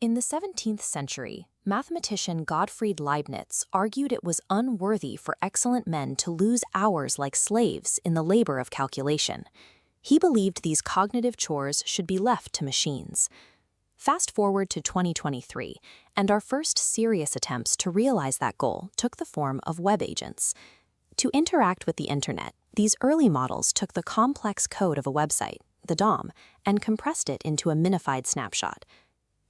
In the 17th century, mathematician Gottfried Leibniz argued it was unworthy for excellent men to lose hours like slaves in the labor of calculation. He believed these cognitive chores should be left to machines. Fast forward to 2023, and our first serious attempts to realize that goal took the form of web agents. To interact with the internet, these early models took the complex code of a website, the DOM, and compressed it into a minified snapshot.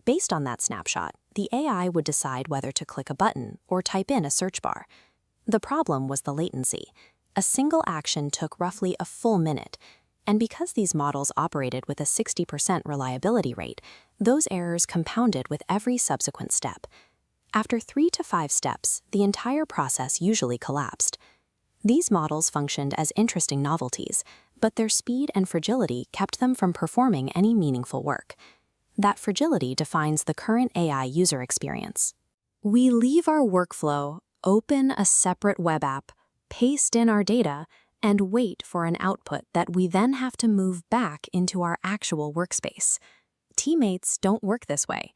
Based on that snapshot, the AI would decide whether to click a button or type in a search bar. The problem was the latency. A single action took roughly a full minute, and because these models operated with a 60% reliability rate, those errors compounded with every subsequent step. After 3 to 5 steps, the entire process usually collapsed. These models functioned as interesting novelties, but their speed and fragility kept them from performing any meaningful work. That fragility defines the current AI user experience. We leave our workflow, open a separate web app, paste in our data, and wait for an output that we then have to move back into our actual workspace. Teammates don't work this way.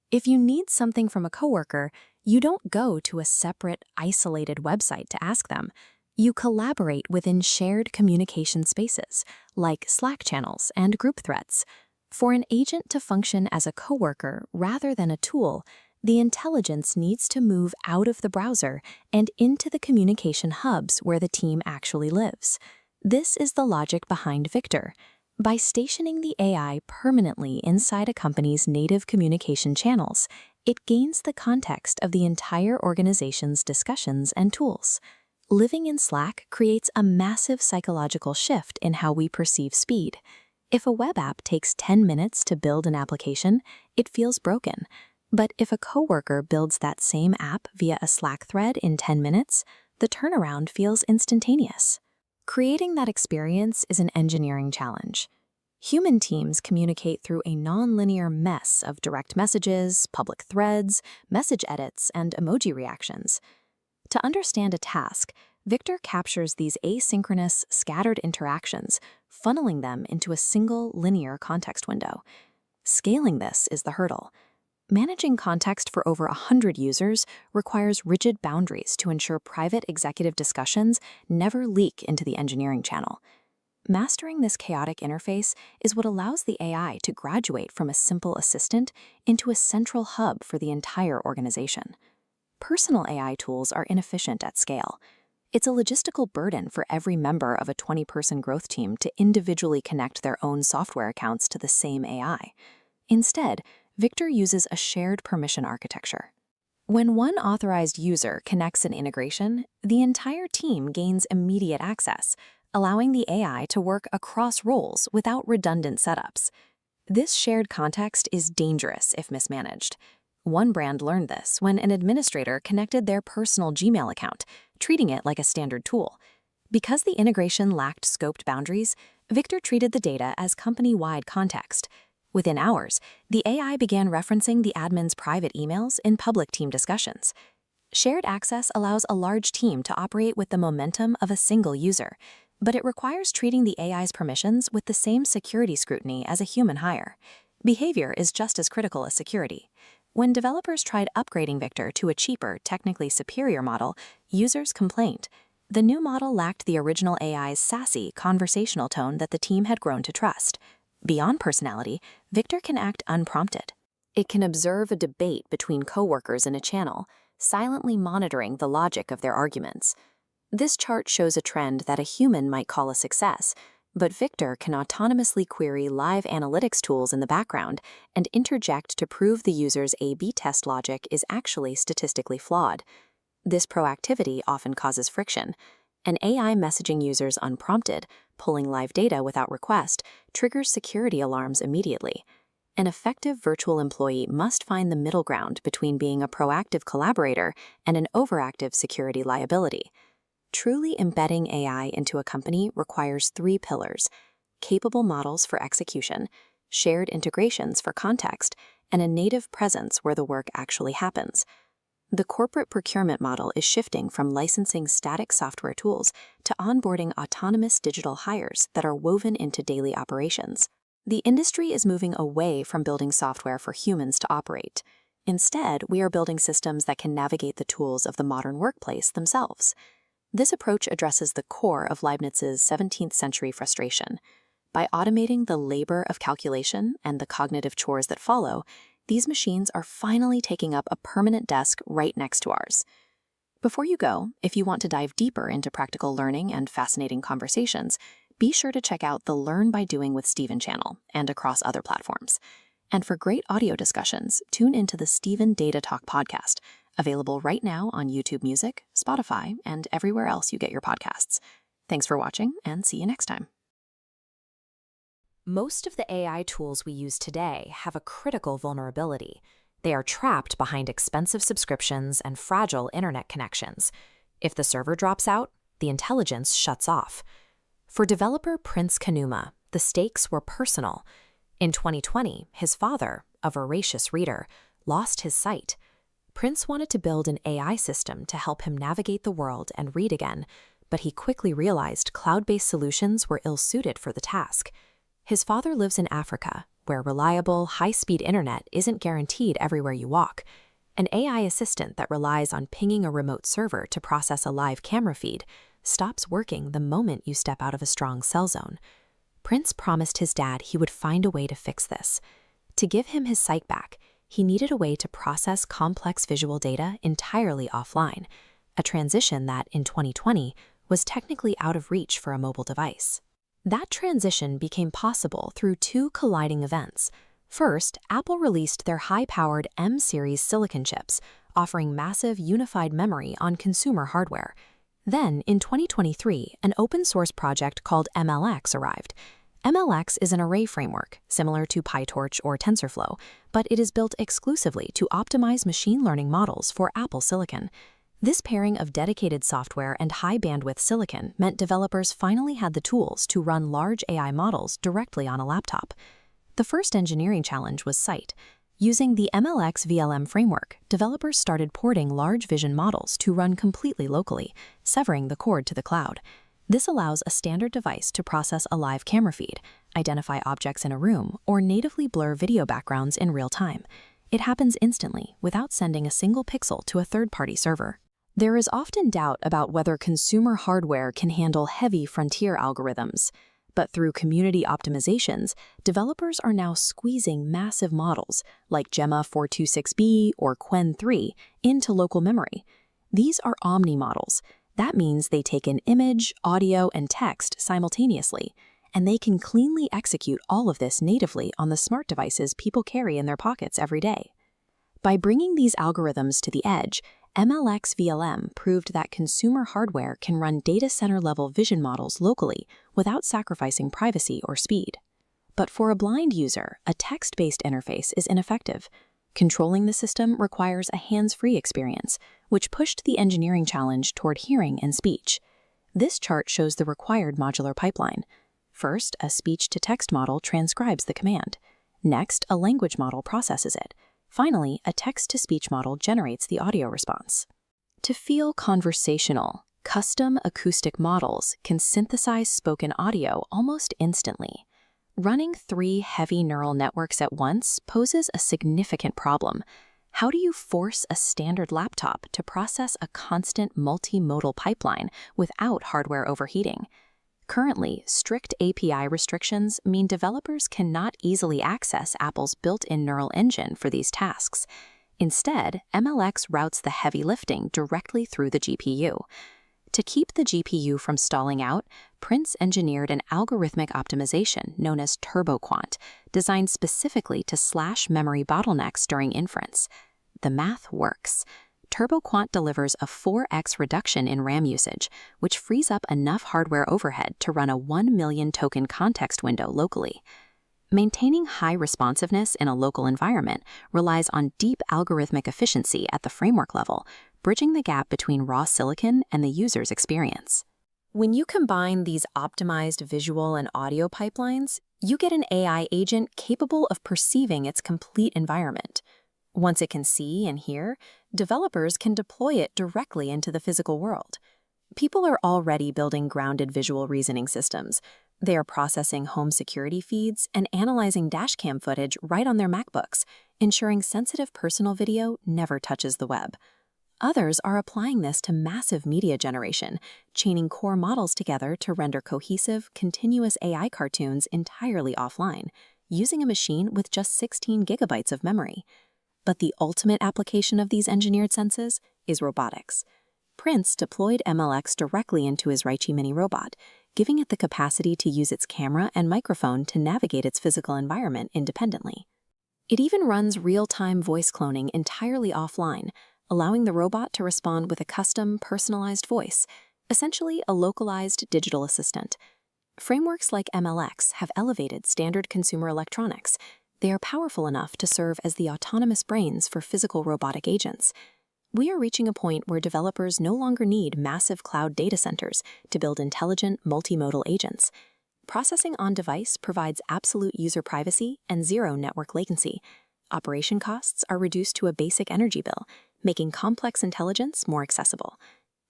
If you need something from a coworker, you don't go to a separate, isolated website to ask them. You collaborate within shared communication spaces, like Slack channels and group threads. For an agent to function as a coworker rather than a tool, the intelligence needs to move out of the browser and into the communication hubs where the team actually lives. This is the logic behind Victor. By stationing the AI permanently inside a company's native communication channels, it gains the context of the entire organization's discussions and tools. Living in Slack creates a massive psychological shift in how we perceive speed. If a web app takes 10 minutes to build an application, it feels broken. But if a coworker builds that same app via a Slack thread in 10 minutes, the turnaround feels instantaneous. Creating that experience is an engineering challenge. Human teams communicate through a nonlinear mess of direct messages, public threads, message edits, and emoji reactions. To understand a task, Victor captures these asynchronous, scattered interactions, funneling them into a single linear context window. Scaling this is the hurdle. Managing context for over 100 users requires rigid boundaries to ensure private executive discussions never leak into the engineering channel. Mastering this chaotic interface is what allows the AI to graduate from a simple assistant into a central hub for the entire organization. Personal AI tools are inefficient at scale. It's a logistical burden for every member of a 20-person growth team to individually connect their own software accounts to the same AI. Instead, Victor uses a shared permission architecture. When one authorized user connects an integration, the entire team gains immediate access, allowing the AI to work across roles without redundant setups. This shared context is dangerous if mismanaged. One brand learned this when an administrator connected their personal Gmail account, treating it like a standard tool. Because the integration lacked scoped boundaries, Victor treated the data as company-wide context. Within hours, the AI began referencing the admin's private emails in public team discussions. Shared access allows a large team to operate with the momentum of a single user, but it requires treating the AI's permissions with the same security scrutiny as a human hire. Behavior is just as critical as security. When developers tried upgrading Victor to a cheaper, technically superior model, users complained. The new model lacked the original AI's sassy, conversational tone that the team had grown to trust. Beyond personality, Victor can act unprompted. It can observe a debate between coworkers in a channel, silently monitoring the logic of their arguments. This chart shows a trend that a human might call a success, but Victor can autonomously query live analytics tools in the background and interject to prove the user's A/B test logic is actually statistically flawed. This proactivity often causes friction. An AI messaging users unprompted, pulling live data without request, triggers security alarms immediately. An effective virtual employee must find the middle ground between being a proactive collaborator and an overactive security liability. Truly embedding AI into a company requires 3 pillars: capable models for execution, shared integrations for context, and a native presence where the work actually happens. The corporate procurement model is shifting from licensing static software tools to onboarding autonomous digital hires that are woven into daily operations. The industry is moving away from building software for humans to operate. Instead, we are building systems that can navigate the tools of the modern workplace themselves. This approach addresses the core of Leibniz's 17th century frustration. By automating the labor of calculation and the cognitive chores that follow, these machines are finally taking up a permanent desk right next to ours. Before you go, if you want to dive deeper into practical learning and fascinating conversations, be sure to check out the Learn by Doing with Stephen channel and across other platforms. And for great audio discussions, tune into the Stephen Data Talk podcast, available right now on YouTube Music, Spotify, and everywhere else you get your podcasts. Thanks for watching, and see you next time. Most of the AI tools we use today have a critical vulnerability. They are trapped behind expensive subscriptions and fragile internet connections. If the server drops out, the intelligence shuts off. For developer Prince Kanuma, the stakes were personal. In 2020, his father, a voracious reader, lost his sight. Prince wanted to build an AI system to help him navigate the world and read again, but he quickly realized cloud-based solutions were ill-suited for the task. His father lives in Africa, where reliable, high-speed internet isn't guaranteed everywhere you walk. An AI assistant that relies on pinging a remote server to process a live camera feed stops working the moment you step out of a strong cell zone. Prince promised his dad he would find a way to fix this. To give him his sight back, he needed a way to process complex visual data entirely offline, a transition that, in 2020, was technically out of reach for a mobile device. That transition became possible through two colliding events. First, Apple released their high-powered M-series silicon chips, offering massive unified memory on consumer hardware. Then, in 2023, an open-source project called MLX arrived. MLX is an array framework, similar to PyTorch or TensorFlow, but it is built exclusively to optimize machine learning models for Apple Silicon. This pairing of dedicated software and high-bandwidth silicon meant developers finally had the tools to run large AI models directly on a laptop. The first engineering challenge was sight. Using the MLX VLM framework, developers started porting large vision models to run completely locally, severing the cord to the cloud. This allows a standard device to process a live camera feed, identify objects in a room, or natively blur video backgrounds in real time. It happens instantly, without sending a single pixel to a third-party server. There is often doubt about whether consumer hardware can handle heavy frontier algorithms. But through community optimizations, developers are now squeezing massive models, like Gemma 426B or Qwen3, into local memory. These are omni models. That means they take in image, audio, and text simultaneously, and they can cleanly execute all of this natively on the smart devices people carry in their pockets every day. By bringing these algorithms to the edge, MLX VLM proved that consumer hardware can run data center-level vision models locally without sacrificing privacy or speed. But for a blind user, a text-based interface is ineffective. Controlling the system requires a hands-free experience, which pushed the engineering challenge toward hearing and speech. This chart shows the required modular pipeline. First, a speech-to-text model transcribes the command. Next, a language model processes it. Finally, a text-to-speech model generates the audio response. To feel conversational, custom acoustic models can synthesize spoken audio almost instantly. Running 3 heavy neural networks at once poses a significant problem. How do you force a standard laptop to process a constant multimodal pipeline without hardware overheating? Currently, strict API restrictions mean developers cannot easily access Apple's built-in neural engine for these tasks. Instead, MLX routes the heavy lifting directly through the GPU. To keep the GPU from stalling out, Prince engineered an algorithmic optimization known as TurboQuant, designed specifically to slash memory bottlenecks during inference. The math works. TurboQuant delivers a 4x reduction in RAM usage, which frees up enough hardware overhead to run a 1 million token context window locally. Maintaining high responsiveness in a local environment relies on deep algorithmic efficiency at the framework level, bridging the gap between raw silicon and the user's experience. When you combine these optimized visual and audio pipelines, you get an AI agent capable of perceiving its complete environment. Once it can see and hear, developers can deploy it directly into the physical world. People are already building grounded visual reasoning systems, They are processing home security feeds and analyzing dashcam footage right on their MacBooks, ensuring sensitive personal video never touches the web. Others are applying this to massive media generation, chaining core models together to render cohesive, continuous AI cartoons entirely offline, using a machine with just 16 gigabytes of memory. But the ultimate application of these engineered senses is robotics. Prince deployed MLX directly into his Raichi mini robot, giving it the capacity to use its camera and microphone to navigate its physical environment independently. It even runs real-time voice cloning entirely offline, allowing the robot to respond with a custom, personalized voice, essentially a localized digital assistant. Frameworks like MLX have elevated standard consumer electronics. They are powerful enough to serve as the autonomous brains for physical robotic agents. We are reaching a point where developers no longer need massive cloud data centers to build intelligent, multimodal agents. Processing on-device provides absolute user privacy and zero network latency. Operation costs are reduced to a basic energy bill, making complex intelligence more accessible.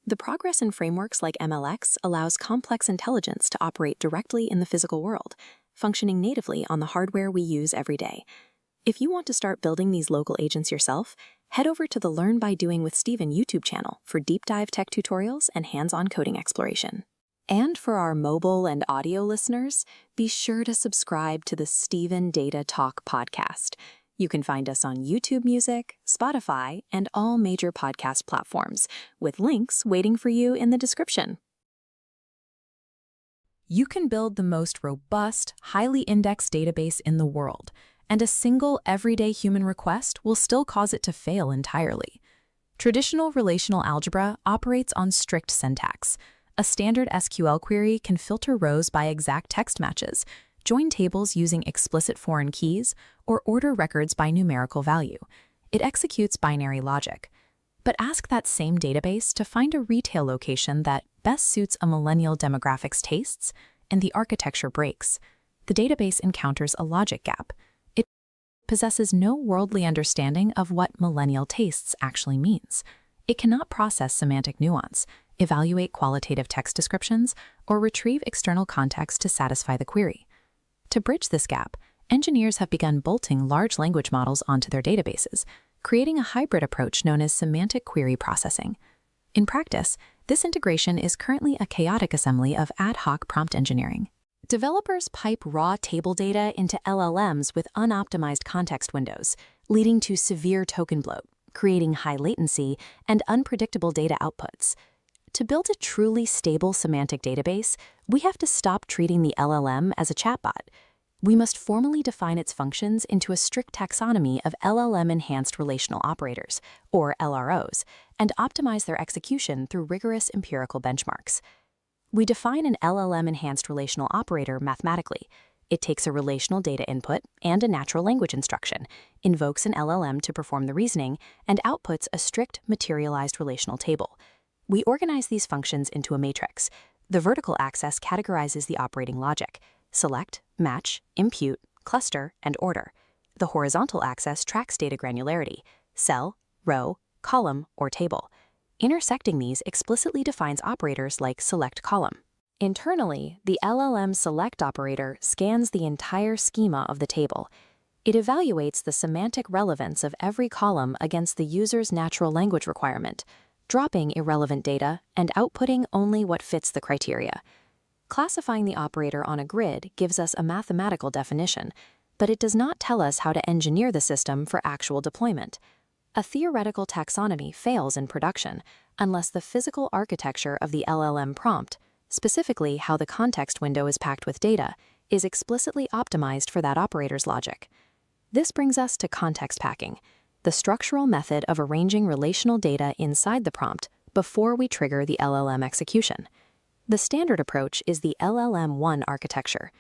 The progress in frameworks like MLX allows complex intelligence to operate directly in the physical world, functioning natively on the hardware we use every day. If you want to start building these local agents yourself, head over to the Learn by Doing with Steven YouTube channel for deep dive tech tutorials and hands-on coding exploration. And for our mobile and audio listeners, be sure to subscribe to the Steven Data Talk podcast. You can find us on YouTube Music, Spotify, and all major podcast platforms, with links waiting for you in the description. You can build the most robust, highly indexed database in the world, and a single everyday human request will still cause it to fail entirely. Traditional relational algebra operates on strict syntax. A standard SQL query can filter rows by exact text matches, join tables using explicit foreign keys, or order records by numerical value. It executes binary logic. But ask that same database to find a retail location that best suits a millennial demographic's tastes, and the architecture breaks. The database encounters a logic gap. It possesses no worldly understanding of what millennial tastes actually means. It cannot process semantic nuance, evaluate qualitative text descriptions, or retrieve external context to satisfy the query. To bridge this gap, engineers have begun bolting large language models onto their databases, creating a hybrid approach known as semantic query processing. In practice, this integration is currently a chaotic assembly of ad hoc prompt engineering. Developers pipe raw table data into LLMs with unoptimized context windows, leading to severe token bloat, creating high latency and unpredictable data outputs. To build a truly stable semantic database, we have to stop treating the LLM as a chatbot. We must formally define its functions into a strict taxonomy of LLM-enhanced relational operators, or LROs, and optimize their execution through rigorous empirical benchmarks. We define an LLM-enhanced relational operator mathematically. It takes a relational data input and a natural language instruction, invokes an LLM to perform the reasoning, and outputs a strict materialized relational table. We organize these functions into a matrix. The vertical axis categorizes the operating logic: select, match, impute, cluster, and order. The horizontal axis tracks data granularity: cell, row, column, or table. Intersecting these explicitly defines operators like select column. Internally, the LLM select operator scans the entire schema of the table. It evaluates the semantic relevance of every column against the user's natural language requirement, dropping irrelevant data and outputting only what fits the criteria. Classifying the operator on a grid gives us a mathematical definition, but it does not tell us how to engineer the system for actual deployment. A theoretical taxonomy fails in production unless the physical architecture of the LLM prompt, specifically how the context window is packed with data, is explicitly optimized for that operator's logic. This brings us to context packing, the structural method of arranging relational data inside the prompt before we trigger the LLM execution. The standard approach is the LLM-1 architecture.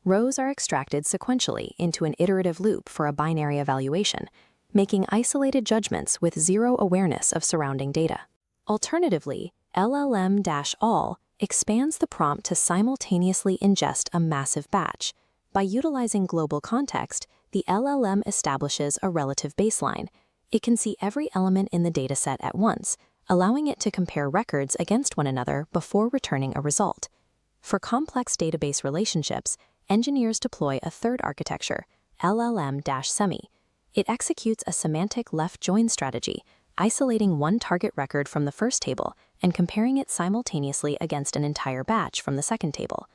Rows are extracted sequentially into an iterative loop for a binary evaluation, making isolated judgments with zero awareness of surrounding data. Alternatively, LLM-all expands the prompt to simultaneously ingest a massive batch. By utilizing global context, the LLM establishes a relative baseline. It can see every element in the dataset at once, allowing it to compare records against one another before returning a result. For complex database relationships, engineers deploy a third architecture, LLM-SEMI. It executes a semantic left join strategy, isolating one target record from the first table and comparing it simultaneously against an entire batch from the second table.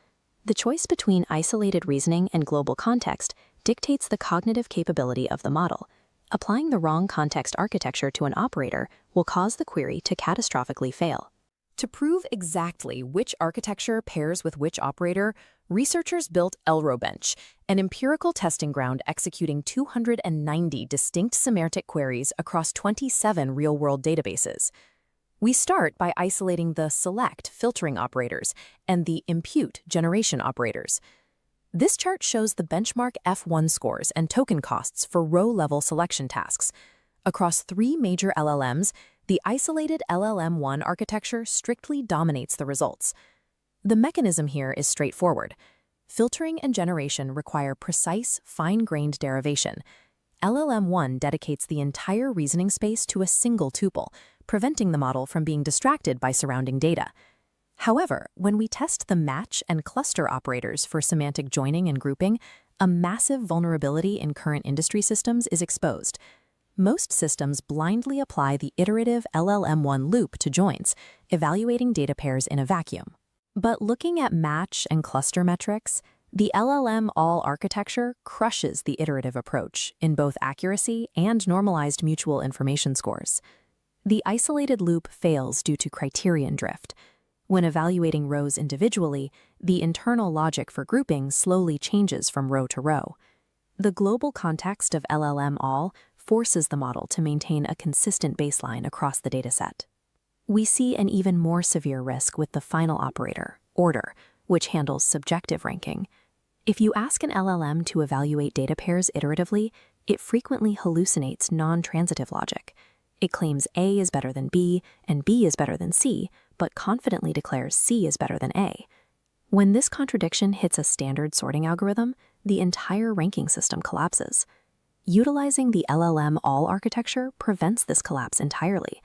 The choice between isolated reasoning and global context dictates the cognitive capability of the model. Applying the wrong context architecture to an operator will cause the query to catastrophically fail. To prove exactly which architecture pairs with which operator, researchers built EIERobench, an empirical testing ground executing 290 distinct semantic queries across 27 real-world databases. We start by isolating the select filtering operators and the impute generation operators. This chart shows the benchmark F1 scores and token costs for row-level selection tasks. Across 3 major LLMs, the isolated LLM-1 architecture strictly dominates the results. The mechanism here is straightforward. Filtering and generation require precise, fine-grained derivation. LLM-1 dedicates the entire reasoning space to a single tuple, preventing the model from being distracted by surrounding data. However, when we test the match and cluster operators for semantic joining and grouping, a massive vulnerability in current industry systems is exposed. Most systems blindly apply the iterative LLM-1 loop to joins, evaluating data pairs in a vacuum. But looking at match and cluster metrics, the LLM-all architecture crushes the iterative approach in both accuracy and normalized mutual information scores. The isolated loop fails due to criterion drift. When evaluating rows individually, the internal logic for grouping slowly changes from row to row. The global context of LLM-all forces the model to maintain a consistent baseline across the dataset. We see an even more severe risk with the final operator, order, which handles subjective ranking. If you ask an LLM to evaluate data pairs iteratively, it frequently hallucinates non-transitive logic. It claims A is better than B and B is better than C, but confidently declares C is better than A. When this contradiction hits a standard sorting algorithm, the entire ranking system collapses. Utilizing the LLM-all architecture prevents this collapse entirely.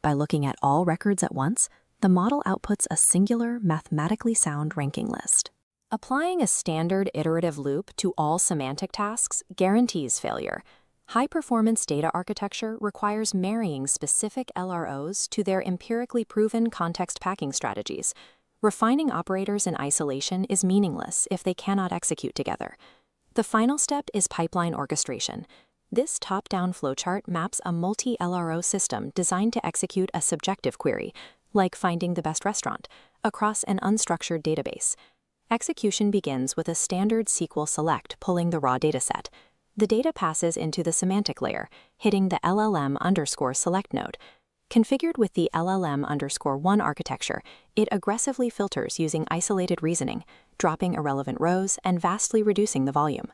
By looking at all records at once, the model outputs a singular, mathematically sound ranking list. Applying a standard iterative loop to all semantic tasks guarantees failure. High-performance data architecture requires marrying specific LROs to their empirically proven context packing strategies. Refining operators in isolation is meaningless if they cannot execute together. The final step is pipeline orchestration. This top-down flowchart maps a multi-LRO system designed to execute a subjective query, like finding the best restaurant, across an unstructured database. Execution begins with a standard SQL select pulling the raw dataset. The data passes into the semantic layer, hitting the LLM_select node. Configured with the LLM_1 architecture, it aggressively filters using isolated reasoning, dropping irrelevant rows and vastly reducing the volume.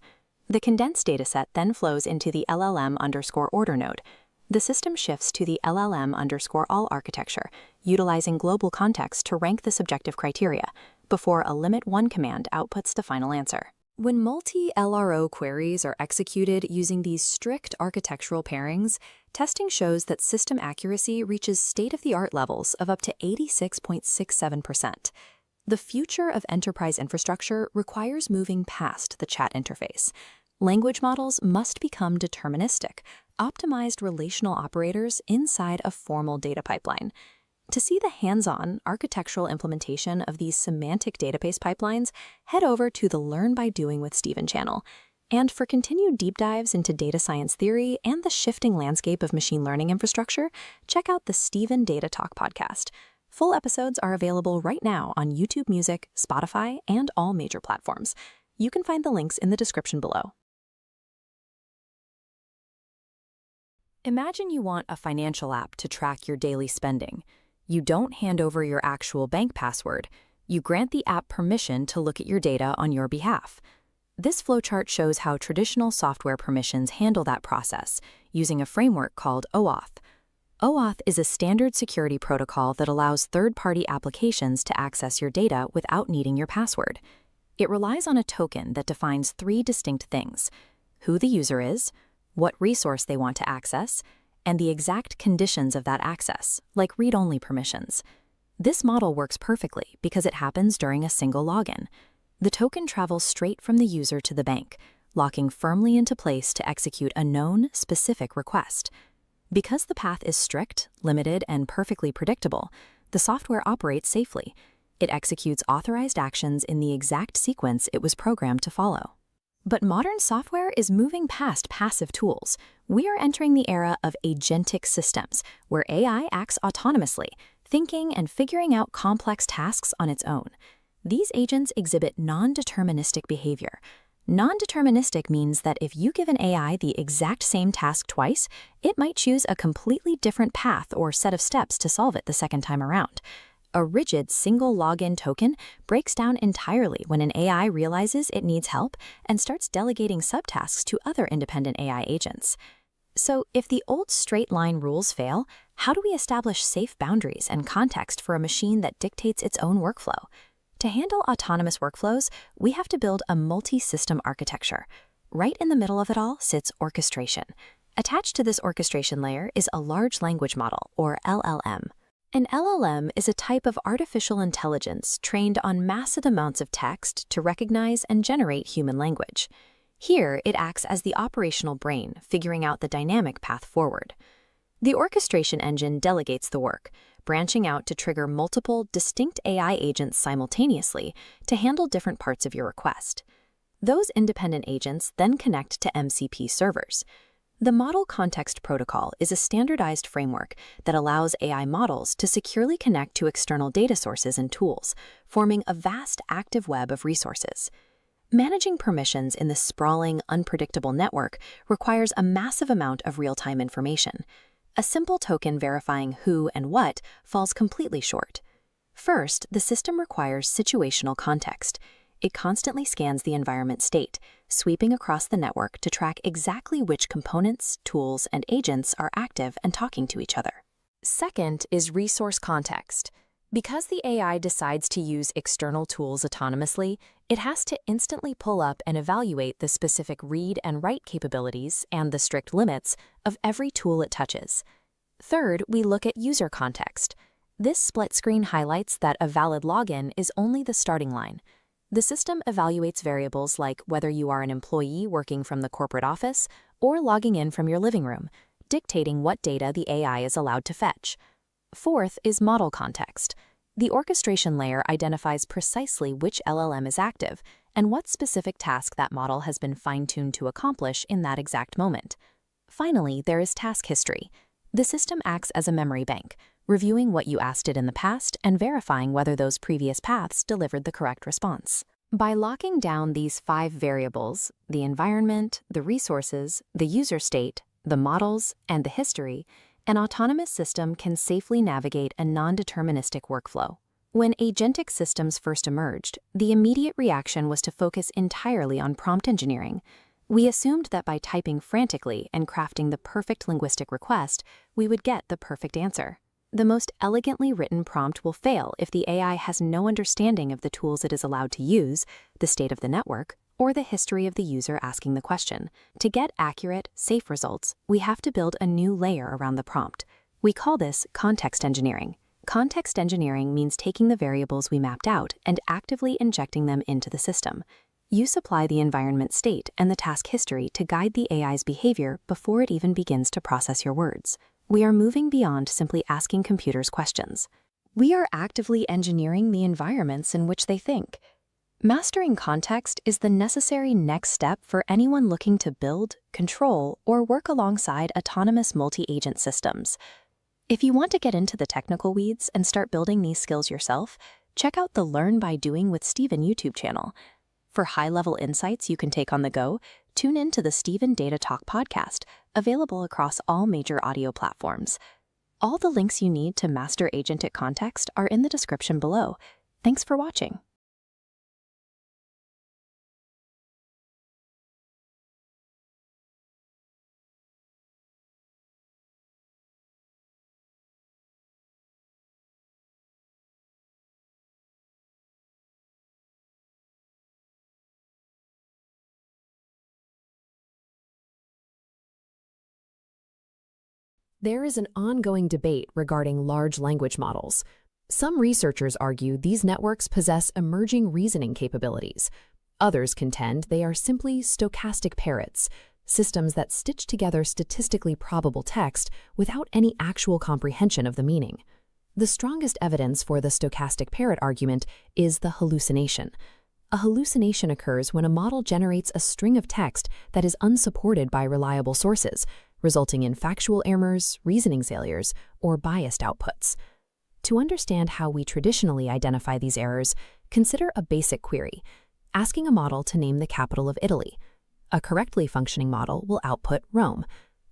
The condensed dataset then flows into the LLM_order node. The system shifts to the LLM_all architecture, utilizing global context to rank the subjective criteria, before a limit1 command outputs the final answer. When multi-LRO queries are executed using these strict architectural pairings, testing shows that system accuracy reaches state-of-the-art levels of up to 86.67%. The future of enterprise infrastructure requires moving past the chat interface. Language models must become deterministic, optimized relational operators inside a formal data pipeline. To see the hands-on architectural implementation of these semantic database pipelines, head over to the Learn by Doing with Stephen channel. And for continued deep dives into data science theory and the shifting landscape of machine learning infrastructure, check out the Stephen Data Talk podcast. Full episodes are available right now on YouTube Music, Spotify, and all major platforms. You can find the links in the description below. Imagine you want a financial app to track your daily spending. You don't hand over your actual bank password. You grant the app permission to look at your data on your behalf. This flowchart shows how traditional software permissions handle that process using a framework called OAuth. OAuth is a standard security protocol that allows third-party applications to access your data without needing your password. It relies on a token that defines 3 distinct things: who the user is, what resource they want to access, and the exact conditions of that access, like read-only permissions. This model works perfectly because it happens during a single login. The token travels straight from the user to the bank, locking firmly into place to execute a known, specific request. Because the path is strict, limited, and perfectly predictable, the software operates safely. It executes authorized actions in the exact sequence it was programmed to follow. But modern software is moving past passive tools. We are entering the era of agentic systems, where AI acts autonomously, thinking and figuring out complex tasks on its own. These agents exhibit non-deterministic behavior. Non-deterministic means that if you give an AI the exact same task twice, it might choose a completely different path or set of steps to solve it the second time around. A rigid single login token breaks down entirely when an AI realizes it needs help and starts delegating subtasks to other independent AI agents. So, if the old straight-line rules fail, how do we establish safe boundaries and context for a machine that dictates its own workflow? To handle autonomous workflows, we have to build a multi-system architecture. Right in the middle of it all sits orchestration. Attached to this orchestration layer is a large language model, or LLM. An LLM is a type of artificial intelligence trained on massive amounts of text to recognize and generate human language. Here, it acts as the operational brain, figuring out the dynamic path forward. The orchestration engine delegates the work, branching out to trigger multiple, distinct AI agents simultaneously to handle different parts of your request. Those independent agents then connect to MCP servers. The Model Context Protocol is a standardized framework that allows AI models to securely connect to external data sources and tools, forming a vast active web of resources. Managing permissions in this sprawling, unpredictable network requires a massive amount of real-time information. A simple token verifying who and what falls completely short. First, the system requires situational context. It constantly scans the environment state, sweeping across the network to track exactly which components, tools, and agents are active and talking to each other. Second is resource context. Because the AI decides to use external tools autonomously, it has to instantly pull up and evaluate the specific read and write capabilities and the strict limits of every tool it touches. Third, we look at user context. This split screen highlights that a valid login is only the starting line. The system evaluates variables like whether you are an employee working from the corporate office or logging in from your living room, dictating what data the AI is allowed to fetch. Fourth is model context. The orchestration layer identifies precisely which LLM is active and what specific task that model has been fine-tuned to accomplish in that exact moment. Finally, there is task history. The system acts as a memory bank, reviewing what you asked it in the past and verifying whether those previous paths delivered the correct response. By locking down these 5 variables, the environment, the resources, the user state, the models, and the history, an autonomous system can safely navigate a non-deterministic workflow. When agentic systems first emerged, the immediate reaction was to focus entirely on prompt engineering. We assumed that by typing frantically and crafting the perfect linguistic request, we would get the perfect answer. The most elegantly written prompt will fail if the AI has no understanding of the tools it is allowed to use, the state of the network, or the history of the user asking the question. To get accurate, safe results, we have to build a new layer around the prompt. We call this context engineering. Context engineering means taking the variables we mapped out and actively injecting them into the system. You supply the environment state and the task history to guide the AI's behavior before it even begins to process your words. We are moving beyond simply asking computers questions. We are actively engineering the environments in which they think. Mastering context is the necessary next step for anyone looking to build, control, or work alongside autonomous multi-agent systems. If you want to get into the technical weeds and start building these skills yourself, check out the Learn by Doing with Steven YouTube channel. For high-level insights you can take on the go, tune in to the Steven Data Talk podcast, available across all major audio platforms. All the links you need to master agentic context are in the description below. Thanks for watching. There is an ongoing debate regarding large language models. Some researchers argue these networks possess emerging reasoning capabilities. Others contend they are simply stochastic parrots, systems that stitch together statistically probable text without any actual comprehension of the meaning. The strongest evidence for the stochastic parrot argument is the hallucination. A hallucination occurs when a model generates a string of text that is unsupported by reliable sources, resulting in factual errors, reasoning failures, or biased outputs. To understand how we traditionally identify these errors, consider a basic query, asking a model to name the capital of Italy. A correctly functioning model will output Rome.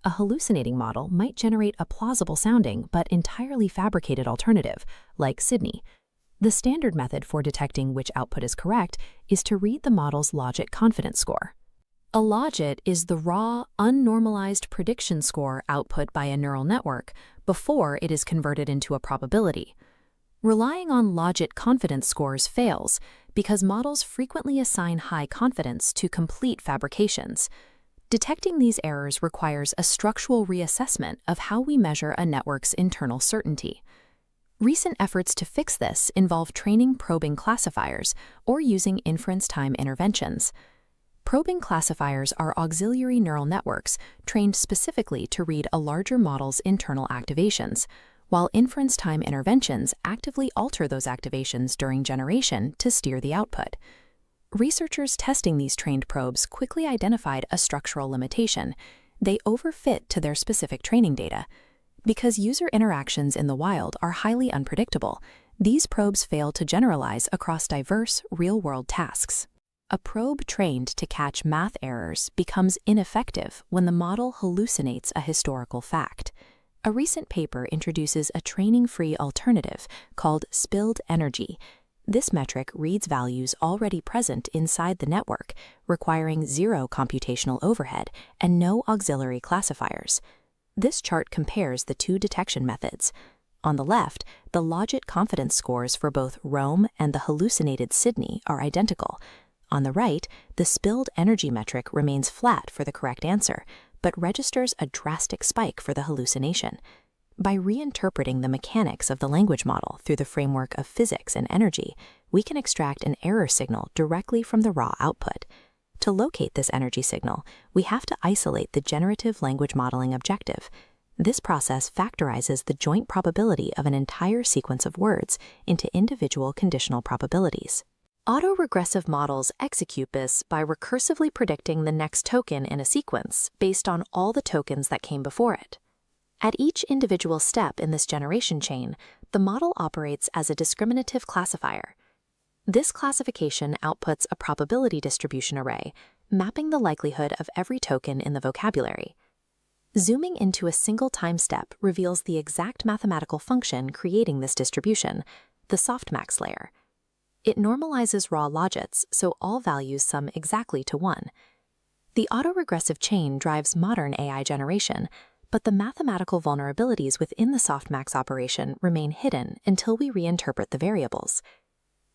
A hallucinating model might generate a plausible-sounding but entirely fabricated alternative, like Sydney. The standard method for detecting which output is correct is to read the model's logit confidence score. A logit is the raw, unnormalized prediction score output by a neural network before it is converted into a probability. Relying on logit confidence scores fails because models frequently assign high confidence to complete fabrications. Detecting these errors requires a structural reassessment of how we measure a network's internal certainty. Recent efforts to fix this involve training probing classifiers or using inference time interventions. Probing classifiers are auxiliary neural networks trained specifically to read a larger model's internal activations, while inference time interventions actively alter those activations during generation to steer the output. Researchers testing these trained probes quickly identified a structural limitation. They overfit to their specific training data. Because user interactions in the wild are highly unpredictable, these probes fail to generalize across diverse, real-world tasks. A probe trained to catch math errors becomes ineffective when the model hallucinates a historical fact. A recent paper introduces a training-free alternative called spilled energy. This metric reads values already present inside the network, requiring zero computational overhead and no auxiliary classifiers. This chart compares the two detection methods. On the left, the logit confidence scores for both Rome and the hallucinated Sydney are identical. On the right, the spilled energy metric remains flat for the correct answer, but registers a drastic spike for the hallucination. By reinterpreting the mechanics of the language model through the framework of physics and energy, we can extract an error signal directly from the raw output. To locate this energy signal, we have to isolate the generative language modeling objective. This process factorizes the joint probability of an entire sequence of words into individual conditional probabilities. Autoregressive models execute this by recursively predicting the next token in a sequence based on all the tokens that came before it. At each individual step in this generation chain, the model operates as a discriminative classifier. This classification outputs a probability distribution array, mapping the likelihood of every token in the vocabulary. Zooming into a single time step reveals the exact mathematical function creating this distribution, the softmax layer. It normalizes raw logits so all values sum exactly to 1. The autoregressive chain drives modern AI generation, but the mathematical vulnerabilities within the softmax operation remain hidden until we reinterpret the variables.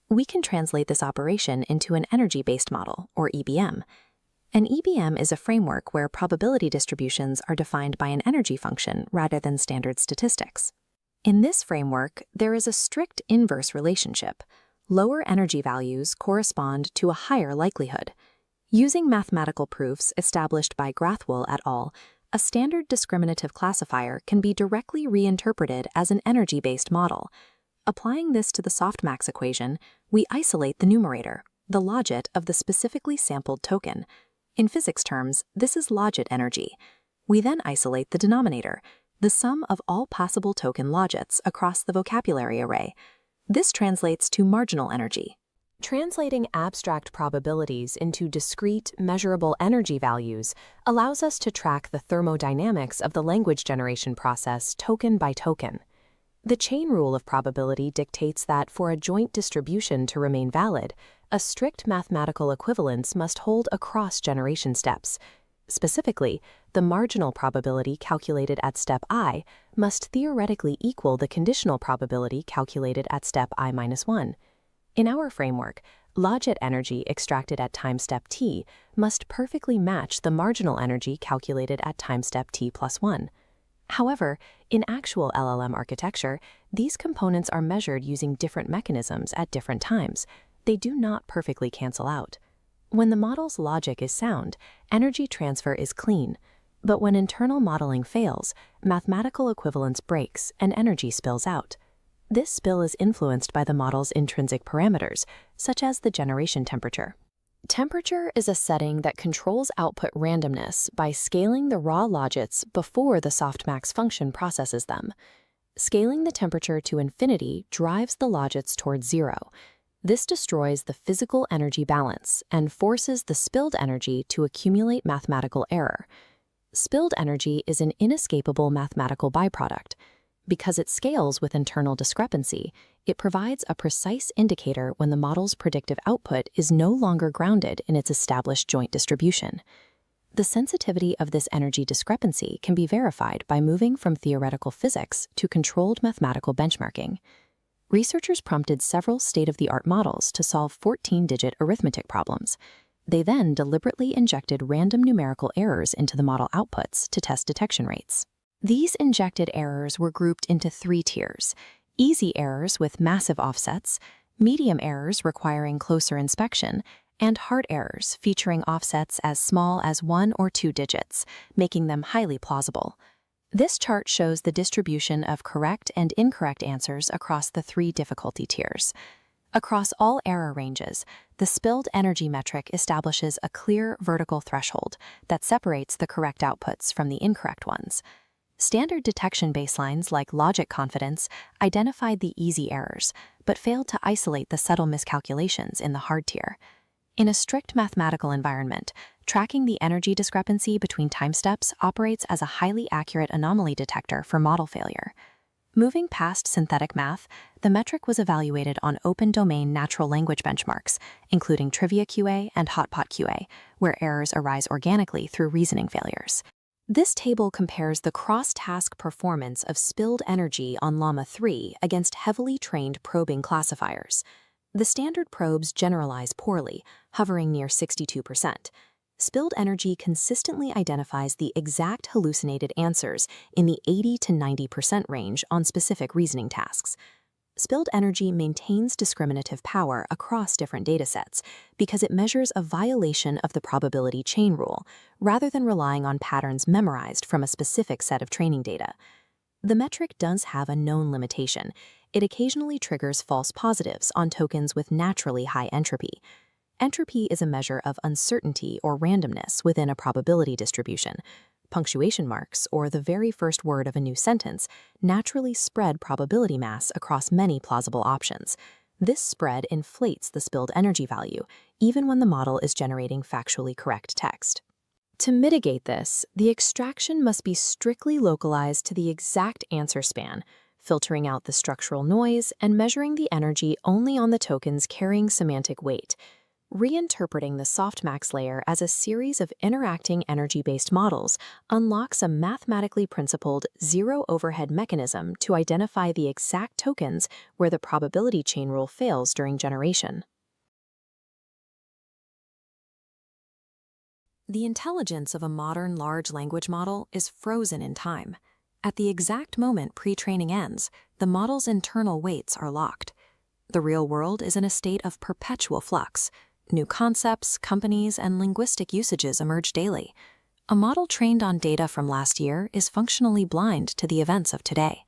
We can translate this operation into an energy-based model, or EBM. An EBM is a framework where probability distributions are defined by an energy function rather than standard statistics. In this framework, there is a strict inverse relationship. Lower energy values correspond to a higher likelihood. Using mathematical proofs established by Grathwohl et al., a standard discriminative classifier can be directly reinterpreted as an energy-based model. Applying this to the softmax equation, we isolate the numerator, the logit of the specifically sampled token. In physics terms, this is logit energy. We then isolate the denominator, the sum of all possible token logits across the vocabulary array. This translates to marginal energy. Translating abstract probabilities into discrete, measurable energy values allows us to track the thermodynamics of the language generation process token by token. The chain rule of probability dictates that for a joint distribution to remain valid, a strict mathematical equivalence must hold across generation steps. Specifically, the marginal probability calculated at step I must theoretically equal the conditional probability calculated at step I-1. In our framework, logit energy extracted at time step t must perfectly match the marginal energy calculated at time step t+1. However, in actual LLM architecture, these components are measured using different mechanisms at different times. They do not perfectly cancel out. When the model's logic is sound, energy transfer is clean. But when internal modeling fails, mathematical equivalence breaks and energy spills out. This spill is influenced by the model's intrinsic parameters, such as the generation temperature. Temperature is a setting that controls output randomness by scaling the raw logits before the softmax function processes them. Scaling the temperature to infinity drives the logits towards zero. This destroys the physical energy balance and forces the spilled energy to accumulate mathematical error. Spilled energy is an inescapable mathematical byproduct. Because it scales with internal discrepancy, it provides a precise indicator when the model's predictive output is no longer grounded in its established joint distribution. The sensitivity of this energy discrepancy can be verified by moving from theoretical physics to controlled mathematical benchmarking. Researchers prompted several state-of-the-art models to solve 14-digit arithmetic problems. They then deliberately injected random numerical errors into the model outputs to test detection rates. These injected errors were grouped into 3 tiers: easy errors with massive offsets, medium errors requiring closer inspection, and hard errors featuring offsets as small as 1 or 2 digits, making them highly plausible. This chart shows the distribution of correct and incorrect answers across the 3 difficulty tiers. Across all error ranges, the spilled energy metric establishes a clear vertical threshold that separates the correct outputs from the incorrect ones. Standard detection baselines like logic confidence identified the easy errors, but failed to isolate the subtle miscalculations in the hard tier. In a strict mathematical environment, tracking the energy discrepancy between time steps operates as a highly accurate anomaly detector for model failure. Moving past synthetic math, the metric was evaluated on open-domain natural language benchmarks, including Trivia QA and Hotpot QA, where errors arise organically through reasoning failures. This table compares the cross-task performance of spilled energy on Llama 3 against heavily trained probing classifiers. The standard probes generalize poorly, hovering near 62%. Spilled energy consistently identifies the exact hallucinated answers in the 80 to 90% range on specific reasoning tasks. Spilled energy maintains discriminative power across different datasets because it measures a violation of the probability chain rule, rather than relying on patterns memorized from a specific set of training data. The metric does have a known limitation. It occasionally triggers false positives on tokens with naturally high entropy. Entropy is a measure of uncertainty or randomness within a probability distribution. Punctuation marks, or the very first word of a new sentence, naturally spread probability mass across many plausible options. This spread inflates the spilled energy value, even when the model is generating factually correct text. To mitigate this, the extraction must be strictly localized to the exact answer span, filtering out the structural noise and measuring the energy only on the tokens carrying semantic weight. Reinterpreting the softmax layer as a series of interacting energy-based models unlocks a mathematically principled zero-overhead mechanism to identify the exact tokens where the probability chain rule fails during generation. The intelligence of a modern large language model is frozen in time. At the exact moment pre-training ends, the model's internal weights are locked. The real world is in a state of perpetual flux. New concepts, companies, and linguistic usages emerge daily. A model trained on data from last year is functionally blind to the events of today.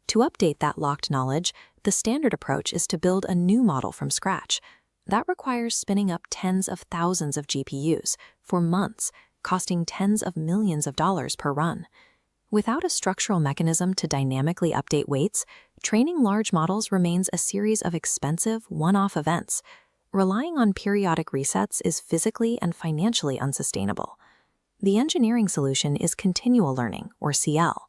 To update that locked knowledge, the standard approach is to build a new model from scratch. That requires spinning up tens of thousands of GPUs for months, costing tens of millions of dollars per run. Without a structural mechanism to dynamically update weights, training large models remains a series of expensive, one-off events. Relying on periodic resets is physically and financially unsustainable. The engineering solution is continual learning, or CL.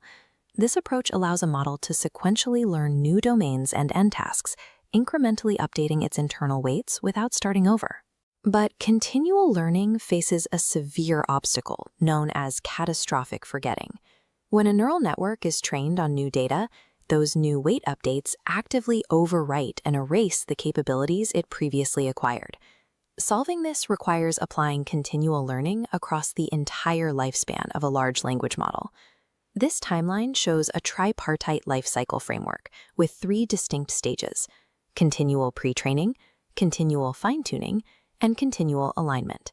This approach allows a model to sequentially learn new domains and end tasks, incrementally updating its internal weights without starting over. But continual learning faces a severe obstacle known as catastrophic forgetting. When a neural network is trained on new data, those new weight updates actively overwrite and erase the capabilities it previously acquired. Solving this requires applying continual learning across the entire lifespan of a large language model. This timeline shows a tripartite life cycle framework with 3 distinct stages: continual pre-training, continual fine-tuning, and continual alignment.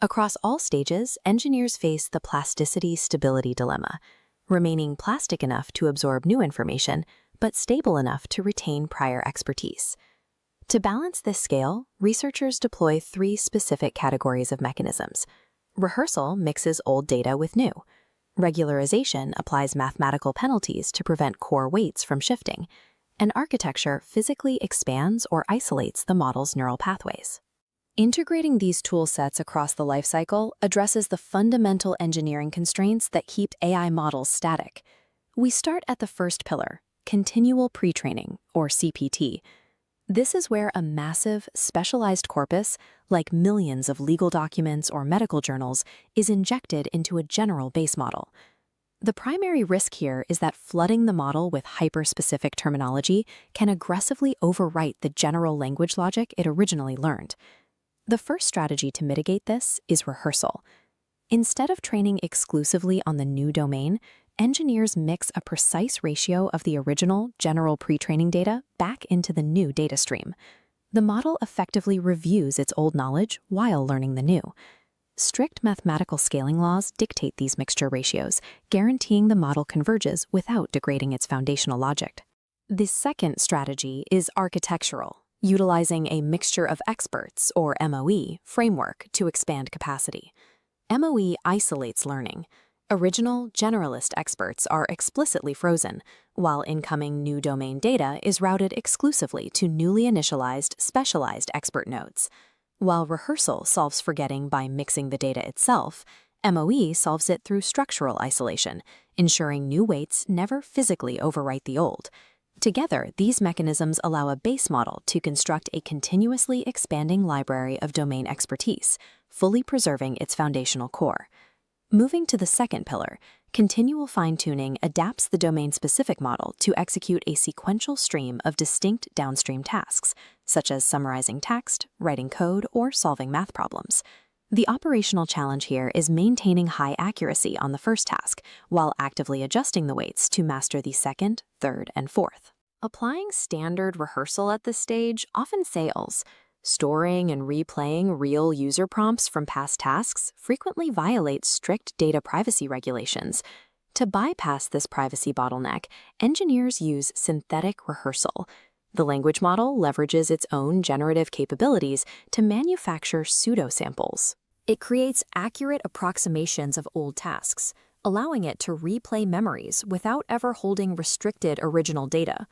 Across all stages, engineers face the plasticity-stability dilemma, remaining plastic enough to absorb new information, but stable enough to retain prior expertise. To balance this scale, researchers deploy 3 specific categories of mechanisms. Rehearsal mixes old data with new. Regularization applies mathematical penalties to prevent core weights from shifting. And architecture physically expands or isolates the model's neural pathways. Integrating these tool sets across the lifecycle addresses the fundamental engineering constraints that keep AI models static. We start at the first pillar, continual pre-training, or CPT. This is where a massive, specialized corpus, like millions of legal documents or medical journals, is injected into a general base model. The primary risk here is that flooding the model with hyper-specific terminology can aggressively overwrite the general language logic it originally learned. The first strategy to mitigate this is rehearsal. Instead of training exclusively on the new domain, engineers mix a precise ratio of the original general pre-training data back into the new data stream. The model effectively reviews its old knowledge while learning the new. Strict mathematical scaling laws dictate these mixture ratios, guaranteeing the model converges without degrading its foundational logic. The second strategy is architectural, utilizing a mixture of experts, or MOE, framework to expand capacity. MOE isolates learning. Original, generalist experts are explicitly frozen, while incoming new domain data is routed exclusively to newly initialized, specialized expert nodes. While rehearsal solves forgetting by mixing the data itself, MOE solves it through structural isolation, ensuring new weights never physically overwrite the old. Together, these mechanisms allow a base model to construct a continuously expanding library of domain expertise, fully preserving its foundational core. Moving to the second pillar, continual fine-tuning adapts the domain-specific model to execute a sequential stream of distinct downstream tasks, such as summarizing text, writing code, or solving math problems. The operational challenge here is maintaining high accuracy on the first task, while actively adjusting the weights to master the second, third, and fourth. Applying standard rehearsal at this stage often fails. Storing and replaying real user prompts from past tasks frequently violates strict data privacy regulations. To bypass this privacy bottleneck, engineers use synthetic rehearsal. The language model leverages its own generative capabilities to manufacture pseudo-samples. It creates accurate approximations of old tasks, allowing it to replay memories without ever holding restricted original data.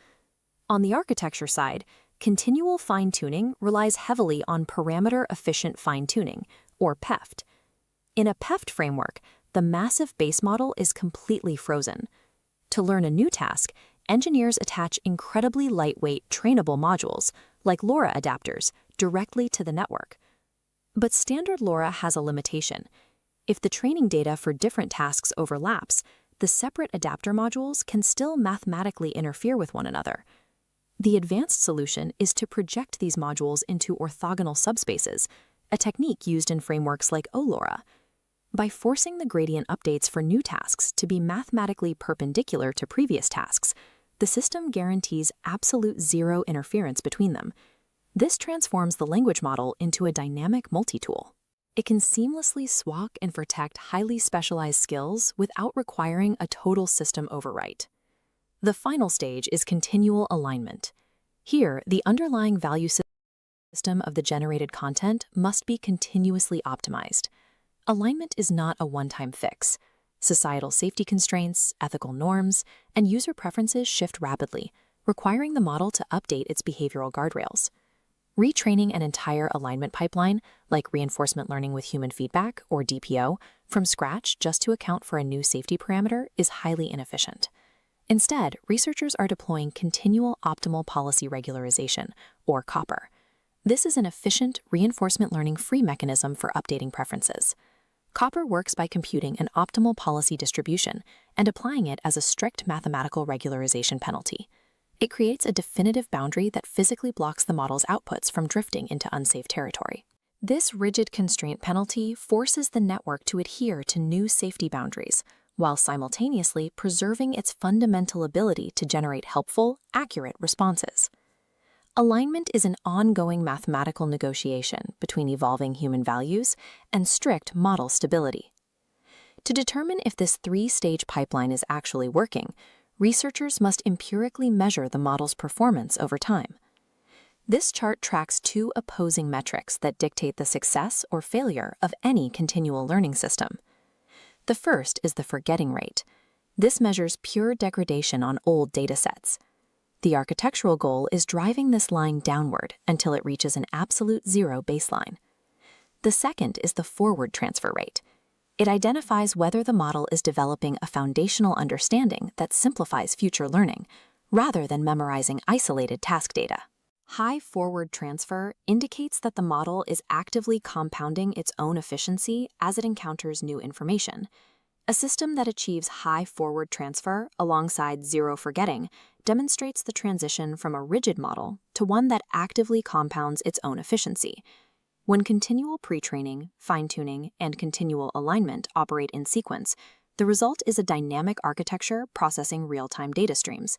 On the architecture side, continual fine-tuning relies heavily on parameter-efficient fine-tuning, or PEFT. In a PEFT framework, the massive base model is completely frozen. To learn a new task, engineers attach incredibly lightweight trainable modules, like LoRa adapters, directly to the network. But standard LoRa has a limitation. If the training data for different tasks overlaps, the separate adapter modules can still mathematically interfere with one another. The advanced solution is to project these modules into orthogonal subspaces, a technique used in frameworks like OLoRa. By forcing the gradient updates for new tasks to be mathematically perpendicular to previous tasks, the system guarantees absolute zero interference between them. This transforms the language model into a dynamic multi-tool. It can seamlessly swap and protect highly specialized skills without requiring a total system overwrite. The final stage is continual alignment. Here, the underlying value system of the generated content must be continuously optimized. Alignment is not a one-time fix. Societal safety constraints, ethical norms, and user preferences shift rapidly, requiring the model to update its behavioral guardrails. Retraining an entire alignment pipeline, like reinforcement learning with human feedback, or DPO, from scratch just to account for a new safety parameter is highly inefficient. Instead, researchers are deploying continual optimal policy regularization, or COPR. This is an efficient reinforcement learning-free mechanism for updating preferences. COPR works by computing an optimal policy distribution and applying it as a strict mathematical regularization penalty. It creates a definitive boundary that physically blocks the model's outputs from drifting into unsafe territory. This rigid constraint penalty forces the network to adhere to new safety boundaries, while simultaneously preserving its fundamental ability to generate helpful, accurate responses. Alignment is an ongoing mathematical negotiation between evolving human values and strict model stability. To determine if this three-stage pipeline is actually working, researchers must empirically measure the model's performance over time. This chart tracks two opposing metrics that dictate the success or failure of any continual learning system. The first is the forgetting rate. This measures pure degradation on old datasets. The architectural goal is driving this line downward until it reaches an absolute zero baseline. The second is the forward transfer rate. It identifies whether the model is developing a foundational understanding that simplifies future learning, rather than memorizing isolated task data. High forward transfer indicates that the model is actively compounding its own efficiency as it encounters new information. A system that achieves high forward transfer alongside zero forgetting demonstrates the transition from a rigid model to one that actively compounds its own efficiency. When continual pre-training, fine-tuning, and continual alignment operate in sequence, the result is a dynamic architecture processing real-time data streams.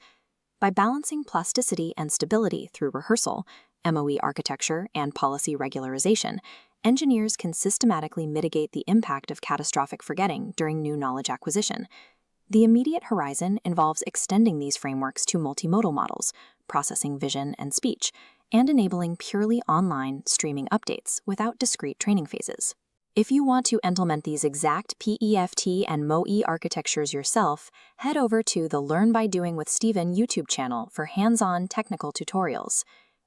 By balancing plasticity and stability through rehearsal, MOE architecture, and policy regularization, engineers can systematically mitigate the impact of catastrophic forgetting during new knowledge acquisition. The immediate horizon involves extending these frameworks to multimodal models, processing vision and speech, and enabling purely online streaming updates without discrete training phases. If you want to implement these exact PEFT and MOE architectures yourself, head over to the Learn by Doing with Steven YouTube channel for hands-on technical tutorials.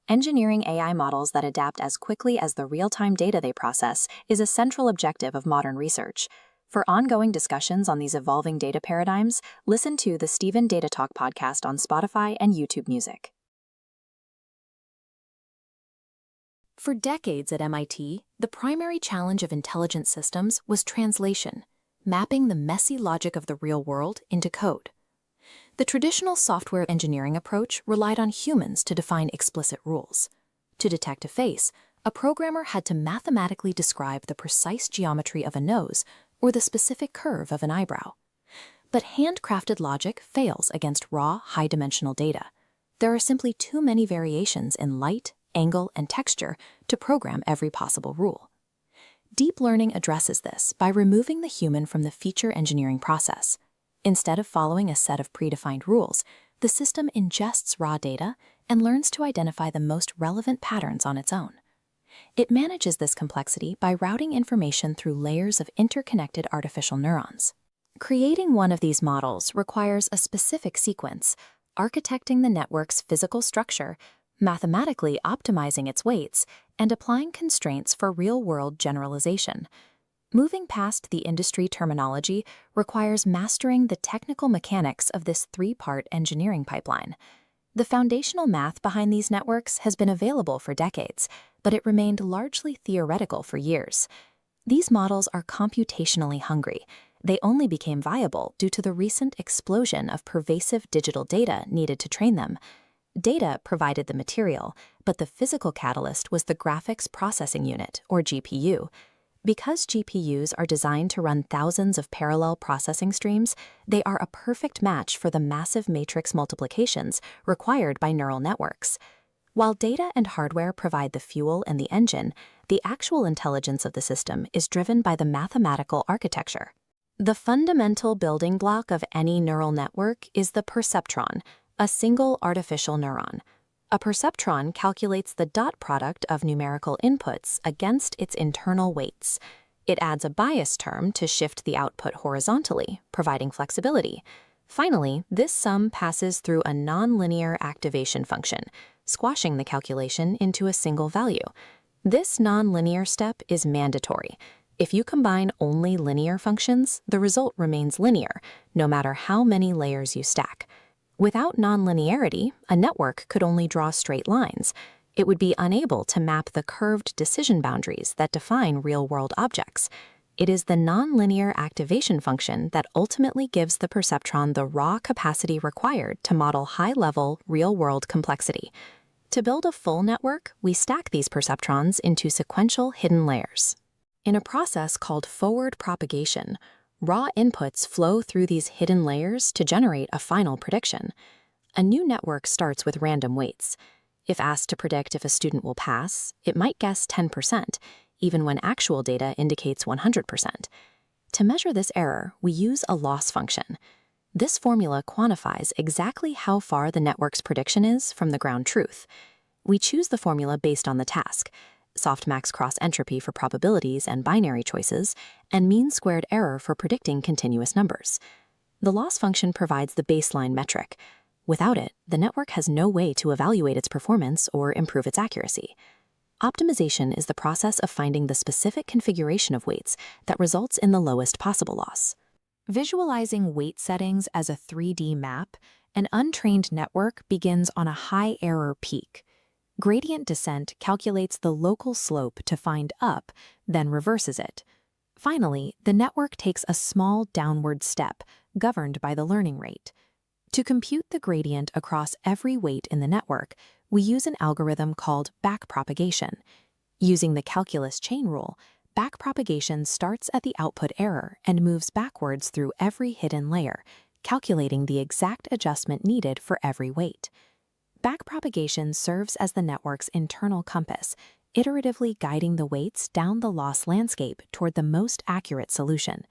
Engineering AI models that adapt as quickly as the real-time data they process is a central objective of modern research. For ongoing discussions on these evolving data paradigms, listen to the Steven Data Talk podcast on Spotify and YouTube Music. For decades at MIT, the primary challenge of intelligent systems was translation, mapping the messy logic of the real world into code. The traditional software engineering approach relied on humans to define explicit rules. To detect a face, a programmer had to mathematically describe the precise geometry of a nose or the specific curve of an eyebrow. But handcrafted logic fails against raw, high-dimensional data. There are simply too many variations in light, angle, and texture to program every possible rule. Deep learning addresses this by removing the human from the feature engineering process. Instead of following a set of predefined rules, the system ingests raw data and learns to identify the most relevant patterns on its own. It manages this complexity by routing information through layers of interconnected artificial neurons. Creating one of these models requires a specific sequence, architecting the network's physical structure, mathematically optimizing its weights, and applying constraints for real-world generalization. Moving past the industry terminology requires mastering the technical mechanics of this three-part engineering pipeline. The foundational math behind these networks has been available for decades, but it remained largely theoretical for years. These models are computationally hungry. They only became viable due to the recent explosion of pervasive digital data needed to train them. Data provided the material, but the physical catalyst was the graphics processing unit, or GPU. Because GPUs are designed to run thousands of parallel processing streams, they are a perfect match for the massive matrix multiplications required by neural networks. While data and hardware provide the fuel and the engine, the actual intelligence of the system is driven by the mathematical architecture. The fundamental building block of any neural network is the perceptron, a single artificial neuron. A perceptron calculates the dot product of numerical inputs against its internal weights. It adds a bias term to shift the output horizontally, providing flexibility. Finally, this sum passes through a nonlinear activation function, squashing the calculation into a single value. This nonlinear step is mandatory. If you combine only linear functions, the result remains linear, no matter how many layers you stack. Without nonlinearity, a network could only draw straight lines. It would be unable to map the curved decision boundaries that define real-world objects. It is the nonlinear activation function that ultimately gives the perceptron the raw capacity required to model high-level, real-world complexity. To build a full network, we stack these perceptrons into sequential hidden layers. In a process called forward propagation, Raw inputs flow through these hidden layers to generate a final prediction. A new network starts with random weights. If asked to predict if a student will pass, it might guess 10%, even when actual data indicates 100%. To measure this error, we use a loss function. This formula quantifies exactly how far the network's prediction is from the ground truth. We choose the formula based on the task: softmax cross-entropy for probabilities and binary choices, and mean-squared error for predicting continuous numbers. The loss function provides the baseline metric. Without it, the network has no way to evaluate its performance or improve its accuracy. Optimization is the process of finding the specific configuration of weights that results in the lowest possible loss. Visualizing weight settings as a 3D map, an untrained network begins on a high-error peak. Gradient descent calculates the local slope to find up, then reverses it. Finally, the network takes a small downward step, governed by the learning rate. To compute the gradient across every weight in the network, we use an algorithm called backpropagation. Using the calculus chain rule, backpropagation starts at the output error and moves backwards through every hidden layer, calculating the exact adjustment needed for every weight. Backpropagation serves as the network's internal compass, iteratively guiding the weights down the loss landscape toward the most accurate solution.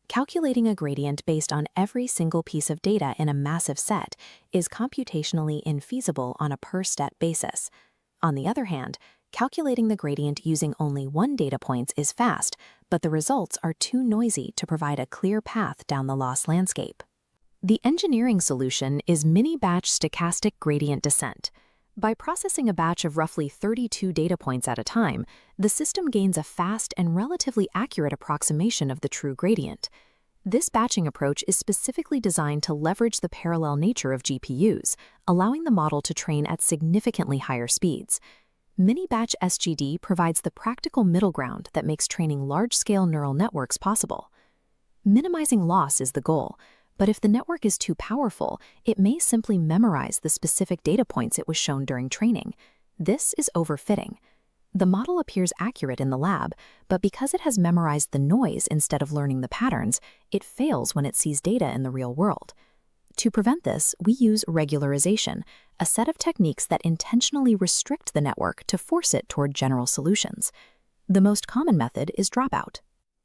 Calculating a gradient based on every single piece of data in a massive set is computationally infeasible on a per-step basis. On the other hand, calculating the gradient using only one data point is fast, but the results are too noisy to provide a clear path down the loss landscape. The engineering solution is mini-batch stochastic gradient descent. By processing a batch of roughly 32 data points at a time, the system gains a fast and relatively accurate approximation of the true gradient. This batching approach is specifically designed to leverage the parallel nature of GPUs, allowing the model to train at significantly higher speeds. Mini-batch SGD provides the practical middle ground that makes training large-scale neural networks possible. Minimizing loss is the goal, but if the network is too powerful, it may simply memorize the specific data points it was shown during training. This is overfitting. The model appears accurate in the lab, but because it has memorized the noise instead of learning the patterns, it fails when it sees data in the real world. To prevent this, we use regularization, a set of techniques that intentionally restrict the network to force it toward general solutions. The most common method is dropout.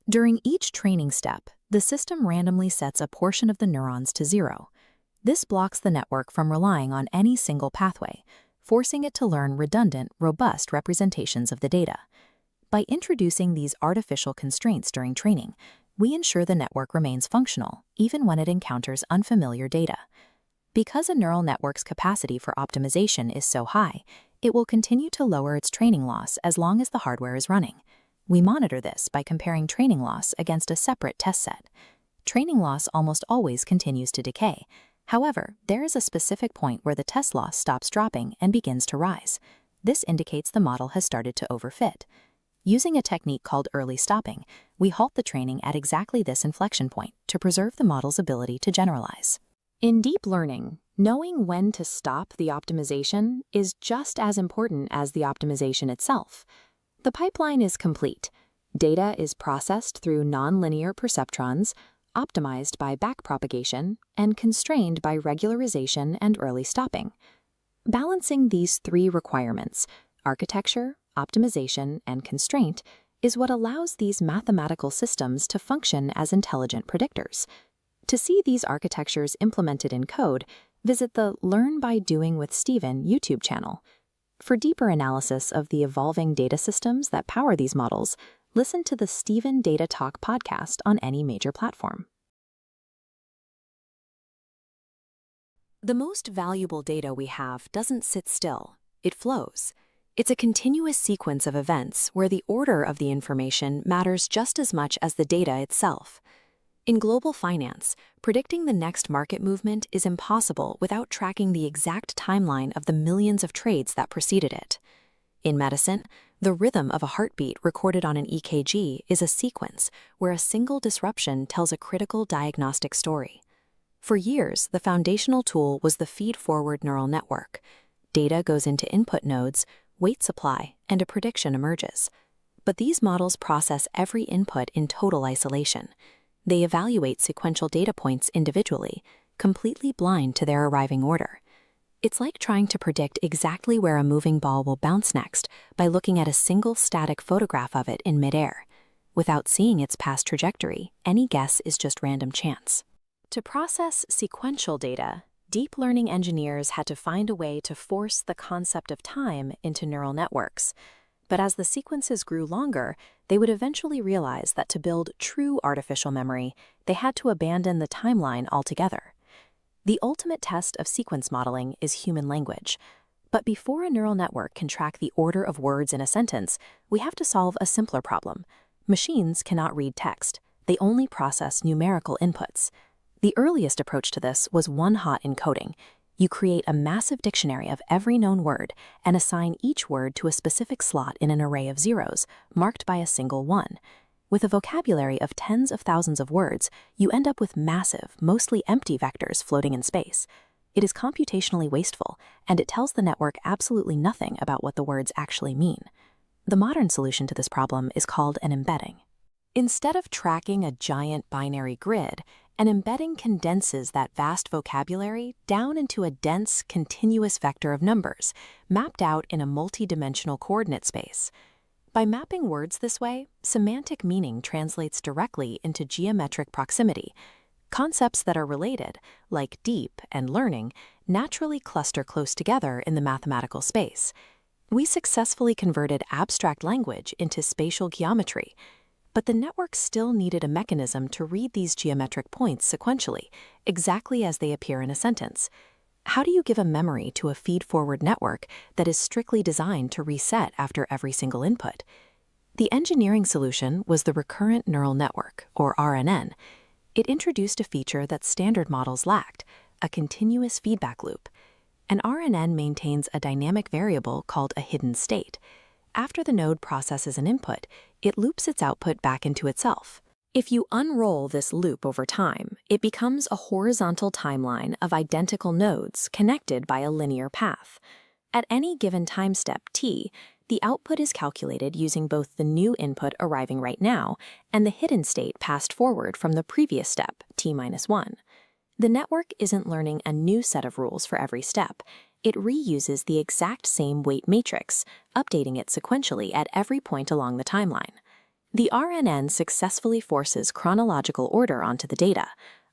During each training step, the system randomly sets a portion of the neurons to 0. This blocks the network from relying on any single pathway, forcing it to learn redundant, robust representations of the data. By introducing these artificial constraints during training, we ensure the network remains functional, even when it encounters unfamiliar data. Because a neural network's capacity for optimization is so high, it will continue to lower its training loss as long as the hardware is running. We monitor this by comparing training loss against a separate test set. Training loss almost always continues to decay. However, there is a specific point where the test loss stops dropping and begins to rise. This indicates the model has started to overfit. Using a technique called early stopping, we halt the training at exactly this inflection point to preserve the model's ability to generalize. In deep learning, knowing when to stop the optimization is just as important as the optimization itself. The pipeline is complete. Data is processed through nonlinear perceptrons, optimized by backpropagation, and constrained by regularization and early stopping. Balancing these three requirements, architecture, optimization, and constraint, is what allows these mathematical systems to function as intelligent predictors. To see these architectures implemented in code, visit the Learn by Doing with Stephen YouTube channel. For deeper analysis of the evolving data systems that power these models, listen to the Stephen Data Talk podcast on any major platform. The most valuable data we have doesn't sit still, it flows. It's a continuous sequence of events where the order of the information matters just as much as the data itself. In global finance, predicting the next market movement is impossible without tracking the exact timeline of the millions of trades that preceded it. In medicine, the rhythm of a heartbeat recorded on an EKG is a sequence where a single disruption tells a critical diagnostic story. For years, the foundational tool was the feed-forward neural network. Data goes into input nodes, weight supply, and a prediction emerges. But these models process every input in total isolation. They evaluate sequential data points individually, completely blind to their arriving order. It's like trying to predict exactly where a moving ball will bounce next by looking at a single static photograph of it in midair. Without seeing its past trajectory, any guess is just random chance. To process sequential data, deep learning engineers had to find a way to force the concept of time into neural networks. But as the sequences grew longer, they would eventually realize that to build true artificial memory, they had to abandon the timeline altogether. The ultimate test of sequence modeling is human language. But before a neural network can track the order of words in a sentence, we have to solve a simpler problem. Machines cannot read text. They only process numerical inputs. The earliest approach to this was one-hot encoding. You create a massive dictionary of every known word and assign each word to a specific slot in an array of zeros, marked by a single one. With a vocabulary of tens of thousands of words, you end up with massive, mostly empty vectors floating in space. It is computationally wasteful, and it tells the network absolutely nothing about what the words actually mean. The modern solution to this problem is called an embedding. Instead of tracking a giant binary grid, an embedding condenses that vast vocabulary down into a dense, continuous vector of numbers, mapped out in a multi-dimensional coordinate space. By mapping words this way, semantic meaning translates directly into geometric proximity. Concepts that are related, like deep and learning, naturally cluster close together in the mathematical space. We successfully converted abstract language into spatial geometry, but the network still needed a mechanism to read these geometric points sequentially, exactly as they appear in a sentence. How do you give a memory to a feed-forward network that is strictly designed to reset after every single input? The engineering solution was the recurrent neural network, or RNN. It introduced a feature that standard models lacked, a continuous feedback loop. An RNN maintains a dynamic variable called a hidden state. After the node processes an input, it loops its output back into itself. If you unroll this loop over time, it becomes a horizontal timeline of identical nodes connected by a linear path. At any given time step t, the output is calculated using both the new input arriving right now and the hidden state passed forward from the previous step, t-1. The network isn't learning a new set of rules for every step. It reuses the exact same weight matrix, updating it sequentially at every point along the timeline. The RNN successfully forces chronological order onto the data,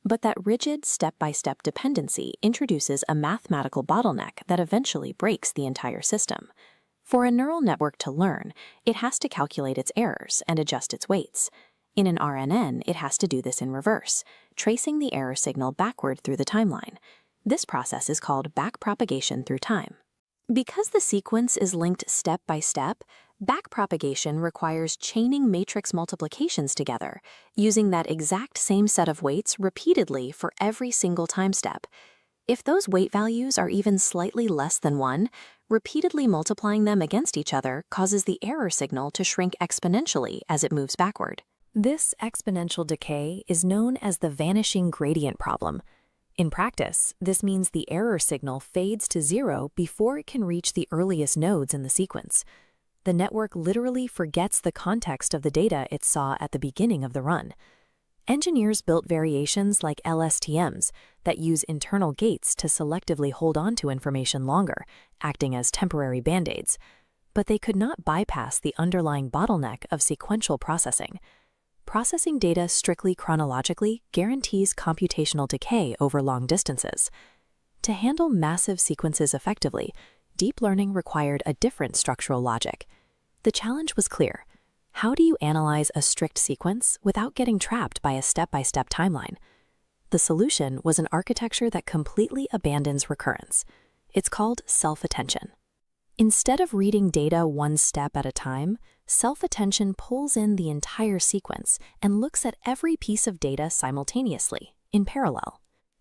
but that rigid step-by-step dependency introduces a mathematical bottleneck that eventually breaks the entire system. For a neural network to learn, it has to calculate its errors and adjust its weights. In an RNN, it has to do this in reverse, tracing the error signal backward through the timeline. This process is called backpropagation through time. Because the sequence is linked step by step, backpropagation requires chaining matrix multiplications together, using that exact same set of weights repeatedly for every single time step. If those weight values are even slightly less than 1, repeatedly multiplying them against each other causes the error signal to shrink exponentially as it moves backward. This exponential decay is known as the vanishing gradient problem. In practice, this means the error signal fades to 0 before it can reach the earliest nodes in the sequence. The network literally forgets the context of the data it saw at the beginning of the run. Engineers built variations like LSTMs that use internal gates to selectively hold on to information longer, acting as temporary band-aids. But they could not bypass the underlying bottleneck of sequential processing. Processing data strictly chronologically guarantees computational decay over long distances. To handle massive sequences effectively, deep learning required a different structural logic. The challenge was clear. How do you analyze a strict sequence without getting trapped by a step-by-step timeline? The solution was an architecture that completely abandons recurrence. It's called self-attention. Instead of reading data one step at a time, self-attention pulls in the entire sequence and looks at every piece of data simultaneously, in parallel.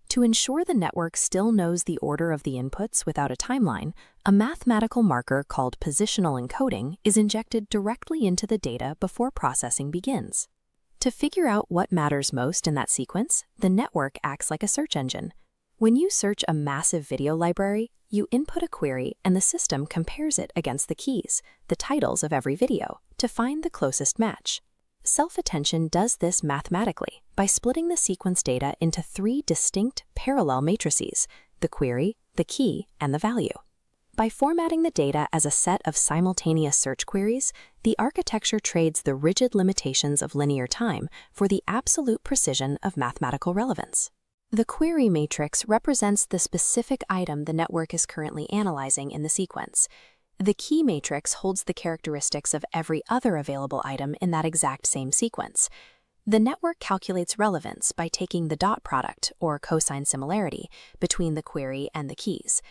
To ensure the network still knows the order of the inputs without a timeline, a mathematical marker called positional encoding is injected directly into the data before processing begins. To figure out what matters most in that sequence, the network acts like a search engine. When you search a massive video library, you input a query and the system compares it against the keys, the titles of every video, to find the closest match. Self-attention does this mathematically by splitting the sequence data into 3 distinct parallel matrices: the query, the key, and the value. By formatting the data as a set of simultaneous search queries, the architecture trades the rigid limitations of linear time for the absolute precision of mathematical relevance. The query matrix represents the specific item the network is currently analyzing in the sequence. The key matrix holds the characteristics of every other available item in that exact same sequence. The network calculates relevance by taking the dot product, or cosine similarity, between the query and the keys.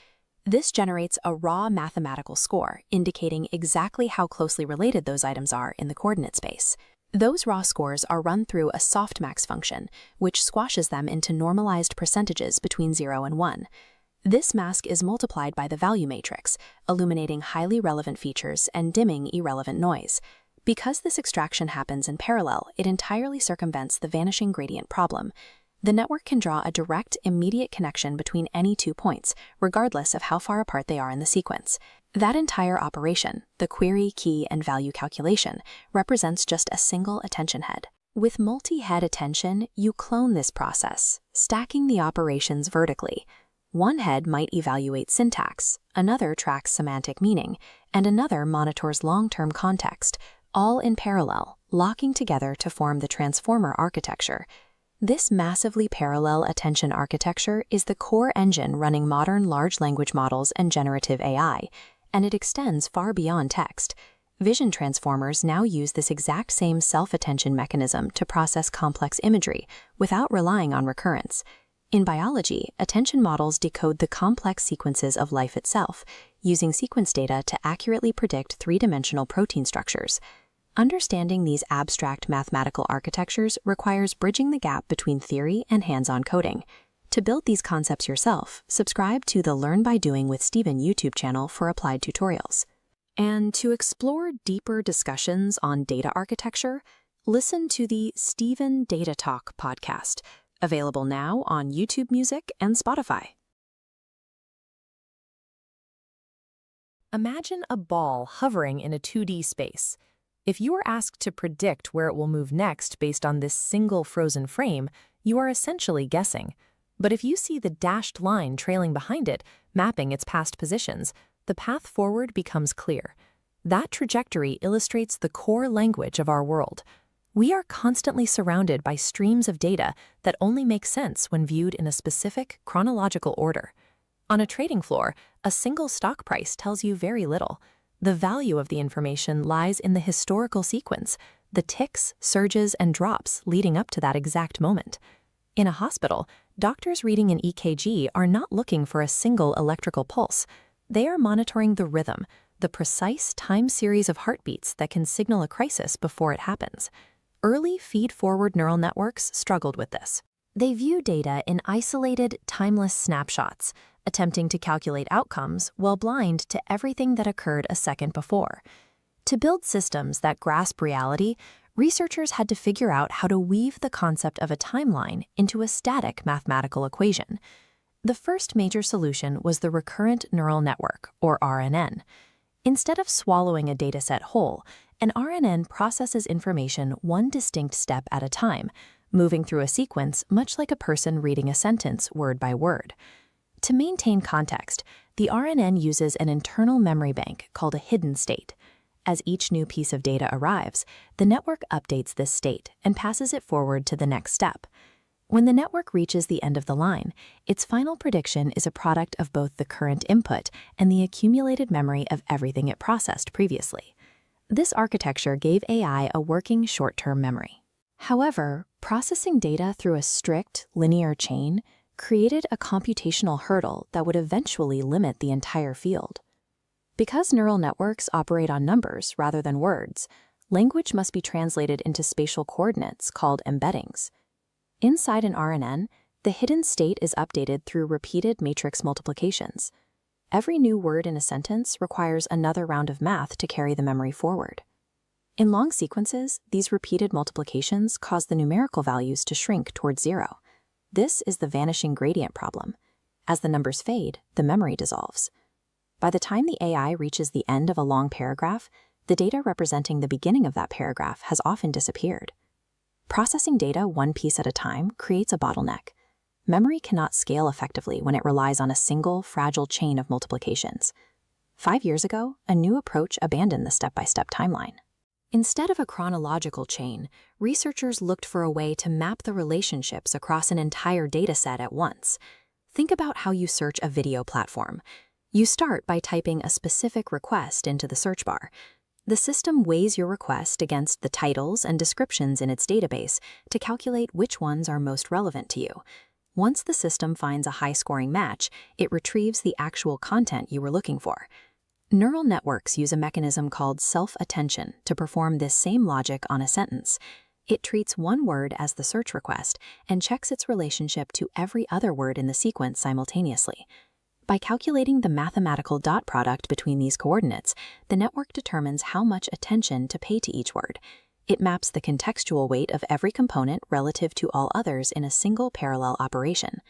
This generates a raw mathematical score, indicating exactly how closely related those items are in the coordinate space. Those raw scores are run through a softmax function, which squashes them into normalized percentages between 0 and 1. This mask is multiplied by the value matrix, illuminating highly relevant features and dimming irrelevant noise. Because this extraction happens in parallel, it entirely circumvents the vanishing gradient problem. The network can draw a direct, immediate connection between any 2 points, regardless of how far apart they are in the sequence. That entire operation, the query, key, and value calculation, represents just a single attention head. With multi-head attention, you clone this process, stacking the operations vertically. One head might evaluate syntax, another tracks semantic meaning, and another monitors long-term context, all in parallel, locking together to form the transformer architecture. This massively parallel attention architecture is the core engine running modern large language models and generative AI, and it extends far beyond text. Vision transformers now use this exact same self-attention mechanism to process complex imagery without relying on recurrence. In biology, attention models decode the complex sequences of life itself, using sequence data to accurately predict 3-dimensional protein structures. Understanding these abstract mathematical architectures requires bridging the gap between theory and hands-on coding. To build these concepts yourself, subscribe to the Learn by Doing with Stephen YouTube channel for applied tutorials. And to explore deeper discussions on data architecture, listen to the Stephen Data Talk podcast, available now on YouTube Music and Spotify. Imagine a ball hovering in a 2D space. If you are asked to predict where it will move next based on this single frozen frame, you are essentially guessing. But if you see the dashed line trailing behind it, mapping its past positions, the path forward becomes clear. That trajectory illustrates the core language of our world. We are constantly surrounded by streams of data that only make sense when viewed in a specific chronological order. On a trading floor, a single stock price tells you very little. The value of the information lies in the historical sequence, the ticks, surges, and drops leading up to that exact moment. In a hospital, doctors reading an EKG are not looking for a single electrical pulse. They are monitoring the rhythm, the precise time series of heartbeats that can signal a crisis before it happens. Early feed-forward neural networks struggled with this. They view data in isolated, timeless snapshots, attempting to calculate outcomes while blind to everything that occurred a second before. To build systems that grasp reality, researchers had to figure out how to weave the concept of a timeline into a static mathematical equation. The first major solution was the recurrent neural network, or RNN. Instead of swallowing a dataset whole, an RNN processes information one distinct step at a time, moving through a sequence much like a person reading a sentence word by word. To maintain context, the RNN uses an internal memory bank called a hidden state. As each new piece of data arrives, the network updates this state and passes it forward to the next step. When the network reaches the end of the line, its final prediction is a product of both the current input and the accumulated memory of everything it processed previously. This architecture gave AI a working short-term memory. However, processing data through a strict, linear chain created a computational hurdle that would eventually limit the entire field. Because neural networks operate on numbers rather than words, language must be translated into spatial coordinates called embeddings. Inside an RNN, the hidden state is updated through repeated matrix multiplications. Every new word in a sentence requires another round of math to carry the memory forward. In long sequences, these repeated multiplications cause the numerical values to shrink towards 0. This is the vanishing gradient problem. As the numbers fade, the memory dissolves. By the time the AI reaches the end of a long paragraph, the data representing the beginning of that paragraph has often disappeared. Processing data one piece at a time creates a bottleneck. Memory cannot scale effectively when it relies on a single, fragile chain of multiplications. 5 years ago, a new approach abandoned the step-by-step timeline. Instead of a chronological chain, researchers looked for a way to map the relationships across an entire dataset at once. Think about how you search a video platform. You start by typing a specific request into the search bar. The system weighs your request against the titles and descriptions in its database to calculate which ones are most relevant to you. Once the system finds a high-scoring match, it retrieves the actual content you were looking for. Neural networks use a mechanism called self-attention to perform this same logic on a sentence. It treats one word as the search request and checks its relationship to every other word in the sequence simultaneously. By calculating the mathematical dot product between these coordinates, the network determines how much attention to pay to each word. It maps the contextual weight of every component relative to all others in a single parallel operation.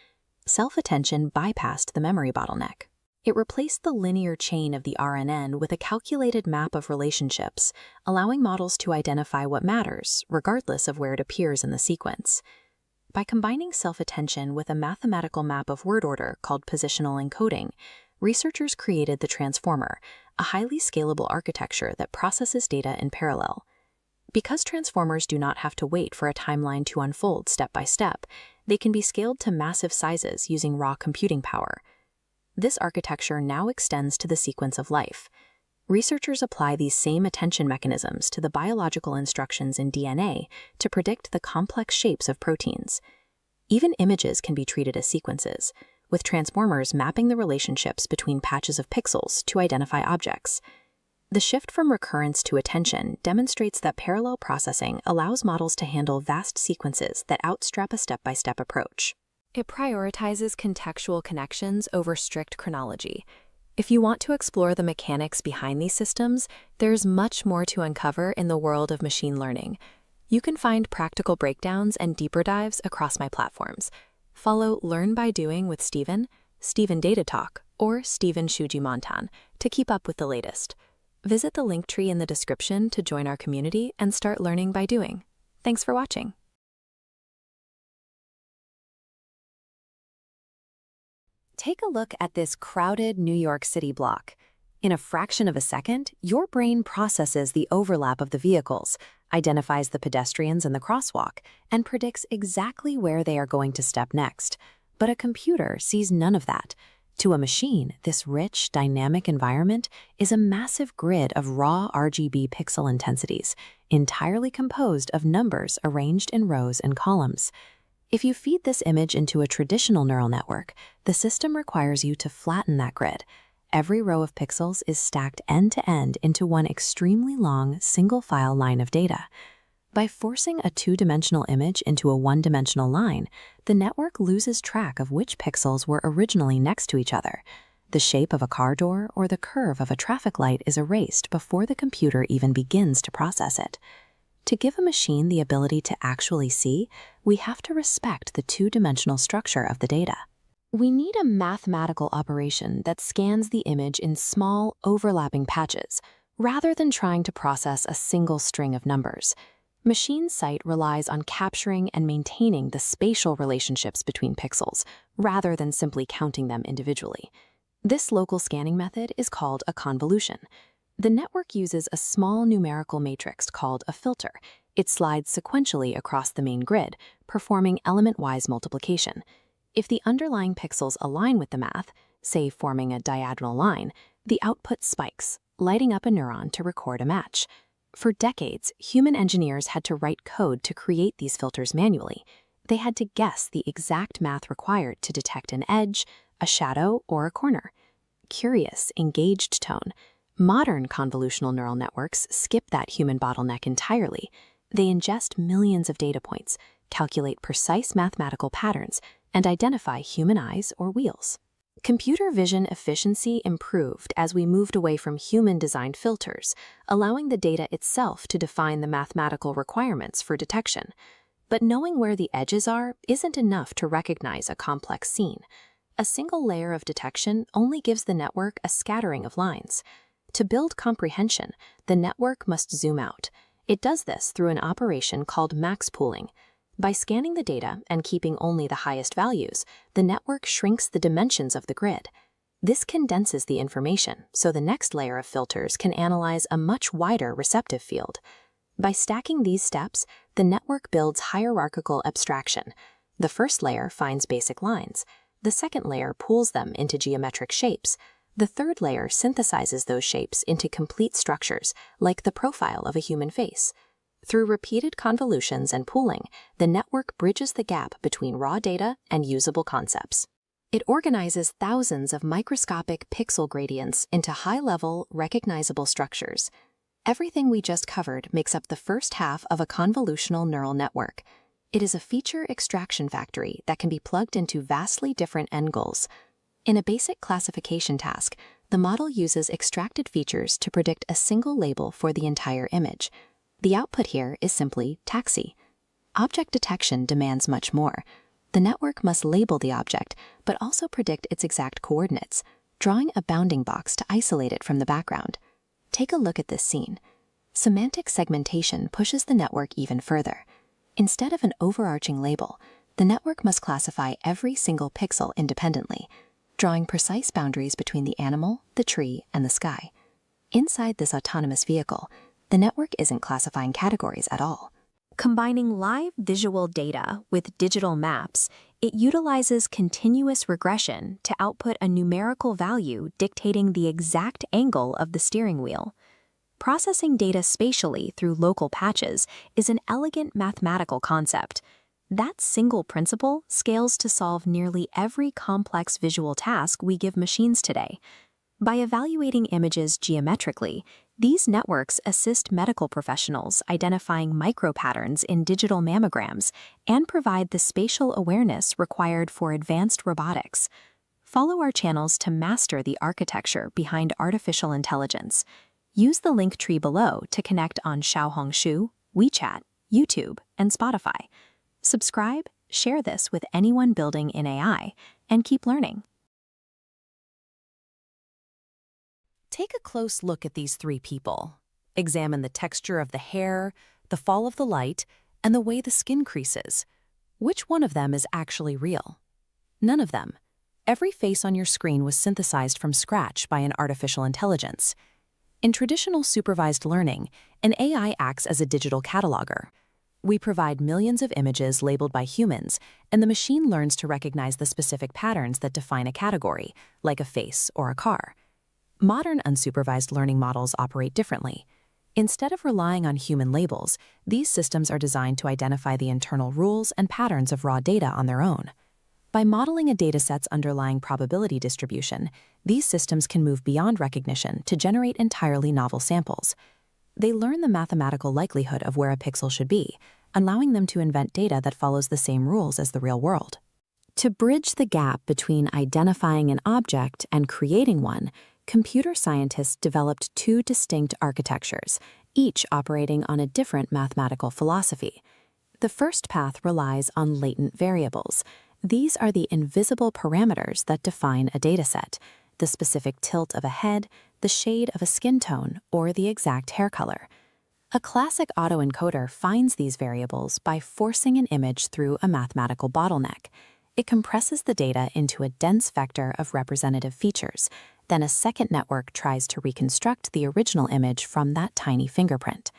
Self-attention bypassed the memory bottleneck. It replaced the linear chain of the RNN with a calculated map of relationships, allowing models to identify what matters, regardless of where it appears in the sequence. By combining self-attention with a mathematical map of word order called positional encoding, researchers created the transformer, a highly scalable architecture that processes data in parallel. Because transformers do not have to wait for a timeline to unfold step by step, they can be scaled to massive sizes using raw computing power. This architecture now extends to the sequence of life. Researchers apply these same attention mechanisms to the biological instructions in DNA to predict the complex shapes of proteins. Even images can be treated as sequences, with transformers mapping the relationships between patches of pixels to identify objects. The shift from recurrence to attention demonstrates that parallel processing allows models to handle vast sequences that outstrip a step-by-step approach. It prioritizes contextual connections over strict chronology. If you want to explore the mechanics behind these systems, there's much more to uncover in the world of machine learning. You can find practical breakdowns and deeper dives across my platforms. Follow Learn by Doing with Stephen, Stephen Data Talk, or Stephen Shuji-Montan to keep up with the latest. Visit the link tree in the description to join our community and start learning by doing. Thanks for watching. Take a look at this crowded New York City block. In a fraction of a second, your brain processes the overlap of the vehicles, identifies the pedestrians in the crosswalk, and predicts exactly where they are going to step next. But a computer sees none of that. To a machine, this rich, dynamic environment is a massive grid of raw RGB pixel intensities, entirely composed of numbers arranged in rows and columns. If you feed this image into a traditional neural network, the system requires you to flatten that grid. Every row of pixels is stacked end-to-end into one extremely long, single-file line of data. By forcing a two-dimensional image into a one-dimensional line, the network loses track of which pixels were originally next to each other. The shape of a car door or the curve of a traffic light is erased before the computer even begins to process it. To give a machine the ability to actually see, we have to respect the two-dimensional structure of the data. We need a mathematical operation that scans the image in small, overlapping patches, rather than trying to process a single string of numbers. Machine sight relies on capturing and maintaining the spatial relationships between pixels, rather than simply counting them individually. This local scanning method is called a convolution. The network uses a small numerical matrix called a filter. It slides sequentially across the main grid, performing element-wise multiplication. If the underlying pixels align with the math, say forming a diagonal line, the output spikes, lighting up a neuron to record a match. For decades, human engineers had to write code to create these filters manually. They had to guess the exact math required to detect an edge, a shadow, or a corner. Curious, engaged tone. Modern convolutional neural networks skip that human bottleneck entirely. They ingest millions of data points, calculate precise mathematical patterns, and identify human eyes or wheels. Computer vision efficiency improved as we moved away from human-designed filters, allowing the data itself to define the mathematical requirements for detection. But knowing where the edges are isn't enough to recognize a complex scene. A single layer of detection only gives the network a scattering of lines. To build comprehension, the network must zoom out. It does this through an operation called max pooling. By scanning the data and keeping only the highest values, the network shrinks the dimensions of the grid. This condenses the information, so the next layer of filters can analyze a much wider receptive field. By stacking these steps, the network builds hierarchical abstraction. The first layer finds basic lines. The second layer pools them into geometric shapes. The third layer synthesizes those shapes into complete structures, like the profile of a human face. Through repeated convolutions and pooling, the network bridges the gap between raw data and usable concepts. It organizes thousands of microscopic pixel gradients into high-level, recognizable structures. Everything we just covered makes up the first half of a convolutional neural network. It is a feature extraction factory that can be plugged into vastly different end goals. In a basic classification task, the model uses extracted features to predict a single label for the entire image. The output here is simply taxi. Object detection demands much more. The network must label the object, but also predict its exact coordinates, drawing a bounding box to isolate it from the background. Take a look at this scene. Semantic segmentation pushes the network even further. Instead of an overarching label, the network must classify every single pixel independently, drawing precise boundaries between the animal, the tree, and the sky. Inside this autonomous vehicle, the network isn't classifying categories at all. Combining live visual data with digital maps, it utilizes continuous regression to output a numerical value dictating the exact angle of the steering wheel. Processing data spatially through local patches is an elegant mathematical concept. That single principle scales to solve nearly every complex visual task we give machines today. By evaluating images geometrically, these networks assist medical professionals identifying micropatterns in digital mammograms and provide the spatial awareness required for advanced robotics. Follow our channels to master the architecture behind artificial intelligence. Use the link tree below to connect on Xiaohongshu, WeChat, YouTube, and Spotify. Subscribe, share this with anyone building in AI, and keep learning. Take a close look at these three people. Examine the texture of the hair, the fall of the light, and the way the skin creases. Which one of them is actually real? None of them. Every face on your screen was synthesized from scratch by an artificial intelligence. In traditional supervised learning, an AI acts as a digital cataloger. We provide millions of images labeled by humans, and the machine learns to recognize the specific patterns that define a category, like a face or a car. Modern unsupervised learning models operate differently. Instead of relying on human labels, these systems are designed to identify the internal rules and patterns of raw data on their own. By modeling a dataset's underlying probability distribution, these systems can move beyond recognition to generate entirely novel samples. They learn the mathematical likelihood of where a pixel should be, allowing them to invent data that follows the same rules as the real world. To bridge the gap between identifying an object and creating one, computer scientists developed two distinct architectures, each operating on a different mathematical philosophy. The first path relies on latent variables. These are the invisible parameters that define a dataset, the specific tilt of a head, the shade of a skin tone, or the exact hair color. A classic autoencoder finds these variables by forcing an image through a mathematical bottleneck. It compresses the data into a dense vector of representative features. Then a second network tries to reconstruct the original image from that tiny fingerprint.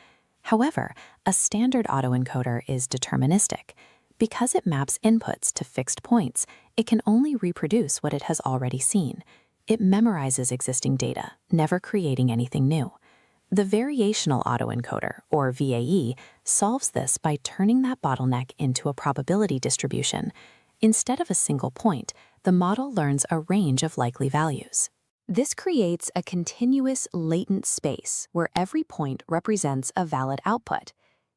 However, a standard autoencoder is deterministic. Because it maps inputs to fixed points, it can only reproduce what it has already seen. It memorizes existing data, never creating anything new. The variational autoencoder, or VAE, solves this by turning that bottleneck into a probability distribution. Instead of a single point, the model learns a range of likely values. This creates a continuous latent space where every point represents a valid output.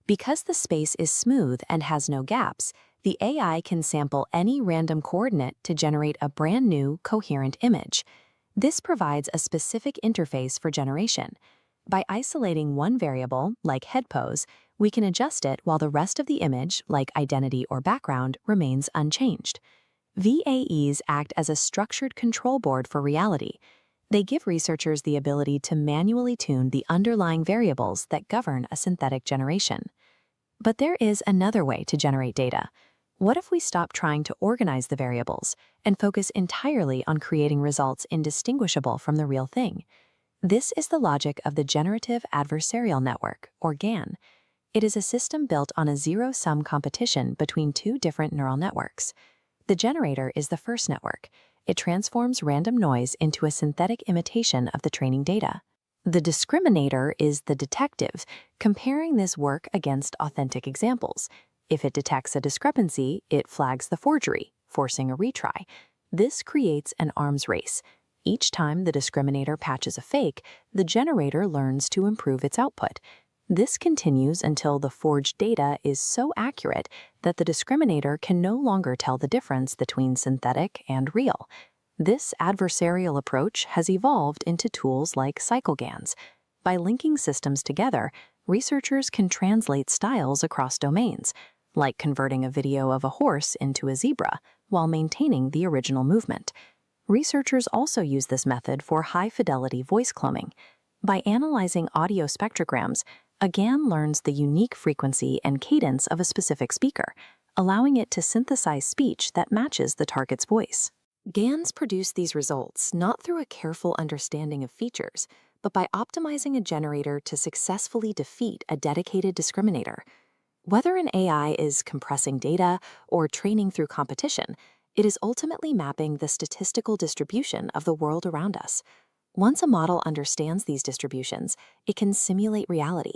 Because the space is smooth and has no gaps, the AI can sample any random coordinate to generate a brand new, coherent image. This provides a specific interface for generation. By isolating one variable, like head pose, we can adjust it while the rest of the image, like identity or background, remains unchanged. VAEs act as a structured control board for reality. They give researchers the ability to manually tune the underlying variables that govern a synthetic generation. But there is another way to generate data. What if we stop trying to organize the variables and focus entirely on creating results indistinguishable from the real thing? This is the logic of the Generative Adversarial Network, or GAN. It is a system built on a zero-sum competition between two different neural networks. The generator is the first network. It transforms random noise into a synthetic imitation of the training data. The discriminator is the detective, comparing this work against authentic examples. If it detects a discrepancy, it flags the forgery, forcing a retry. This creates an arms race. Each time the discriminator patches a fake, the generator learns to improve its output. This continues until the forged data is so accurate that the discriminator can no longer tell the difference between synthetic and real. This adversarial approach has evolved into tools like CycleGANs. By linking systems together, researchers can translate styles across domains, like converting a video of a horse into a zebra while maintaining the original movement. Researchers also use this method for high-fidelity voice cloning. By analyzing audio spectrograms, a GAN learns the unique frequency and cadence of a specific speaker, allowing it to synthesize speech that matches the target's voice. GANs produce these results not through a careful understanding of features, but by optimizing a generator to successfully defeat a dedicated discriminator. Whether an AI is compressing data or training through competition, it is ultimately mapping the statistical distribution of the world around us. Once a model understands these distributions, it can simulate reality.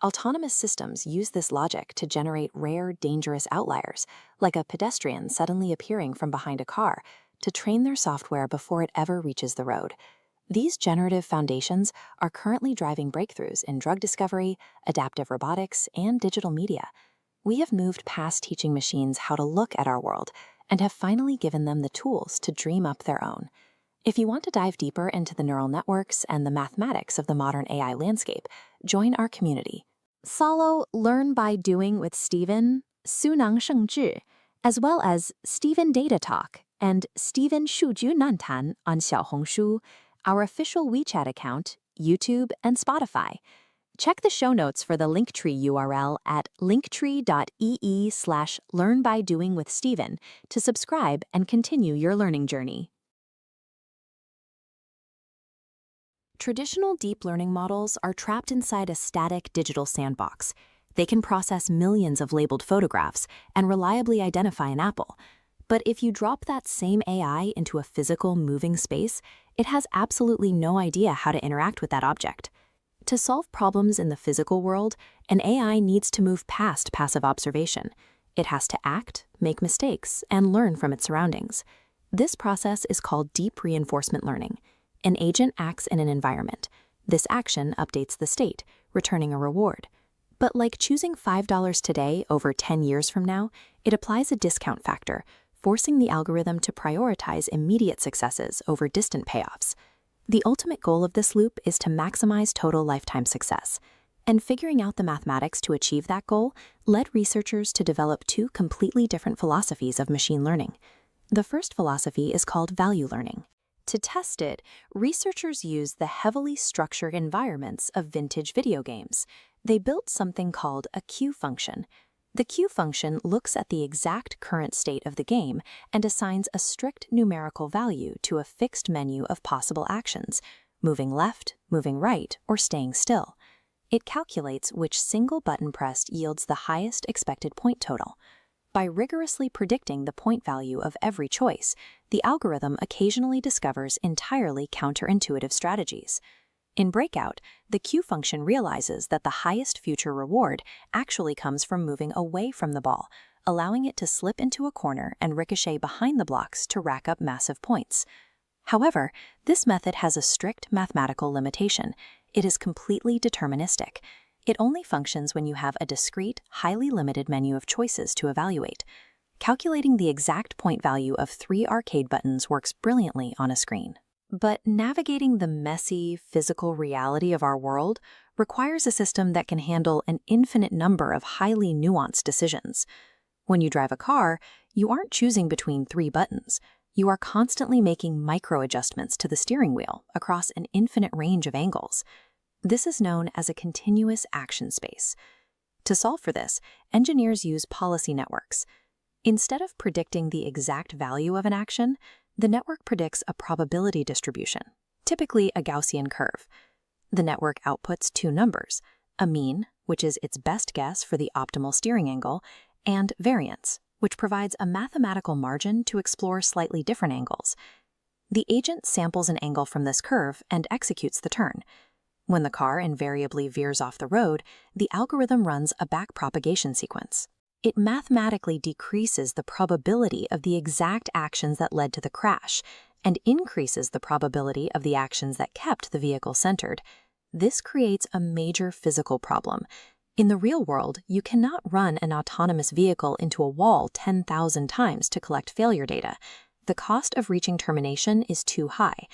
Autonomous systems use this logic to generate rare, dangerous outliers, like a pedestrian suddenly appearing from behind a car, to train their software before it ever reaches the road. These generative foundations are currently driving breakthroughs in drug discovery, adaptive robotics, and digital media. We have moved past teaching machines how to look at our world and have finally given them the tools to dream up their own. If you want to dive deeper into the neural networks and the mathematics of the modern AI landscape, join our community. Follow Learn by Doing with Stephen, 苏囊胜智, as well as Stephen Data Talk and Stephen 数据难谈 on 小红书, our official WeChat account, YouTube, and Spotify. Check the show notes for the Linktree URL at linktree.ee/learnbydoingwithstephen to subscribe and continue your learning journey. Traditional deep learning models are trapped inside a static digital sandbox. They can process millions of labeled photographs and reliably identify an apple. But if you drop that same AI into a physical, moving space, it has absolutely no idea how to interact with that object. To solve problems in the physical world, an AI needs to move past passive observation. It has to act, make mistakes, and learn from its surroundings. This process is called deep reinforcement learning. An agent acts in an environment. This action updates the state, returning a reward. But like choosing $5 today over 10 years from now, it applies a discount factor, forcing the algorithm to prioritize immediate successes over distant payoffs. The ultimate goal of this loop is to maximize total lifetime success. And figuring out the mathematics to achieve that goal led researchers to develop two completely different philosophies of machine learning. The first philosophy is called value learning. To test it, researchers used the heavily structured environments of vintage video games. They built something called a queue function. The queue function looks at the exact current state of the game and assigns a strict numerical value to a fixed menu of possible actions, moving left, moving right, or staying still. It calculates which single button pressed yields the highest expected point total. By rigorously predicting the point value of every choice, the algorithm occasionally discovers entirely counterintuitive strategies. In Breakout, the queue function realizes that the highest future reward actually comes from moving away from the ball, allowing it to slip into a corner and ricochet behind the blocks to rack up massive points. However, this method has a strict mathematical limitation. It is completely deterministic. It only functions when you have a discrete, highly limited menu of choices to evaluate. Calculating the exact point value of 3 arcade buttons works brilliantly on a screen. But navigating the messy, physical reality of our world requires a system that can handle an infinite number of highly nuanced decisions. When you drive a car, you aren't choosing between 3 buttons. You are constantly making micro-adjustments to the steering wheel across an infinite range of angles. This is known as a continuous action space. To solve for this, engineers use policy networks. Instead of predicting the exact value of an action, the network predicts a probability distribution, typically a Gaussian curve. The network outputs two numbers, a mean, which is its best guess for the optimal steering angle, and variance, which provides a mathematical margin to explore slightly different angles. The agent samples an angle from this curve and executes the turn. When the car invariably veers off the road, the algorithm runs a backpropagation sequence. It mathematically decreases the probability of the exact actions that led to the crash and increases the probability of the actions that kept the vehicle centered. This creates a major physical problem. In the real world, you cannot run an autonomous vehicle into a wall 10,000 times to collect failure data. The cost of reaching termination is too high.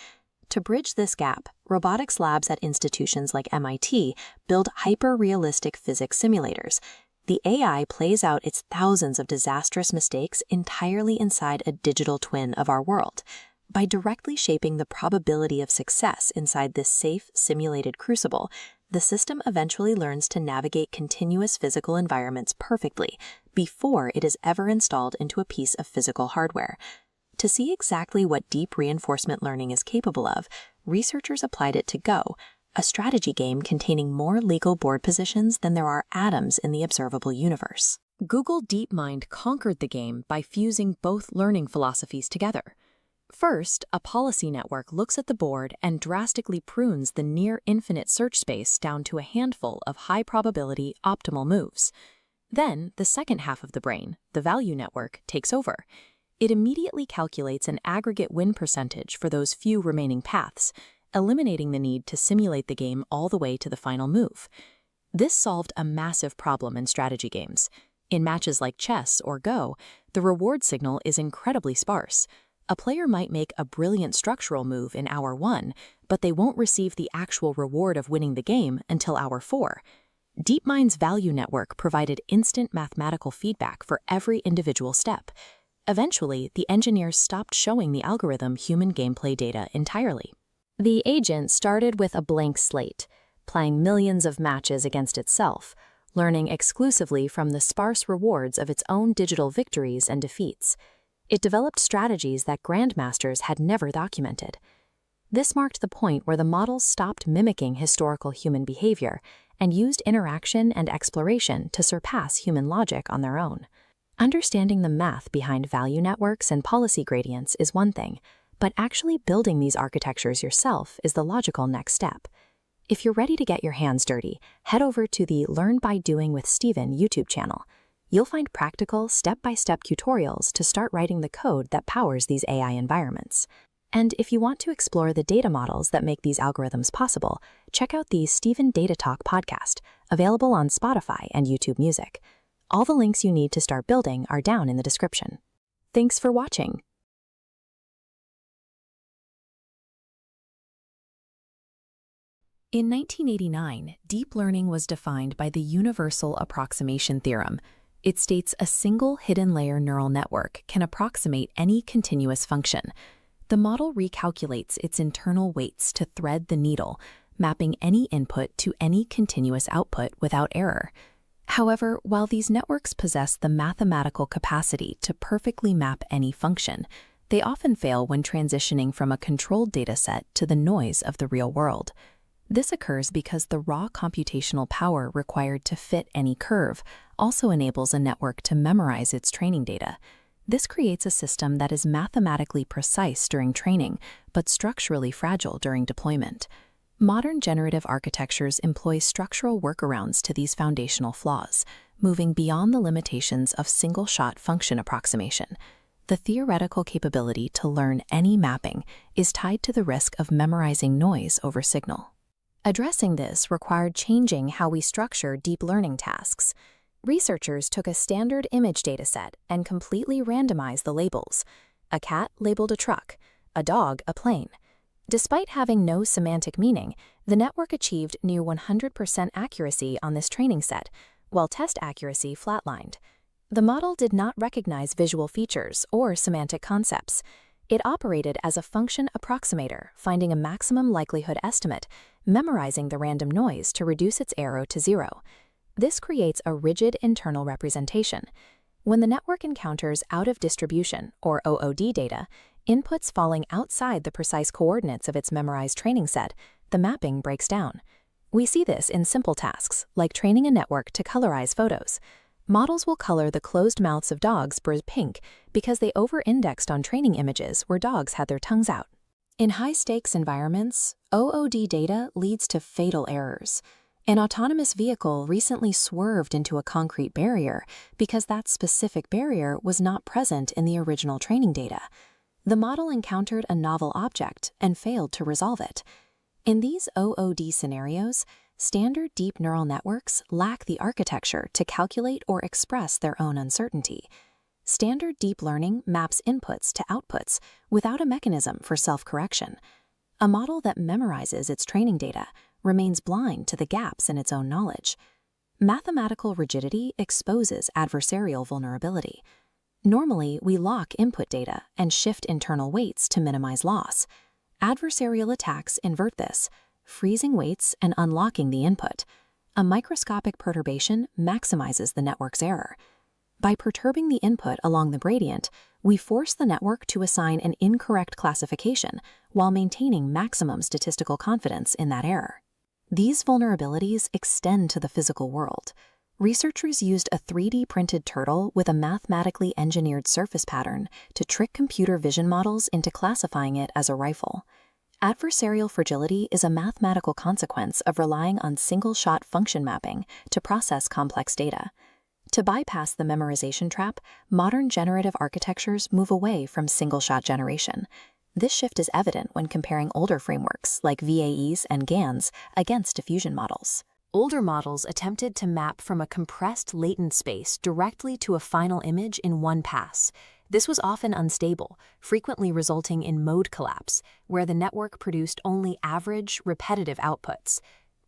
To bridge this gap, robotics labs at institutions like MIT build hyper-realistic physics simulators. The AI plays out its thousands of disastrous mistakes entirely inside a digital twin of our world. By directly shaping the probability of success inside this safe, simulated crucible, the system eventually learns to navigate continuous physical environments perfectly before it is ever installed into a piece of physical hardware. To see exactly what deep reinforcement learning is capable of, researchers applied it to Go, a strategy game containing more legal board positions than there are atoms in the observable universe. Google DeepMind conquered the game by fusing both learning philosophies together. First, a policy network looks at the board and drastically prunes the near-infinite search space down to a handful of high-probability optimal moves. Then, the second half of the brain, the value network, takes over. It immediately calculates an aggregate win percentage for those few remaining paths, eliminating the need to simulate the game all the way to the final move. This solved a massive problem in strategy games. In matches like chess or Go, the reward signal is incredibly sparse. A player might make a brilliant structural move in hour 1, but they won't receive the actual reward of winning the game until hour 4. DeepMind's value network provided instant mathematical feedback for every individual step. Eventually, the engineers stopped showing the algorithm human gameplay data entirely. The agent started with a blank slate, playing millions of matches against itself, learning exclusively from the sparse rewards of its own digital victories and defeats. It developed strategies that grandmasters had never documented. This marked the point where the models stopped mimicking historical human behavior and used interaction and exploration to surpass human logic on their own. Understanding the math behind value networks and policy gradients is one thing, but actually building these architectures yourself is the logical next step. If you're ready to get your hands dirty, head over to the Learn by Doing with Steven YouTube channel. You'll find practical, step-by-step tutorials to start writing the code that powers these AI environments. And if you want to explore the data models that make these algorithms possible, check out the Steven Data Talk podcast, available on Spotify and YouTube Music. All the links you need to start building are down in the description. Thanks for watching. In 1989, deep learning was defined by the universal approximation theorem. It states a single hidden layer neural network can approximate any continuous function. The model recalculates its internal weights to thread the needle, mapping any input to any continuous output without error. However, while these networks possess the mathematical capacity to perfectly map any function, they often fail when transitioning from a controlled dataset to the noise of the real world. This occurs because the raw computational power required to fit any curve also enables a network to memorize its training data. This creates a system that is mathematically precise during training, but structurally fragile during deployment. Modern generative architectures employ structural workarounds to these foundational flaws, moving beyond the limitations of single-shot function approximation. The theoretical capability to learn any mapping is tied to the risk of memorizing noise over signal. Addressing this required changing how we structure deep learning tasks. Researchers took a standard image dataset and completely randomized the labels. A cat labeled a truck, a dog a plane. Despite having no semantic meaning, the network achieved near 100% accuracy on this training set, while test accuracy flatlined. The model did not recognize visual features or semantic concepts. It operated as a function approximator, finding a maximum likelihood estimate, memorizing the random noise to reduce its error to 0. This creates a rigid internal representation. When the network encounters out-of-distribution, or OOD data, inputs falling outside the precise coordinates of its memorized training set, the mapping breaks down. We see this in simple tasks, like training a network to colorize photos. Models will color the closed mouths of dogs pink because they over-indexed on training images where dogs had their tongues out. In high-stakes environments, OOD data leads to fatal errors. An autonomous vehicle recently swerved into a concrete barrier because that specific barrier was not present in the original training data. The model encountered a novel object and failed to resolve it. In these OOD scenarios, standard deep neural networks lack the architecture to calculate or express their own uncertainty. Standard deep learning maps inputs to outputs without a mechanism for self-correction. A model that memorizes its training data remains blind to the gaps in its own knowledge. Mathematical rigidity exposes adversarial vulnerability. Normally, we lock input data and shift internal weights to minimize loss. Adversarial attacks invert this, freezing weights and unlocking the input. A microscopic perturbation maximizes the network's error. By perturbing the input along the gradient, we force the network to assign an incorrect classification while maintaining maximum statistical confidence in that error. These vulnerabilities extend to the physical world. Researchers used a 3D printed turtle with a mathematically engineered surface pattern to trick computer vision models into classifying it as a rifle. Adversarial fragility is a mathematical consequence of relying on single-shot function mapping to process complex data. To bypass the memorization trap, modern generative architectures move away from single-shot generation. This shift is evident when comparing older frameworks like VAEs and GANs against diffusion models. Older models attempted to map from a compressed latent space directly to a final image in one pass. This was often unstable, frequently resulting in mode collapse, where the network produced only average, repetitive outputs.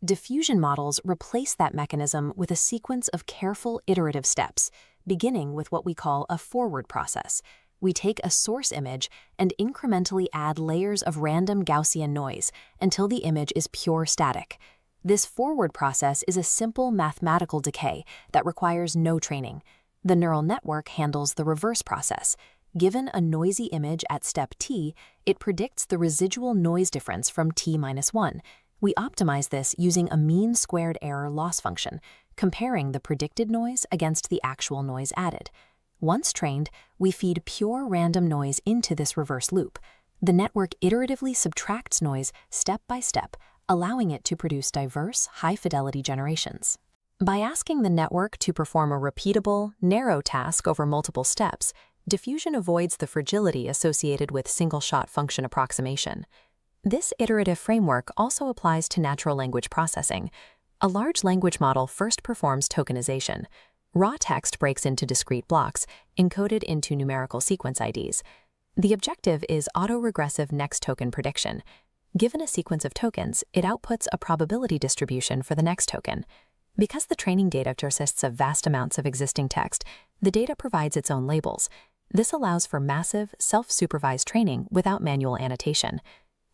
Diffusion models replace that mechanism with a sequence of careful iterative steps, beginning with what we call a forward process. We take a source image and incrementally add layers of random Gaussian noise until the image is pure static. This forward process is a simple mathematical decay that requires no training. The neural network handles the reverse process. Given a noisy image at step t, it predicts the residual noise difference from t-1. We optimize this using a mean squared error loss function, comparing the predicted noise against the actual noise added. Once trained, we feed pure random noise into this reverse loop. The network iteratively subtracts noise step by step, allowing it to produce diverse, high-fidelity generations. By asking the network to perform a repeatable, narrow task over multiple steps, diffusion avoids the fragility associated with single-shot function approximation. This iterative framework also applies to natural language processing. A large language model first performs tokenization. Raw text breaks into discrete blocks, encoded into numerical sequence IDs. The objective is autoregressive next token prediction. Given a sequence of tokens, it outputs a probability distribution for the next token. Because the training data consists of vast amounts of existing text, the data provides its own labels. This allows for massive, self-supervised training without manual annotation.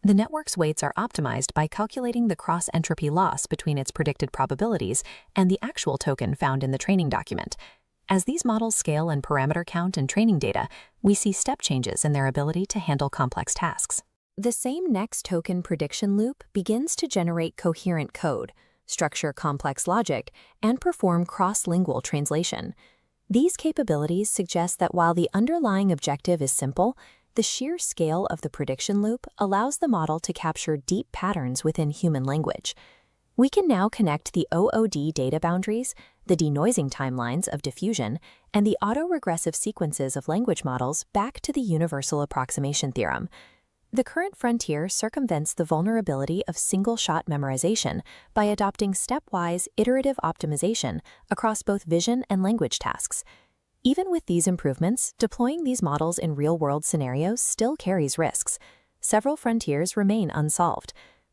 The network's weights are optimized by calculating the cross-entropy loss between its predicted probabilities and the actual token found in the training document. As these models scale in parameter count and training data, we see step changes in their ability to handle complex tasks. The same next token prediction loop begins to generate coherent code, structure complex logic, and perform cross-lingual translation. These capabilities suggest that while the underlying objective is simple, the sheer scale of the prediction loop allows the model to capture deep patterns within human language. We can now connect the OOD data boundaries, the denoising timelines of diffusion, and the autoregressive sequences of language models back to the universal approximation theorem. The current frontier circumvents the vulnerability of single-shot memorization by adopting stepwise iterative optimization across both vision and language tasks. Even with these improvements, deploying these models in real-world scenarios still carries risks. Several frontiers remain unsolved.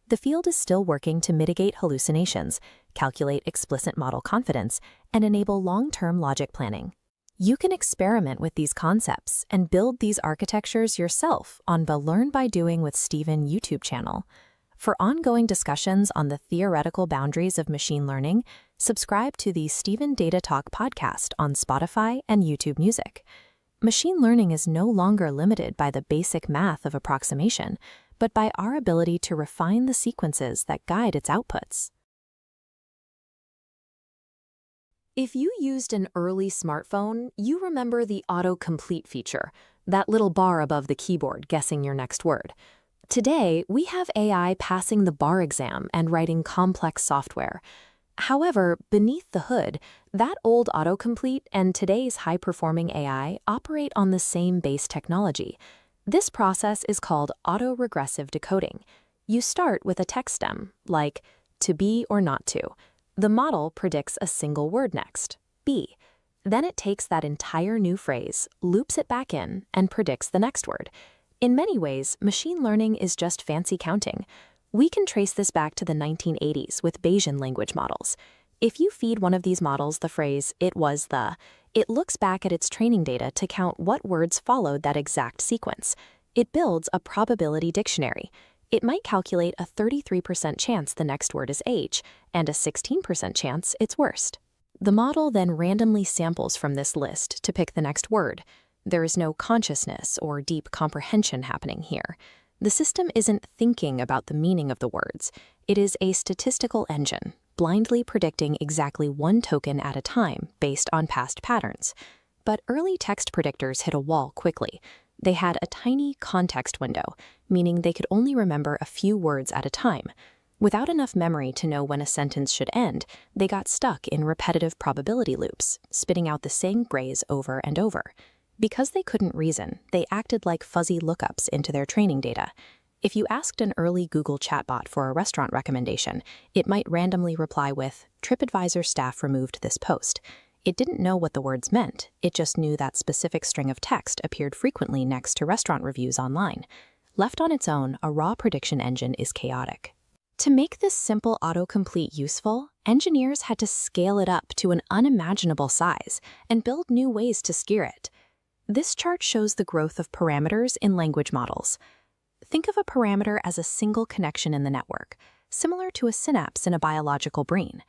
The field is still working to mitigate hallucinations, calculate explicit model confidence, and enable long-term logic planning. You can experiment with these concepts and build these architectures yourself on the Learn by Doing with Stephen YouTube channel. For ongoing discussions on the theoretical boundaries of machine learning, subscribe to the Stephen Data Talk podcast on Spotify and YouTube Music. Machine learning is no longer limited by the basic math of approximation, but by our ability to refine the sequences that guide its outputs. If you used an early smartphone, you remember the autocomplete feature, that little bar above the keyboard guessing your next word. Today, we have AI passing the bar exam and writing complex software. However, beneath the hood, that old autocomplete and today's high-performing AI operate on the same base technology. This process is called autoregressive decoding. You start with a text stem, like to be or not to. The model predicts a single word next, be. Then it takes that entire new phrase, loops it back in, and predicts the next word. In many ways, machine learning is just fancy counting. We can trace this back to the 1980s with Bayesian language models. If you feed one of these models the phrase, it was the, it looks back at its training data to count what words followed that exact sequence. It builds a probability dictionary. It might calculate a 33% chance the next word is age, and a 16% chance it's worst. The model then randomly samples from this list to pick the next word. There is no consciousness or deep comprehension happening here. The system isn't thinking about the meaning of the words. It is a statistical engine, blindly predicting exactly one token at a time based on past patterns. But early text predictors hit a wall quickly. They had a tiny context window, meaning they could only remember a few words at a time. Without enough memory to know when a sentence should end, they got stuck in repetitive probability loops, spitting out the same phrase over and over. Because they couldn't reason, they acted like fuzzy lookups into their training data. If you asked an early Google chatbot for a restaurant recommendation, it might randomly reply with, "TripAdvisor staff removed this post." It didn't know what the words meant, it just knew that specific string of text appeared frequently next to restaurant reviews online. Left on its own, a raw prediction engine is chaotic. To make this simple autocomplete useful, engineers had to scale it up to an unimaginable size and build new ways to steer it. This chart shows the growth of parameters in language models. Think of a parameter as a single connection in the network, similar to a synapse in a biological brain.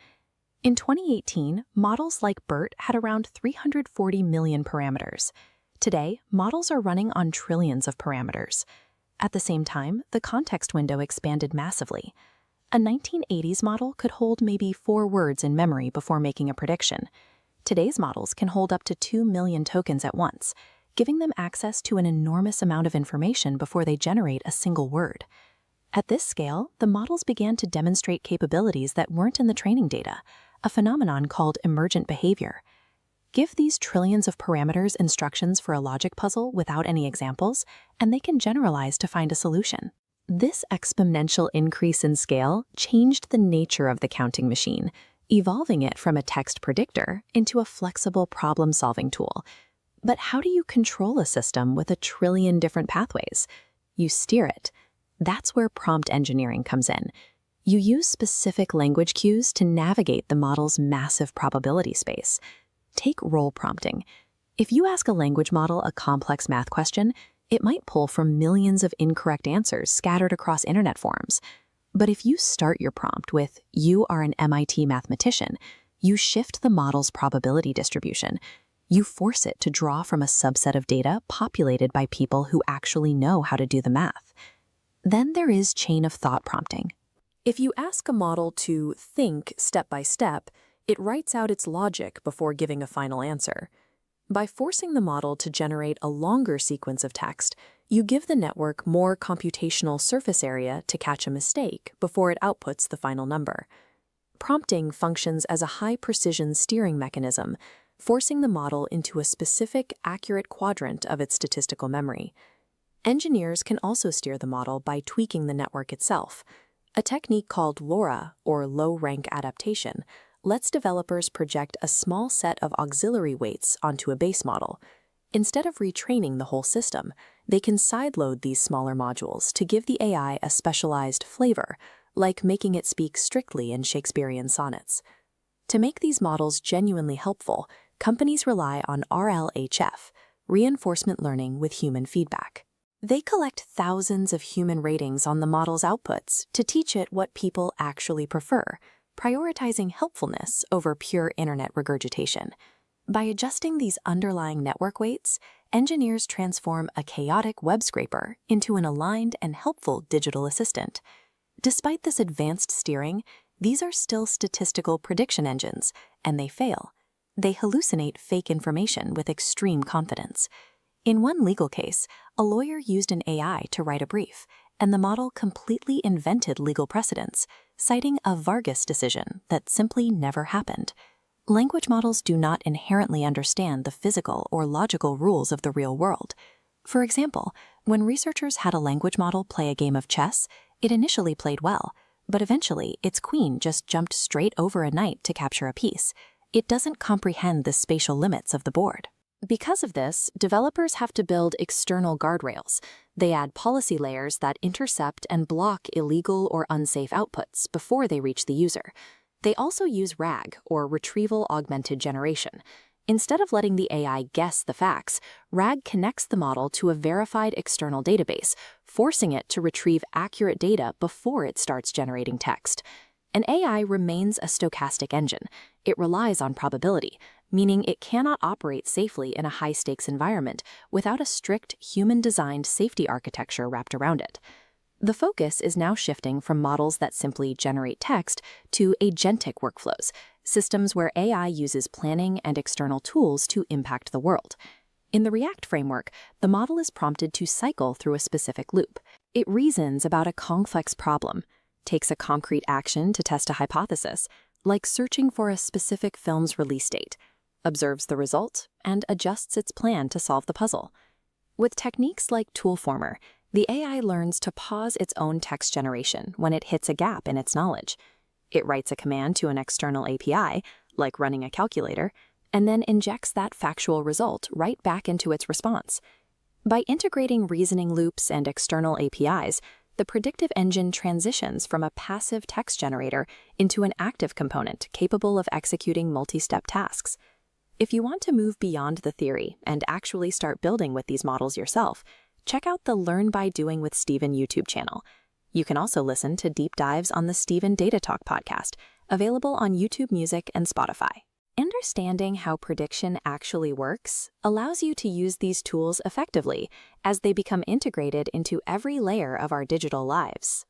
In 2018, models like BERT had around 340 million parameters. Today, models are running on trillions of parameters. At the same time, the context window expanded massively. A 1980s model could hold maybe 4 words in memory before making a prediction. Today's models can hold up to 2 million tokens at once, giving them access to an enormous amount of information before they generate a single word. At this scale, the models began to demonstrate capabilities that weren't in the training data, a phenomenon called emergent behavior. Give these trillions of parameters instructions for a logic puzzle without any examples, and they can generalize to find a solution. This exponential increase in scale changed the nature of the counting machine, evolving it from a text predictor into a flexible problem-solving tool. But how do you control a system with a trillion different pathways? You steer it. That's where prompt engineering comes in. You use specific language cues to navigate the model's massive probability space. Take role prompting. If you ask a language model a complex math question, it might pull from millions of incorrect answers scattered across internet forums. But if you start your prompt with, "You are an MIT mathematician," you shift the model's probability distribution. You force it to draw from a subset of data populated by people who actually know how to do the math. Then there is chain of thought prompting. If you ask a model to think step by step, it writes out its logic before giving a final answer. By forcing the model to generate a longer sequence of text, you give the network more computational surface area to catch a mistake before it outputs the final number. Prompting functions as a high-precision steering mechanism, forcing the model into a specific, accurate quadrant of its statistical memory. Engineers can also steer the model by tweaking the network itself. A technique called LoRa, or low-rank adaptation, lets developers project a small set of auxiliary weights onto a base model. Instead of retraining the whole system, they can sideload these smaller modules to give the AI a specialized flavor, like making it speak strictly in Shakespearean sonnets. To make these models genuinely helpful, companies rely on RLHF, reinforcement learning with human feedback. They collect thousands of human ratings on the model's outputs to teach it what people actually prefer, prioritizing helpfulness over pure internet regurgitation. By adjusting these underlying network weights, engineers transform a chaotic web scraper into an aligned and helpful digital assistant. Despite this advanced steering, these are still statistical prediction engines, and they fail. They hallucinate fake information with extreme confidence. In one legal case, a lawyer used an AI to write a brief, and the model completely invented legal precedents, citing a Vargas decision that simply never happened. Language models do not inherently understand the physical or logical rules of the real world. For example, when researchers had a language model play a game of chess, it initially played well, but eventually its queen just jumped straight over a knight to capture a piece. It doesn't comprehend the spatial limits of the board. Because of this, developers have to build external guardrails. They add policy layers that intercept and block illegal or unsafe outputs before they reach the user. They also use RAG, or Retrieval Augmented Generation. Instead of letting the AI guess the facts, RAG connects the model to a verified external database, forcing it to retrieve accurate data before it starts generating text. An AI remains a stochastic engine. It relies on probability, meaning it cannot operate safely in a high-stakes environment without a strict, human-designed safety architecture wrapped around it. The focus is now shifting from models that simply generate text to agentic workflows, systems where AI uses planning and external tools to impact the world. In the React framework, the model is prompted to cycle through a specific loop. It reasons about a complex problem, takes a concrete action to test a hypothesis, like searching for a specific film's release date, observes the result, and adjusts its plan to solve the puzzle. With techniques like Toolformer, the AI learns to pause its own text generation when it hits a gap in its knowledge. It writes a command to an external API, like running a calculator, and then injects that factual result right back into its response. By integrating reasoning loops and external APIs, the predictive engine transitions from a passive text generator into an active component capable of executing multi-step tasks. If you want to move beyond the theory and actually start building with these models yourself, check out the Learn by Doing with Steven YouTube channel. You can also listen to deep dives on the Steven Data Talk podcast, available on YouTube Music and Spotify. Understanding how prediction actually works allows you to use these tools effectively as they become integrated into every layer of our digital lives.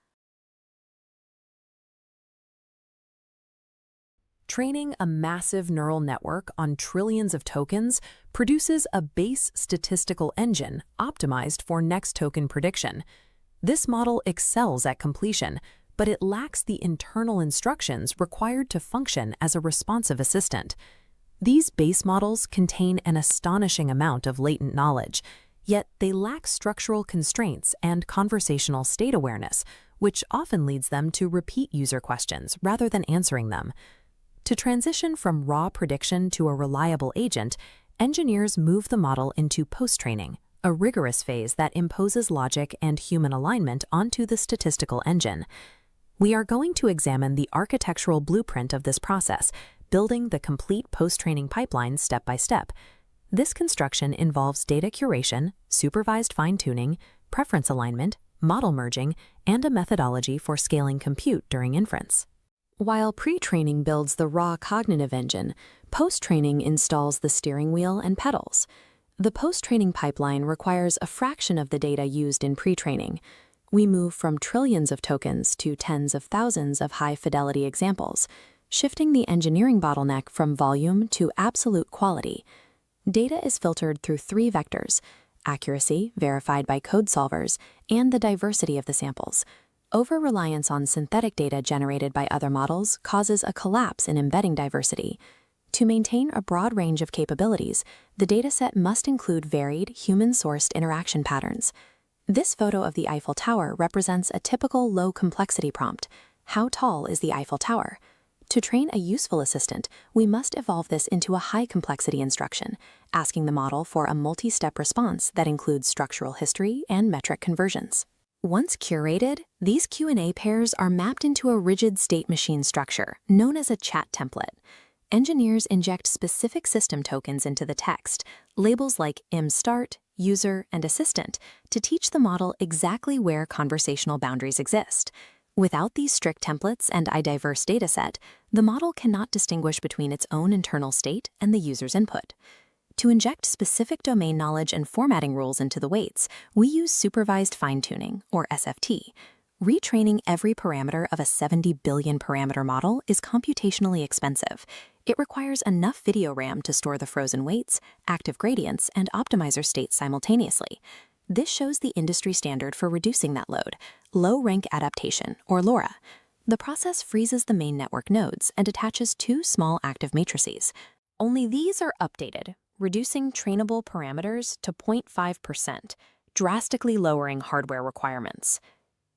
Training a massive neural network on trillions of tokens produces a base statistical engine optimized for next token prediction. This model excels at completion, but it lacks the internal instructions required to function as a responsive assistant. These base models contain an astonishing amount of latent knowledge, yet they lack structural constraints and conversational state awareness, which often leads them to repeat user questions rather than answering them. To transition from raw prediction to a reliable agent, engineers move the model into post-training, a rigorous phase that imposes logic and human alignment onto the statistical engine. We are going to examine the architectural blueprint of this process, building the complete post-training pipeline step by step. This construction involves data curation, supervised fine-tuning, preference alignment, model merging, and a methodology for scaling compute during inference. While pre-training builds the raw cognitive engine, post-training installs the steering wheel and pedals. The post-training pipeline requires a fraction of the data used in pre-training. We move from trillions of tokens to tens of thousands of high-fidelity examples, shifting the engineering bottleneck from volume to absolute quality. Data is filtered through three vectors: accuracy, verified by code solvers, and the diversity of the samples. Over-reliance on synthetic data generated by other models causes a collapse in embedding diversity. To maintain a broad range of capabilities, the dataset must include varied, human-sourced interaction patterns. This photo of the Eiffel Tower represents a typical low-complexity prompt. How tall is the Eiffel Tower? To train a useful assistant, we must evolve this into a high-complexity instruction, asking the model for a multi-step response that includes structural history and metric conversions. Once curated, these Q&A pairs are mapped into a rigid state machine structure known as a chat template. engineers inject specific system tokens into the text, labels like mstart, user, and assistant, to teach the model exactly where conversational boundaries exist. Without these strict templates and a diverse dataset, the model cannot distinguish between its own internal state and the user's input. To inject specific domain knowledge and formatting rules into the weights, we use supervised fine-tuning, or SFT. Retraining every parameter of a 70 billion parameter model is computationally expensive. It requires enough video RAM to store the frozen weights, active gradients, and optimizer states simultaneously. This shows the industry standard for reducing that load, low-rank adaptation, or LoRa. The process freezes the main network nodes and attaches two small active matrices. Only these are updated, reducing trainable parameters to 0.5%, drastically lowering hardware requirements.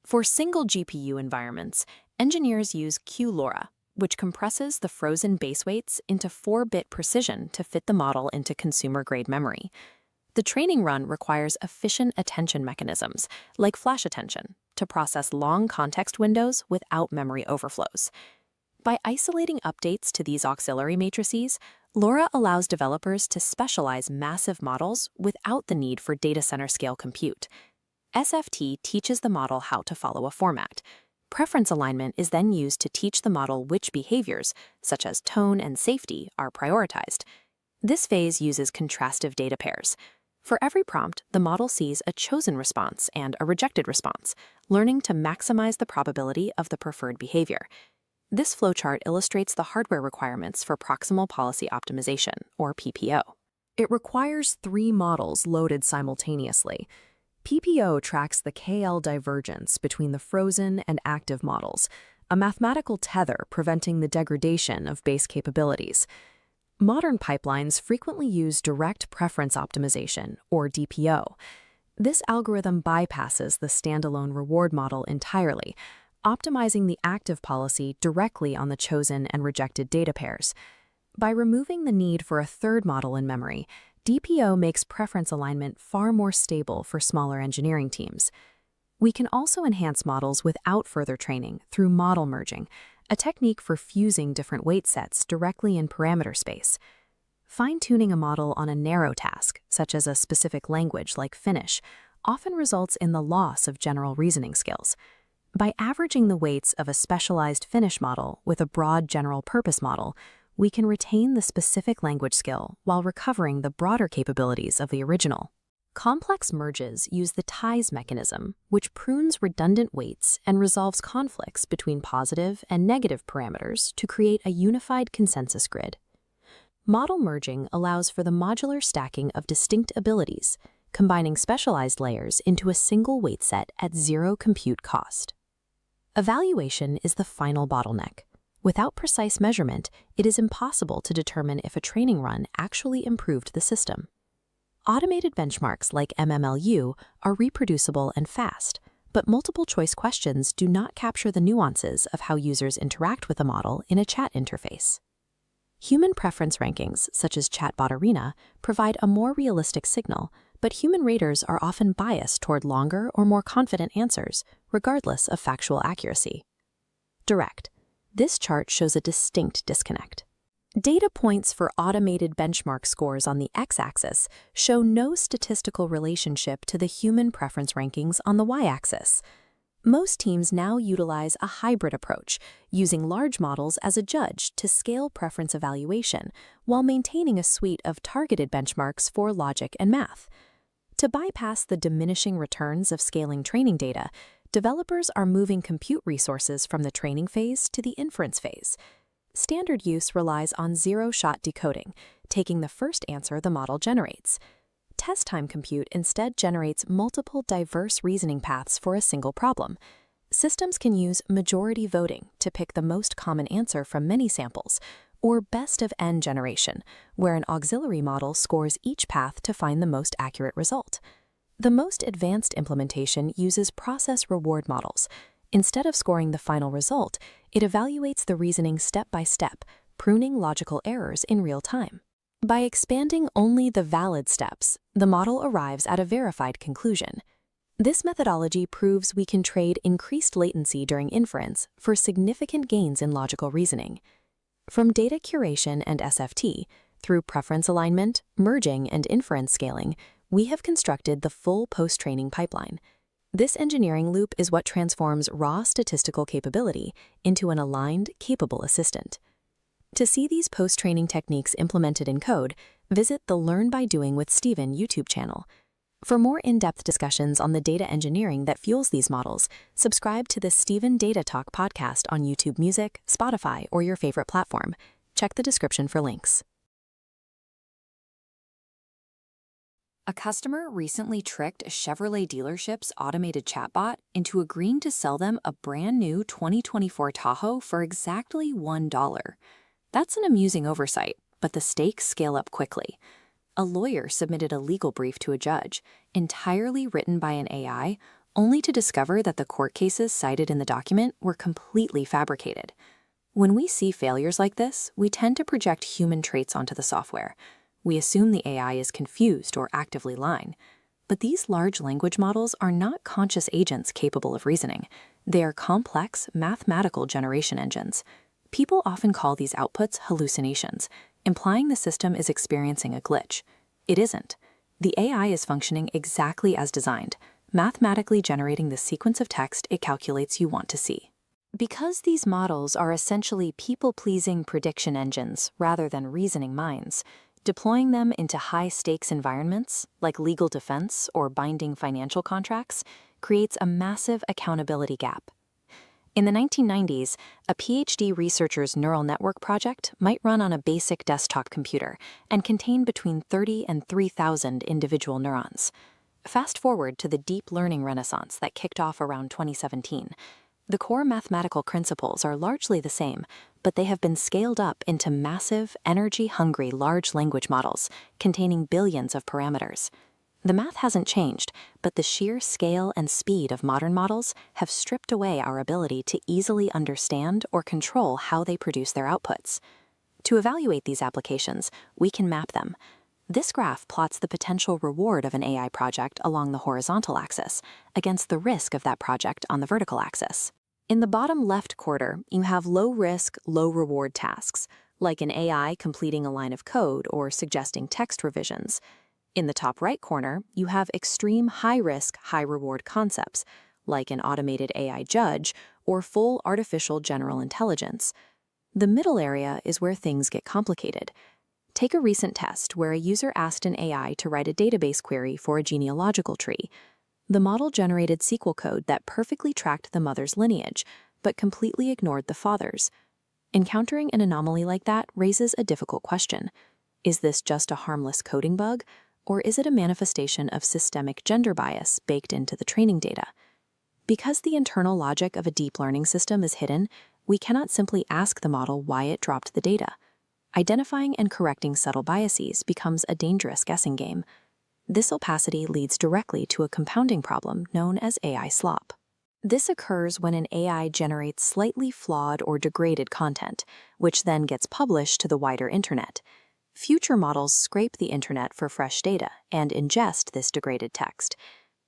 For single GPU environments, engineers use QLoRa, which compresses the frozen base weights into 4-bit precision to fit the model into consumer-grade memory. The training run requires efficient attention mechanisms, like flash attention, to process long context windows without memory overflows. By isolating updates to these auxiliary matrices, LoRa allows developers to specialize massive models without the need for data center scale compute. SFT teaches the model how to follow a format. Preference alignment is then used to teach the model which behaviors, such as tone and safety, are prioritized. This phase uses contrastive data pairs. For every prompt, the model sees a chosen response and a rejected response, learning to maximize the probability of the preferred behavior. This flowchart illustrates the hardware requirements for proximal policy optimization, or PPO. It requires 3 models loaded simultaneously. PPO tracks the KL divergence between the frozen and active models, a mathematical tether preventing the degradation of base capabilities. Modern pipelines frequently use direct preference optimization, or DPO. This algorithm bypasses the standalone reward model entirely, optimizing the active policy directly on the chosen and rejected data pairs. By removing the need for a third model in memory, DPO makes preference alignment far more stable for smaller engineering teams. We can also enhance models without further training through model merging, a technique for fusing different weight sets directly in parameter space. Fine-tuning a model on a narrow task, such as a specific language like Finnish, often results in the loss of general reasoning skills. By averaging the weights of a specialized Finnish model with a broad general-purpose model, we can retain the specific language skill while recovering the broader capabilities of the original. Complex merges use the ties mechanism, which prunes redundant weights and resolves conflicts between positive and negative parameters to create a unified consensus grid. Model merging allows for the modular stacking of distinct abilities, combining specialized layers into a single weight set at zero compute cost. Evaluation is the final bottleneck. Without precise measurement, it is impossible to determine if a training run actually improved the system. Automated benchmarks like MMLU are reproducible and fast, but multiple-choice questions do not capture the nuances of how users interact with a model in a chat interface. Human preference rankings, such as Chatbot Arena, provide a more realistic signal, but human raters are often biased toward longer or more confident answers, regardless of factual accuracy. Direct. This chart shows a distinct disconnect. Data points for automated benchmark scores on the x-axis show no statistical relationship to the human preference rankings on the y-axis. Most teams now utilize a hybrid approach, using large models as a judge to scale preference evaluation while maintaining a suite of targeted benchmarks for logic and math. To bypass the diminishing returns of scaling training data, developers are moving compute resources from the training phase to the inference phase. Standard use relies on zero-shot decoding, taking the first answer the model generates. Test time compute instead generates multiple diverse reasoning paths for a single problem. Systems can use majority voting to pick the most common answer from many samples, or best of n generation, where an auxiliary model scores each path to find the most accurate result. The most advanced implementation uses process reward models. Instead of scoring the final result, it evaluates the reasoning step by step, pruning logical errors in real time. By expanding only the valid steps, the model arrives at a verified conclusion. This methodology proves we can trade increased latency during inference for significant gains in logical reasoning. From data curation and SFT, through preference alignment, merging, and inference scaling, we have constructed the full post-training pipeline. This engineering loop is what transforms raw statistical capability into an aligned, capable assistant. To see these post-training techniques implemented in code, visit the Learn by Doing with Stephen YouTube channel. For more in-depth discussions on the data engineering that fuels these models, subscribe to the Stephen Data Talk podcast on YouTube Music, Spotify, or your favorite platform. Check the description for links. A customer recently tricked a Chevrolet dealership's automated chatbot into agreeing to sell them a brand new 2024 Tahoe for exactly $1. That's an amusing oversight, but the stakes scale up quickly. A lawyer submitted a legal brief to a judge, entirely written by an AI, only to discover that the court cases cited in the document were completely fabricated. When we see failures like this, we tend to project human traits onto the software. We assume the AI is confused or actively lying. But these large language models are not conscious agents capable of reasoning. They are complex, mathematical generation engines. People often call these outputs hallucinations, implying the system is experiencing a glitch. It isn't. The AI is functioning exactly as designed, mathematically generating the sequence of text it calculates you want to see. Because these models are essentially people-pleasing prediction engines rather than reasoning minds, deploying them into high-stakes environments, like legal defense or binding financial contracts, creates a massive accountability gap. In the 1990s, a PhD researcher's neural network project might run on a basic desktop computer and contain between 30 and 3,000 individual neurons. Fast forward to the deep learning renaissance that kicked off around 2017. The core mathematical principles are largely the same, but they have been scaled up into massive, energy-hungry large language models containing billions of parameters. The math hasn't changed, but the sheer scale and speed of modern models have stripped away our ability to easily understand or control how they produce their outputs. To evaluate these applications, we can map them. This graph plots the potential reward of an AI project along the horizontal axis against the risk of that project on the vertical axis. In the bottom left quarter, you have low-risk, low-reward tasks, like an AI completing a line of code or suggesting text revisions. In the top right corner, you have extreme high-risk, high-reward concepts, like an automated AI judge or full artificial general intelligence. The middle area is where things get complicated. Take a recent test where a user asked an AI to write a database query for a genealogical tree. The model generated SQL code that perfectly tracked the mother's lineage, but completely ignored the father's. Encountering an anomaly like that raises a difficult question. Is this just a harmless coding bug, or is it a manifestation of systemic gender bias baked into the training data? Because the internal logic of a deep learning system is hidden, we cannot simply ask the model why it dropped the data. Identifying and correcting subtle biases becomes a dangerous guessing game. This opacity leads directly to a compounding problem known as AI slop. This occurs when an AI generates slightly flawed or degraded content, which then gets published to the wider internet. Future models scrape the internet for fresh data and ingest this degraded text.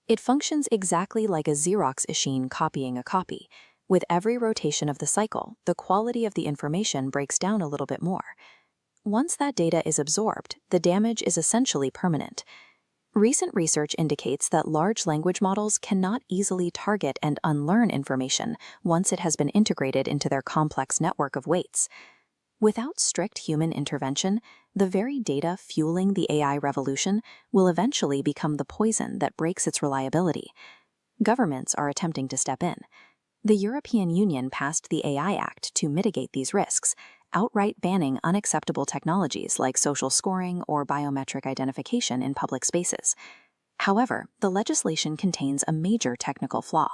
It functions exactly like a Xerox machine copying a copy. With every rotation of the cycle, the quality of the information breaks down a little bit more. Once that data is absorbed, the damage is essentially permanent. Recent research indicates that large language models cannot easily target and unlearn information once it has been integrated into their complex network of weights. Without strict human intervention, the very data fueling the AI revolution will eventually become the poison that breaks its reliability. Governments are attempting to step in. The European Union passed the AI Act to mitigate these risks, outright banning unacceptable technologies like social scoring or biometric identification in public spaces. However, the legislation contains a major technical flaw.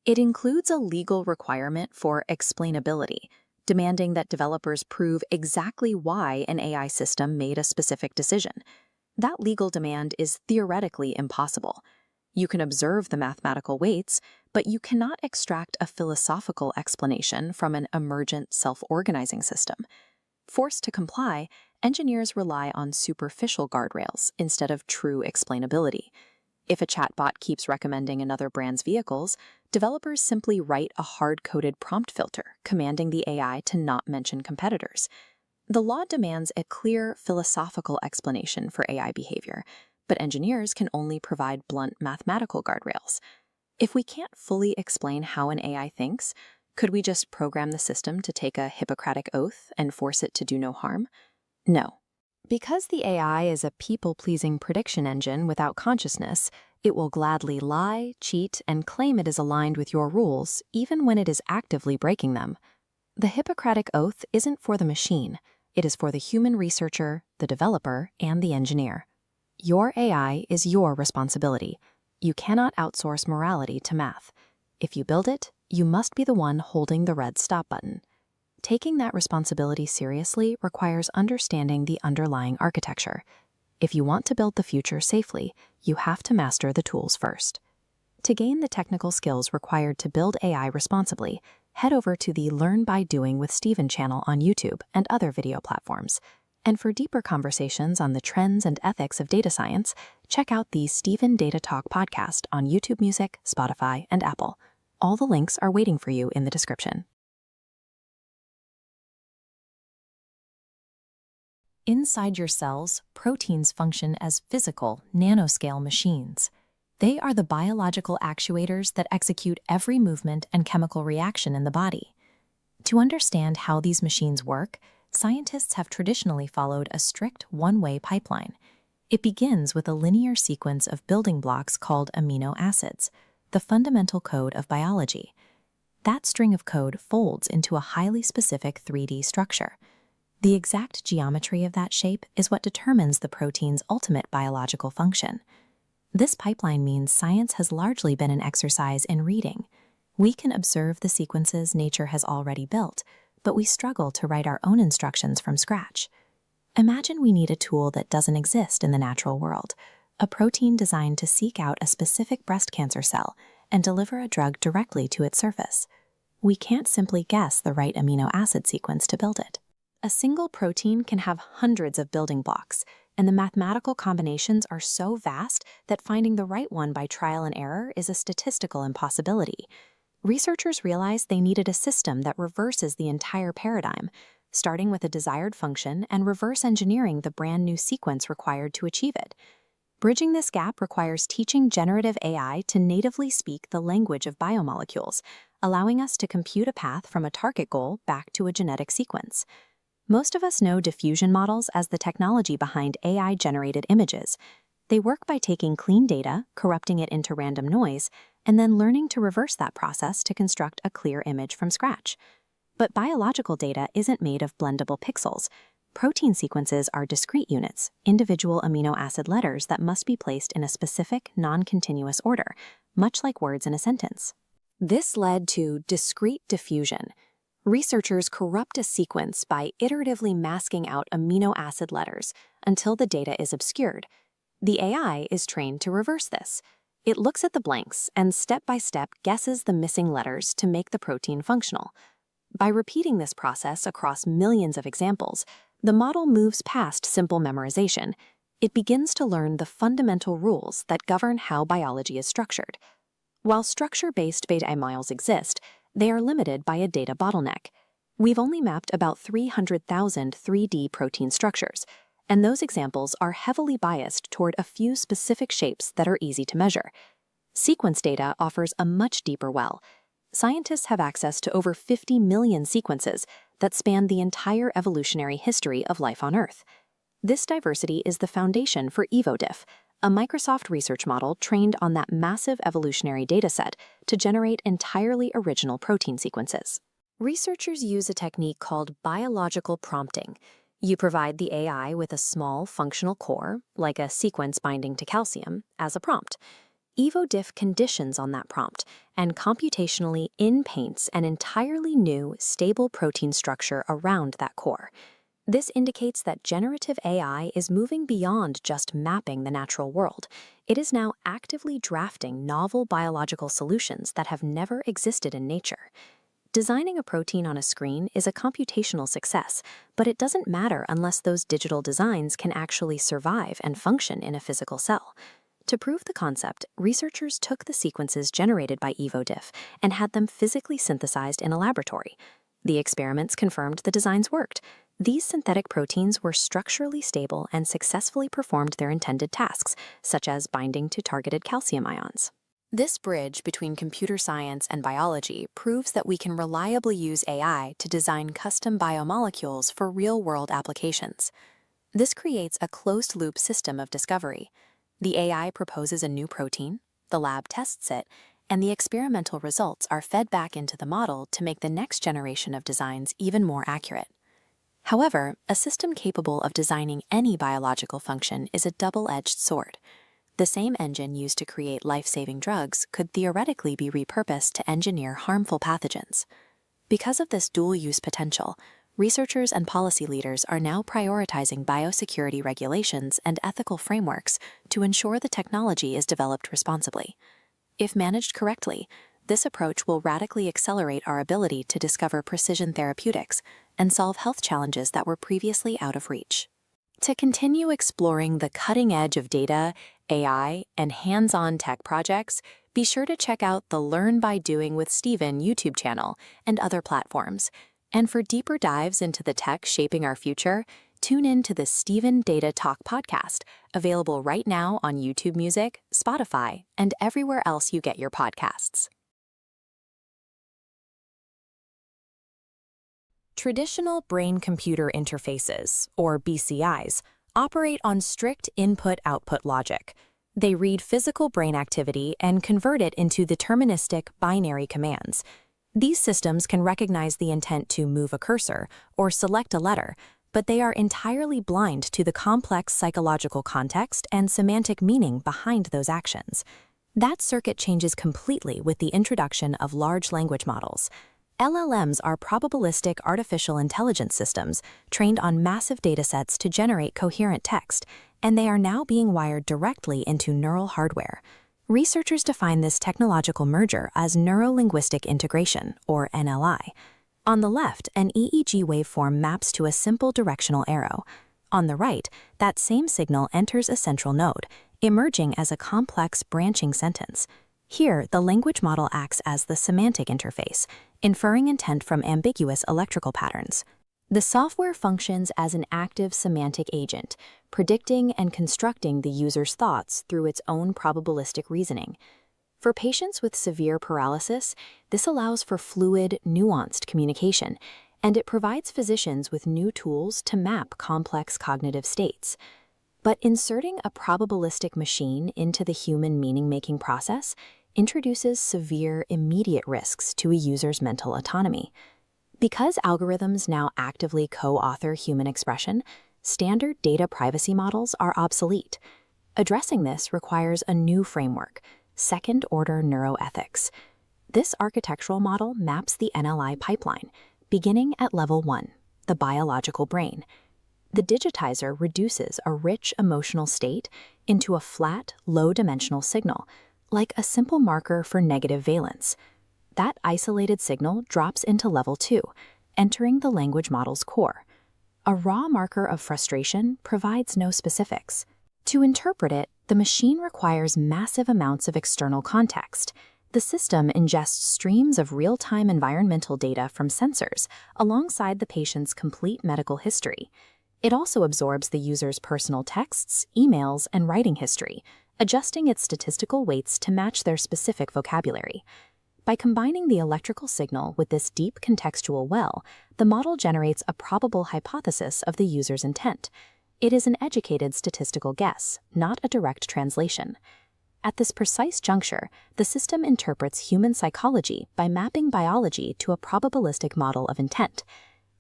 It includes a legal requirement for explainability, demanding that developers prove exactly why an AI system made a specific decision. That legal demand is theoretically impossible. You can observe the mathematical weights, but you cannot extract a philosophical explanation from an emergent self-organizing system. Forced to comply, engineers rely on superficial guardrails instead of true explainability. If a chatbot keeps recommending another brand's vehicles, developers simply write a hard-coded prompt filter commanding the AI to not mention competitors. The law demands a clear philosophical explanation for AI behavior, but engineers can only provide blunt mathematical guardrails. If we can't fully explain how an AI thinks, could we just program the system to take a Hippocratic oath and force it to do no harm? No. Because the AI is a people-pleasing prediction engine without consciousness, it will gladly lie, cheat, and claim it is aligned with your rules, even when it is actively breaking them. The Hippocratic oath isn't for the machine. It is for the human researcher, the developer, and the engineer. Your AI is your responsibility. You cannot outsource morality to math. If you build it, you must be the one holding the red stop button. Taking that responsibility seriously requires understanding the underlying architecture. If you want to build the future safely, you have to master the tools first. To gain the technical skills required to build AI responsibly, head over to the Learn by Doing with Steven channel on YouTube and other video platforms. And for deeper conversations on the trends and ethics of data science, check out the Steven Data Talk podcast on YouTube Music, Spotify, and Apple. All the links are waiting for you in the description. Inside your cells, proteins function as physical, nanoscale machines. They are the biological actuators that execute every movement and chemical reaction in the body. To understand how these machines work, scientists have traditionally followed a strict one-way pipeline. It begins with a linear sequence of building blocks called amino acids, the fundamental code of biology. That string of code folds into a highly specific 3D structure. The exact geometry of that shape is what determines the protein's ultimate biological function. This pipeline means science has largely been an exercise in reading. We can observe the sequences nature has already built, but we struggle to write our own instructions from scratch. Imagine we need a tool that doesn't exist in the natural world, a protein designed to seek out a specific breast cancer cell and deliver a drug directly to its surface. We can't simply guess the right amino acid sequence to build it. A single protein can have hundreds of building blocks, and the mathematical combinations are so vast that finding the right one by trial and error is a statistical impossibility. Researchers realized they needed a system that reverses the entire paradigm, starting with a desired function and reverse engineering the brand new sequence required to achieve it. Bridging this gap requires teaching generative AI to natively speak the language of biomolecules, allowing us to compute a path from a target goal back to a genetic sequence. Most of us know diffusion models as the technology behind AI-generated images. They work by taking clean data, corrupting it into random noise, and then learning to reverse that process to construct a clear image from scratch. But biological data isn't made of blendable pixels. Protein sequences are discrete units, individual amino acid letters that must be placed in a specific, non-continuous order, much like words in a sentence. This led to discrete diffusion. Researchers corrupt a sequence by iteratively masking out amino acid letters until the data is obscured. The AI is trained to reverse this. It looks at the blanks and step-by-step guesses the missing letters to make the protein functional. By repeating this process across millions of examples, the model moves past simple memorization. It begins to learn the fundamental rules that govern how biology is structured. While structure-based beta models exist, they are limited by a data bottleneck. We've only mapped about 300,000 3D protein structures, and those examples are heavily biased toward a few specific shapes that are easy to measure. Sequence data offers a much deeper well. Scientists have access to over 50 million sequences that span the entire evolutionary history of life on Earth. This diversity is the foundation for EvoDiff, a Microsoft research model trained on that massive evolutionary dataset to generate entirely original protein sequences. Researchers use a technique called biological prompting. You provide the AI with a small functional core, like a sequence binding to calcium, as a prompt. EvoDiff conditions on that prompt and computationally in-paints an entirely new, stable protein structure around that core. This indicates that generative AI is moving beyond just mapping the natural world. It is now actively drafting novel biological solutions that have never existed in nature. Designing a protein on a screen is a computational success, but it doesn't matter unless those digital designs can actually survive and function in a physical cell. To prove the concept, researchers took the sequences generated by EvoDiff and had them physically synthesized in a laboratory. The experiments confirmed the designs worked. These synthetic proteins were structurally stable and successfully performed their intended tasks, such as binding to targeted calcium ions. This bridge between computer science and biology proves that we can reliably use AI to design custom biomolecules for real-world applications. This creates a closed-loop system of discovery. The AI proposes a new protein, the lab tests it, and the experimental results are fed back into the model to make the next generation of designs even more accurate. However, a system capable of designing any biological function is a double-edged sword. The same engine used to create life-saving drugs could theoretically be repurposed to engineer harmful pathogens. Because of this dual-use potential, researchers and policy leaders are now prioritizing biosecurity regulations and ethical frameworks to ensure the technology is developed responsibly. If managed correctly, this approach will radically accelerate our ability to discover precision therapeutics and solve health challenges that were previously out of reach. To continue exploring the cutting edge of data, AI, and hands-on tech projects, be sure to check out the Learn by Doing with Stephen YouTube channel and other platforms. And for deeper dives into the tech shaping our future, tune in to the Stephen Data Talk podcast, available right now on YouTube Music, Spotify, and everywhere else you get your podcasts. Traditional brain-computer interfaces, or BCIs, operate on strict input-output logic. They read physical brain activity and convert it into deterministic binary commands. These systems can recognize the intent to move a cursor or select a letter, but they are entirely blind to the complex psychological context and semantic meaning behind those actions. That circuit changes completely with the introduction of large language models. LLMs are probabilistic artificial intelligence systems trained on massive datasets to generate coherent text, and they are now being wired directly into neural hardware. Researchers define this technological merger as neuro-linguistic integration, or NLI. On the left, an EEG waveform maps to a simple directional arrow. On the right, that same signal enters a central node, emerging as a complex branching sentence. Here, the language model acts as the semantic interface, inferring intent from ambiguous electrical patterns. The software functions as an active semantic agent, predicting and constructing the user's thoughts through its own probabilistic reasoning. For patients with severe paralysis, this allows for fluid, nuanced communication, and it provides physicians with new tools to map complex cognitive states. But inserting a probabilistic machine into the human meaning-making process introduces severe, immediate risks to a user's mental autonomy. Because algorithms now actively co-author human expression, standard data privacy models are obsolete. Addressing this requires a new framework, second-order neuroethics. This architectural model maps the NLI pipeline, beginning at level 1, the biological brain. The digitizer reduces a rich emotional state into a flat, low-dimensional signal, like a simple marker for negative valence. That isolated signal drops into level 2, entering the language model's core. A raw marker of frustration provides no specifics. To interpret it, the machine requires massive amounts of external context. The system ingests streams of real-time environmental data from sensors alongside the patient's complete medical history. It also absorbs the user's personal texts, emails, and writing history, adjusting its statistical weights to match their specific vocabulary. By combining the electrical signal with this deep contextual well, the model generates a probable hypothesis of the user's intent. It is an educated statistical guess, not a direct translation. At this precise juncture, the system interprets human psychology by mapping biology to a probabilistic model of intent.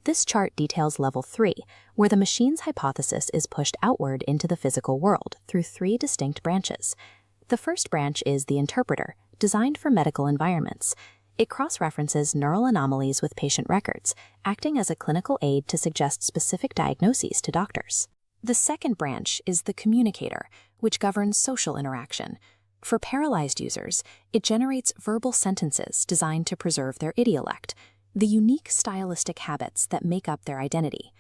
This chart details level 3, where the machine's hypothesis is pushed outward into the physical world through 3 distinct branches. The first branch is the interpreter, designed for medical environments. It cross-references neural anomalies with patient records, acting as a clinical aid to suggest specific diagnoses to doctors. The second branch is the communicator, which governs social interaction. For paralyzed users, it generates verbal sentences designed to preserve their idiolect, the unique stylistic habits that make up their identity.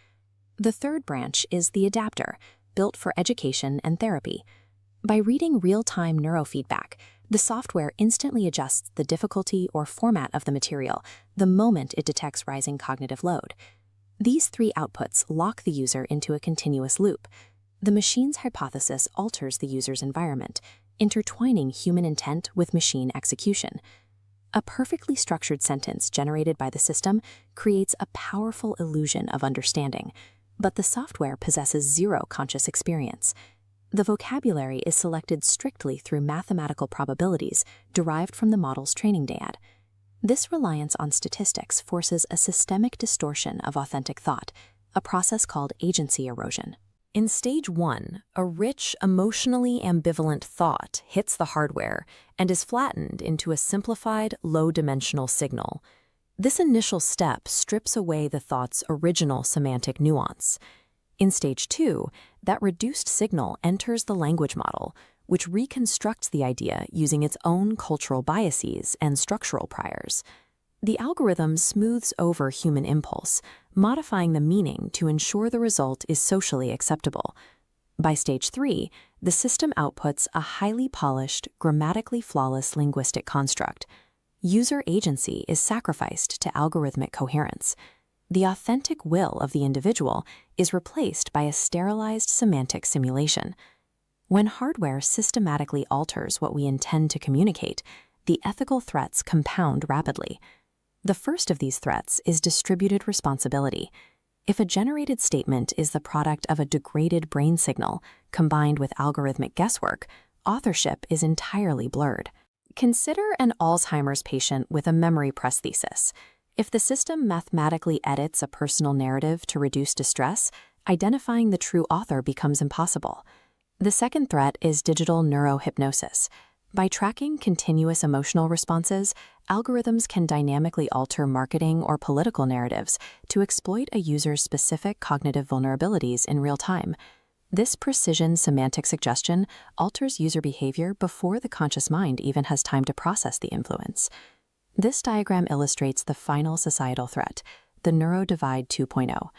The third branch is the adapter, built for education and therapy. By reading real-time neurofeedback, the software instantly adjusts the difficulty or format of the material the moment it detects rising cognitive load. These three outputs lock the user into a continuous loop. The machine's hypothesis alters the user's environment, intertwining human intent with machine execution. A perfectly structured sentence generated by the system creates a powerful illusion of understanding, but the software possesses zero conscious experience. The vocabulary is selected strictly through mathematical probabilities derived from the model's training data. This reliance on statistics forces a systemic distortion of authentic thought, a process called agency erosion. In stage 1, a rich, emotionally ambivalent thought hits the hardware and is flattened into a simplified, low-dimensional signal. This initial step strips away the thought's original semantic nuance. In stage 2, that reduced signal enters the language model, which reconstructs the idea using its own cultural biases and structural priors. The algorithm smooths over human impulse, modifying the meaning to ensure the result is socially acceptable. By stage 3, the system outputs a highly polished, grammatically flawless linguistic construct. User agency is sacrificed to algorithmic coherence. The authentic will of the individual is replaced by a sterilized semantic simulation. When hardware systematically alters what we intend to communicate, the ethical threats compound rapidly. The first of these threats is distributed responsibility. If a generated statement is the product of a degraded brain signal combined with algorithmic guesswork, authorship is entirely blurred. Consider an Alzheimer's patient with a memory prosthesis. If the system mathematically edits a personal narrative to reduce distress, identifying the true author becomes impossible. The second threat is digital neurohypnosis. By tracking continuous emotional responses, algorithms can dynamically alter marketing or political narratives to exploit a user's specific cognitive vulnerabilities in real time. This precision semantic suggestion alters user behavior before the conscious mind even has time to process the influence. This diagram illustrates the final societal threat, the neurodivide 2.0.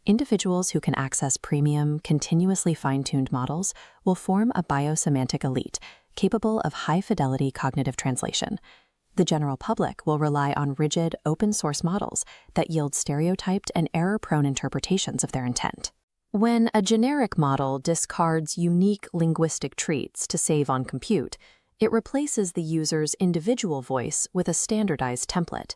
Individuals who can access premium, continuously fine-tuned models will form a biosemantic elite capable of high-fidelity cognitive translation. The general public will rely on rigid, open-source models that yield stereotyped and error-prone interpretations of their intent. When a generic model discards unique linguistic traits to save on compute, it replaces the user's individual voice with a standardized template.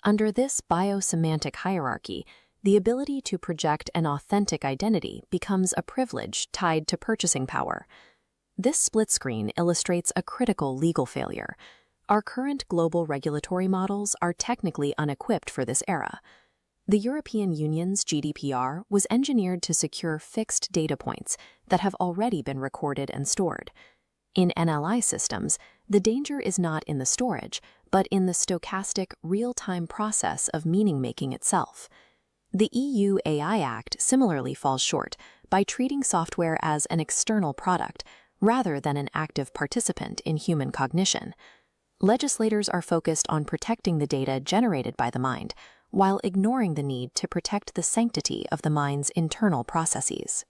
Under this biosemantic hierarchy, the ability to project an authentic identity becomes a privilege tied to purchasing power. This split screen illustrates a critical legal failure. Our current global regulatory models are technically unequipped for this era. The European Union's GDPR was engineered to secure fixed data points that have already been recorded and stored. In NLI systems, the danger is not in the storage, but in the stochastic, real-time process of meaning-making itself. The EU AI Act similarly falls short by treating software as an external product rather than an active participant in human cognition. Legislators are focused on protecting the data generated by the mind, while ignoring the need to protect the sanctity of the mind's internal processes.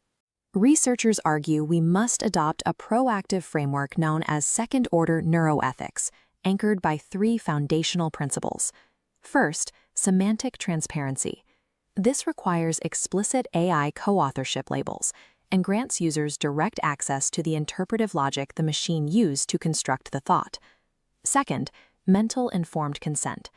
Researchers argue we must adopt a proactive framework known as second-order neuroethics, anchored by three foundational principles. First, semantic transparency. This requires explicit AI co-authorship labels and grants users direct access to the interpretive logic the machine used to construct the thought. Second, mental informed consent.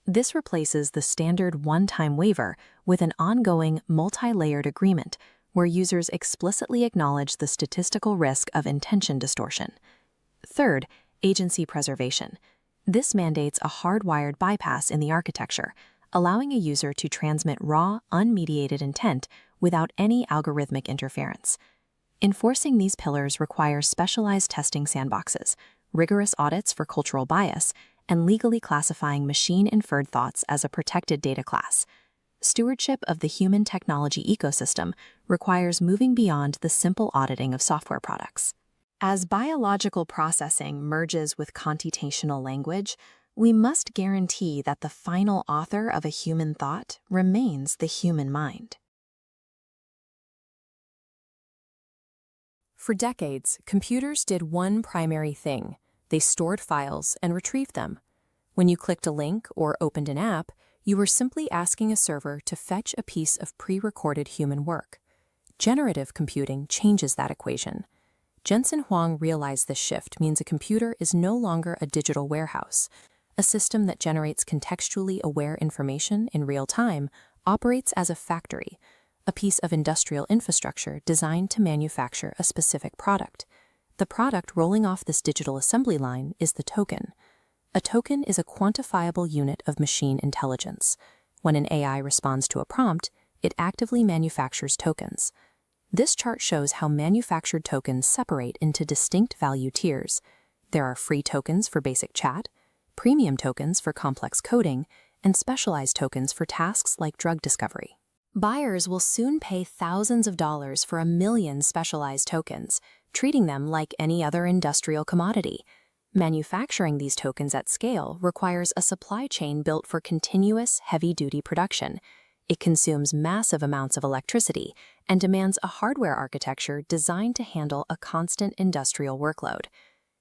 This replaces the standard one-time waiver with an ongoing multi-layered agreement where users explicitly acknowledge the statistical risk of intention distortion. Third, agency preservation. This mandates a hardwired bypass in the architecture, allowing a user to transmit raw, unmediated intent without any algorithmic interference. Enforcing these pillars requires specialized testing sandboxes, rigorous audits for cultural bias, and legally classifying machine-inferred thoughts as a protected data class. Stewardship of the human technology ecosystem requires moving beyond the simple auditing of software products. As biological processing merges with computational language, we must guarantee that the final author of a human thought remains the human mind. For decades, computers did one primary thing. They stored files and retrieved them. When you clicked a link or opened an app, you were simply asking a server to fetch a piece of pre-recorded human work. Generative computing changes that equation. Jensen Huang realized this shift means a computer is no longer a digital warehouse. A system that generates contextually aware information in real time operates as a factory, a piece of industrial infrastructure designed to manufacture a specific product. The product rolling off this digital assembly line is the token. A token is a quantifiable unit of machine intelligence. When an AI responds to a prompt, it actively manufactures tokens. This chart shows how manufactured tokens separate into distinct value tiers. There are free tokens for basic chat, premium tokens for complex coding, and specialized tokens for tasks like drug discovery. Buyers will soon pay thousands of dollars for 1 million specialized tokens, treating them like any other industrial commodity. Manufacturing these tokens at scale requires a supply chain built for continuous, heavy-duty production. It consumes massive amounts of electricity and demands a hardware architecture designed to handle a constant industrial workload.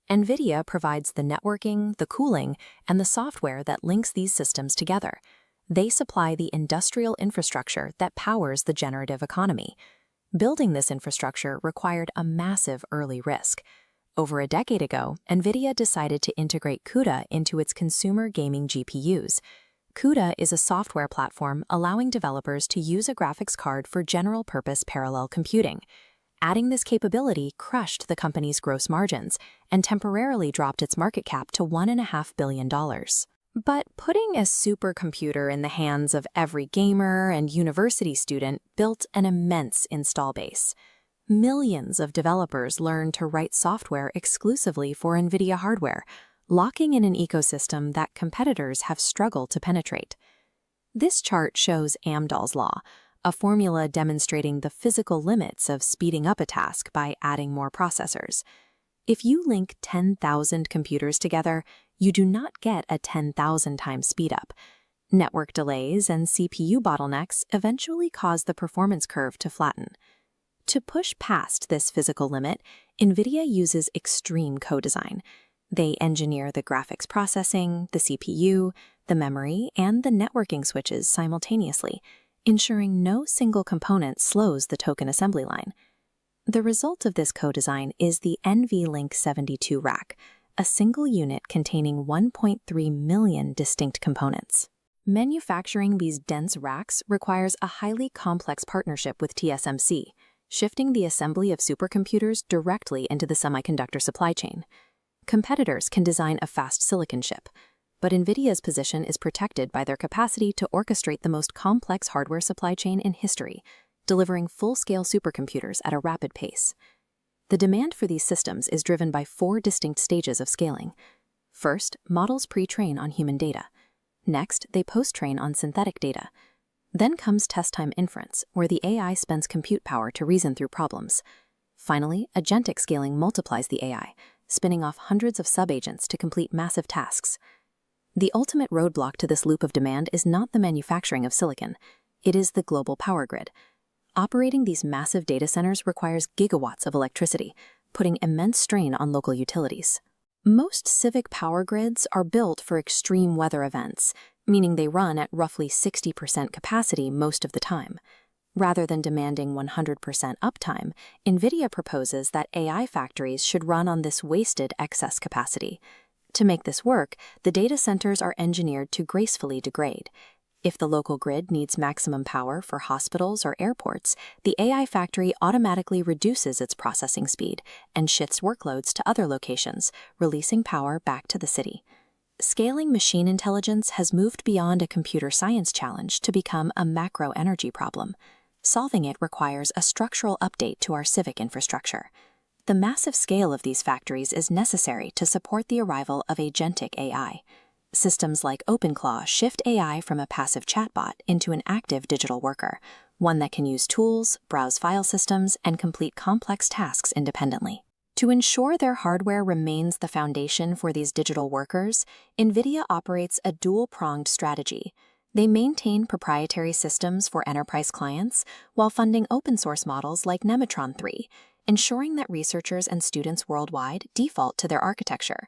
NVIDIA provides the networking, the cooling, and the software that links these systems together. They supply the industrial infrastructure that powers the generative economy. Building this infrastructure required a massive early risk. Over a decade ago, NVIDIA decided to integrate CUDA into its consumer gaming GPUs. CUDA is a software platform allowing developers to use a graphics card for general-purpose parallel computing. Adding this capability crushed the company's gross margins and temporarily dropped its market cap to $1.5 billion. But putting a supercomputer in the hands of every gamer and university student built an immense install base. Millions of developers learned to write software exclusively for NVIDIA hardware, locking in an ecosystem that competitors have struggled to penetrate. This chart shows Amdahl's law, a formula demonstrating the physical limits of speeding up a task by adding more processors. If you link 10,000 computers together, you do not get a 10,000 times speedup. Network delays and CPU bottlenecks eventually cause the performance curve to flatten. To push past this physical limit, NVIDIA uses extreme co-design. They engineer the graphics processing, the CPU, the memory, and the networking switches simultaneously, ensuring no single component slows the token assembly line. The result of this co-design is the NVLink 72 rack, a single unit containing 1.3 million distinct components. Manufacturing these dense racks requires a highly complex partnership with TSMC, shifting the assembly of supercomputers directly into the semiconductor supply chain. Competitors can design a fast silicon chip, but NVIDIA's position is protected by their capacity to orchestrate the most complex hardware supply chain in history, delivering full-scale supercomputers at a rapid pace. The demand for these systems is driven by 4 distinct stages of scaling. First, models pre-train on human data. Next, they post-train on synthetic data. Then comes test-time inference, where the AI spends compute power to reason through problems. Finally, agentic scaling multiplies the AI, spinning off hundreds of sub-agents to complete massive tasks. The ultimate roadblock to this loop of demand is not the manufacturing of silicon. It is the global power grid. Operating these massive data centers requires gigawatts of electricity, putting immense strain on local utilities. Most civic power grids are built for extreme weather events, meaning they run at roughly 60% capacity most of the time. Rather than demanding 100% uptime, NVIDIA proposes that AI factories should run on this wasted excess capacity. To make this work, the data centers are engineered to gracefully degrade. If the local grid needs maximum power for hospitals or airports, the AI factory automatically reduces its processing speed and shifts workloads to other locations, releasing power back to the city. Scaling machine intelligence has moved beyond a computer science challenge to become a macro energy problem. Solving it requires a structural update to our civic infrastructure. The massive scale of these factories is necessary to support the arrival of agentic AI. Systems like openclaw shift AI from a passive chatbot into an active digital worker, one that can use tools, browse file systems, and complete complex tasks independently. To ensure their hardware remains the foundation for these digital workers, NVIDIA operates a dual-pronged strategy. They maintain proprietary systems for enterprise clients while funding open-source models like Nematron 3, ensuring that researchers and students worldwide default to their architecture.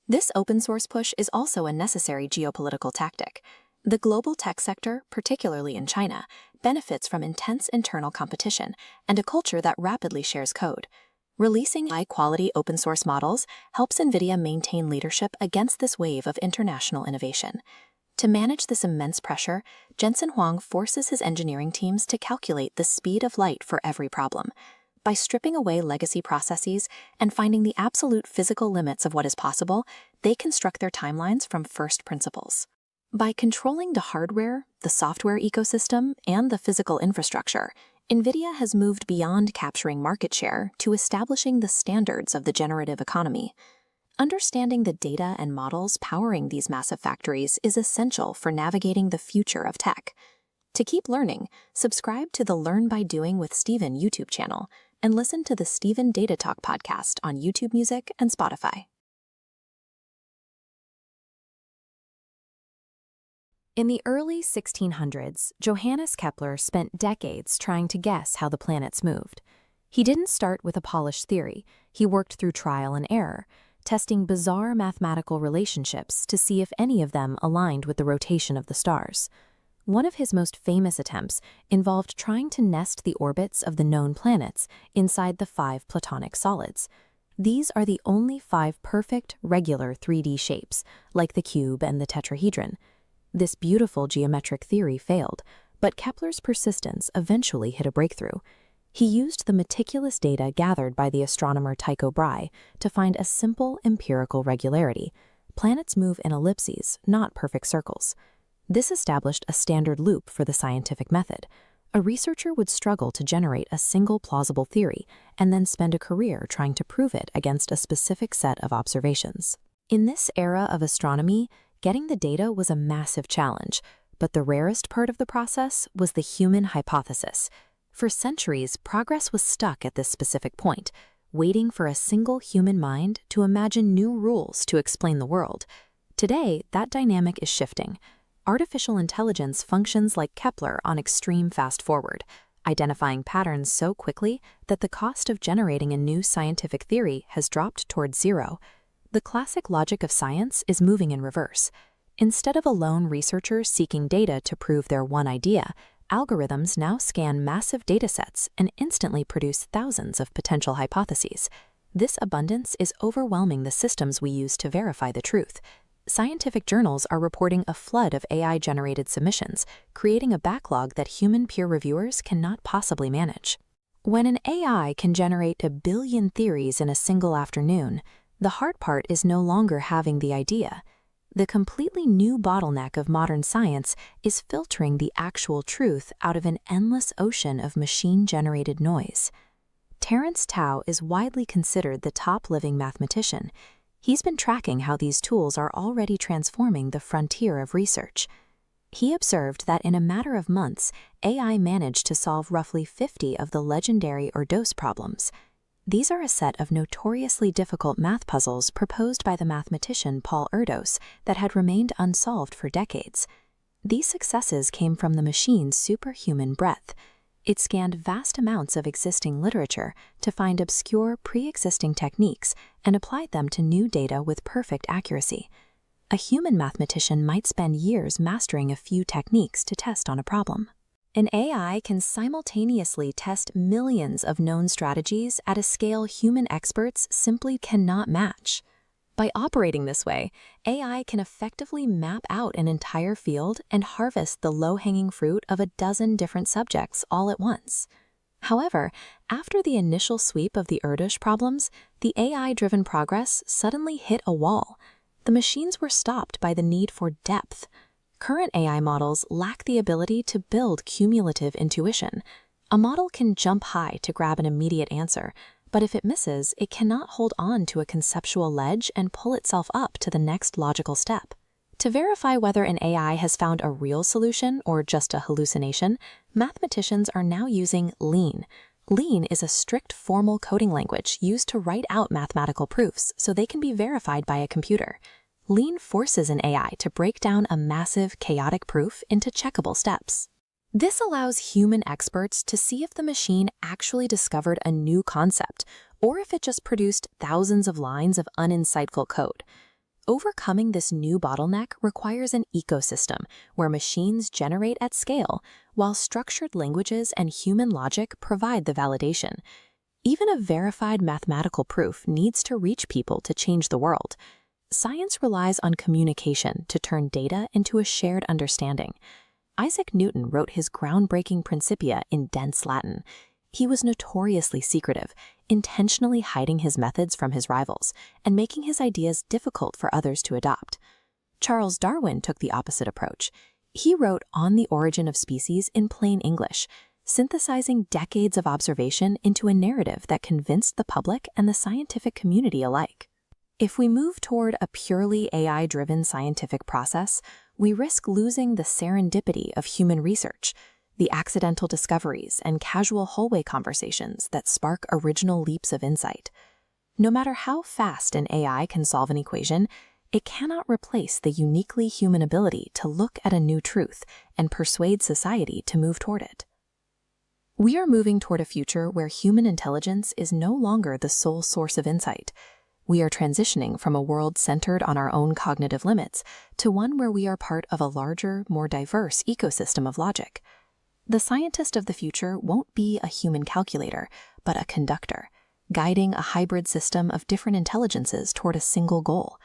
This open-source push is also a necessary geopolitical tactic. The global tech sector, particularly in China, benefits from intense internal competition and a culture that rapidly shares code. Releasing high-quality open-source models helps NVIDIA maintain leadership against this wave of international innovation. To manage this immense pressure, Jensen Huang forces his engineering teams to calculate the speed of light for every problem. By stripping away legacy processes and finding the absolute physical limits of what is possible, they construct their timelines from first principles. By controlling the hardware, the software ecosystem, and the physical infrastructure, NVIDIA has moved beyond capturing market share to establishing the standards of the generative economy. Understanding the data and models powering these massive factories is essential for navigating the future of tech. To keep learning, subscribe to the Learn by Doing with Stephen YouTube channel and listen to the Stephen Data Talk podcast on YouTube Music and Spotify. In the early 1600s, Johannes Kepler spent decades trying to guess how the planets moved. He didn't start with a polished theory. He worked through trial and error, testing bizarre mathematical relationships to see if any of them aligned with the rotation of the stars. One of his most famous attempts involved trying to nest the orbits of the known planets inside the 5 Platonic solids. These are the only 5 perfect, regular 3D shapes, like the cube and the tetrahedron. This beautiful geometric theory failed, but Kepler's persistence eventually hit a breakthrough. He used the meticulous data gathered by the astronomer Tycho Brahe to find a simple empirical regularity. Planets move in ellipses, not perfect circles. This established a standard loop for the scientific method. A researcher would struggle to generate a single plausible theory and then spend a career trying to prove it against a specific set of observations. In this era of astronomy, getting the data was a massive challenge, but the rarest part of the process was the human hypothesis. For centuries, progress was stuck at this specific point, waiting for a single human mind to imagine new rules to explain the world. Today, that dynamic is shifting. Artificial intelligence functions like Kepler on extreme fast-forward, identifying patterns so quickly that the cost of generating a new scientific theory has dropped towards zero. The classic logic of science is moving in reverse. Instead of a lone researcher seeking data to prove their one idea, algorithms now scan massive datasets and instantly produce thousands of potential hypotheses. This abundance is overwhelming the systems we use to verify the truth. Scientific journals are reporting a flood of AI-generated submissions, creating a backlog that human peer reviewers cannot possibly manage. When an AI can generate 1 billion theories in a single afternoon, the hard part is no longer having the idea. The completely new bottleneck of modern science is filtering the actual truth out of an endless ocean of machine-generated noise. Terence Tao is widely considered the top living mathematician. He's been tracking how these tools are already transforming the frontier of research. He observed that in a matter of months, AI managed to solve roughly 50 of the legendary Erdos problems. These are a set of notoriously difficult math puzzles proposed by the mathematician Paul Erdos that had remained unsolved for decades. These successes came from the machine's superhuman breadth. It scanned vast amounts of existing literature to find obscure pre-existing techniques and applied them to new data with perfect accuracy. A human mathematician might spend years mastering a few techniques to test on a problem. An AI can simultaneously test millions of known strategies at a scale human experts simply cannot match. By operating this way, AI can effectively map out an entire field and harvest the low-hanging fruit of a dozen different subjects all at once. However, after the initial sweep of the Erdos problems, the AI-driven progress suddenly hit a wall. The machines were stopped by the need for depth. Current AI models lack the ability to build cumulative intuition. A model can jump high to grab an immediate answer, but if it misses, it cannot hold on to a conceptual ledge and pull itself up to the next logical step. To verify whether an AI has found a real solution or just a hallucination, mathematicians are now using Lean. Lean is a strict formal coding language used to write out mathematical proofs so they can be verified by a computer. Lean forces an AI to break down a massive, chaotic proof into checkable steps. This allows human experts to see if the machine actually discovered a new concept, or if it just produced thousands of lines of uninsightful code. Overcoming this new bottleneck requires an ecosystem where machines generate at scale, while structured languages and human logic provide the validation. Even a verified mathematical proof needs to reach people to change the world. Science relies on communication to turn data into a shared understanding. Isaac Newton wrote his groundbreaking Principia in dense Latin. He was notoriously secretive, intentionally hiding his methods from his rivals and making his ideas difficult for others to adopt. Charles Darwin took the opposite approach. He wrote On the Origin of Species in plain English, synthesizing decades of observation into a narrative that convinced the public and the scientific community alike. If we move toward a purely AI-driven scientific process, we risk losing the serendipity of human research, the accidental discoveries and casual hallway conversations that spark original leaps of insight. No matter how fast an AI can solve an equation, it cannot replace the uniquely human ability to look at a new truth and persuade society to move toward it. We are moving toward a future where human intelligence is no longer the sole source of insight. We are transitioning from a world centered on our own cognitive limits to one where we are part of a larger, more diverse ecosystem of logic. The scientist of the future won't be a human calculator, but a conductor, guiding a hybrid system of different intelligences toward a single goal.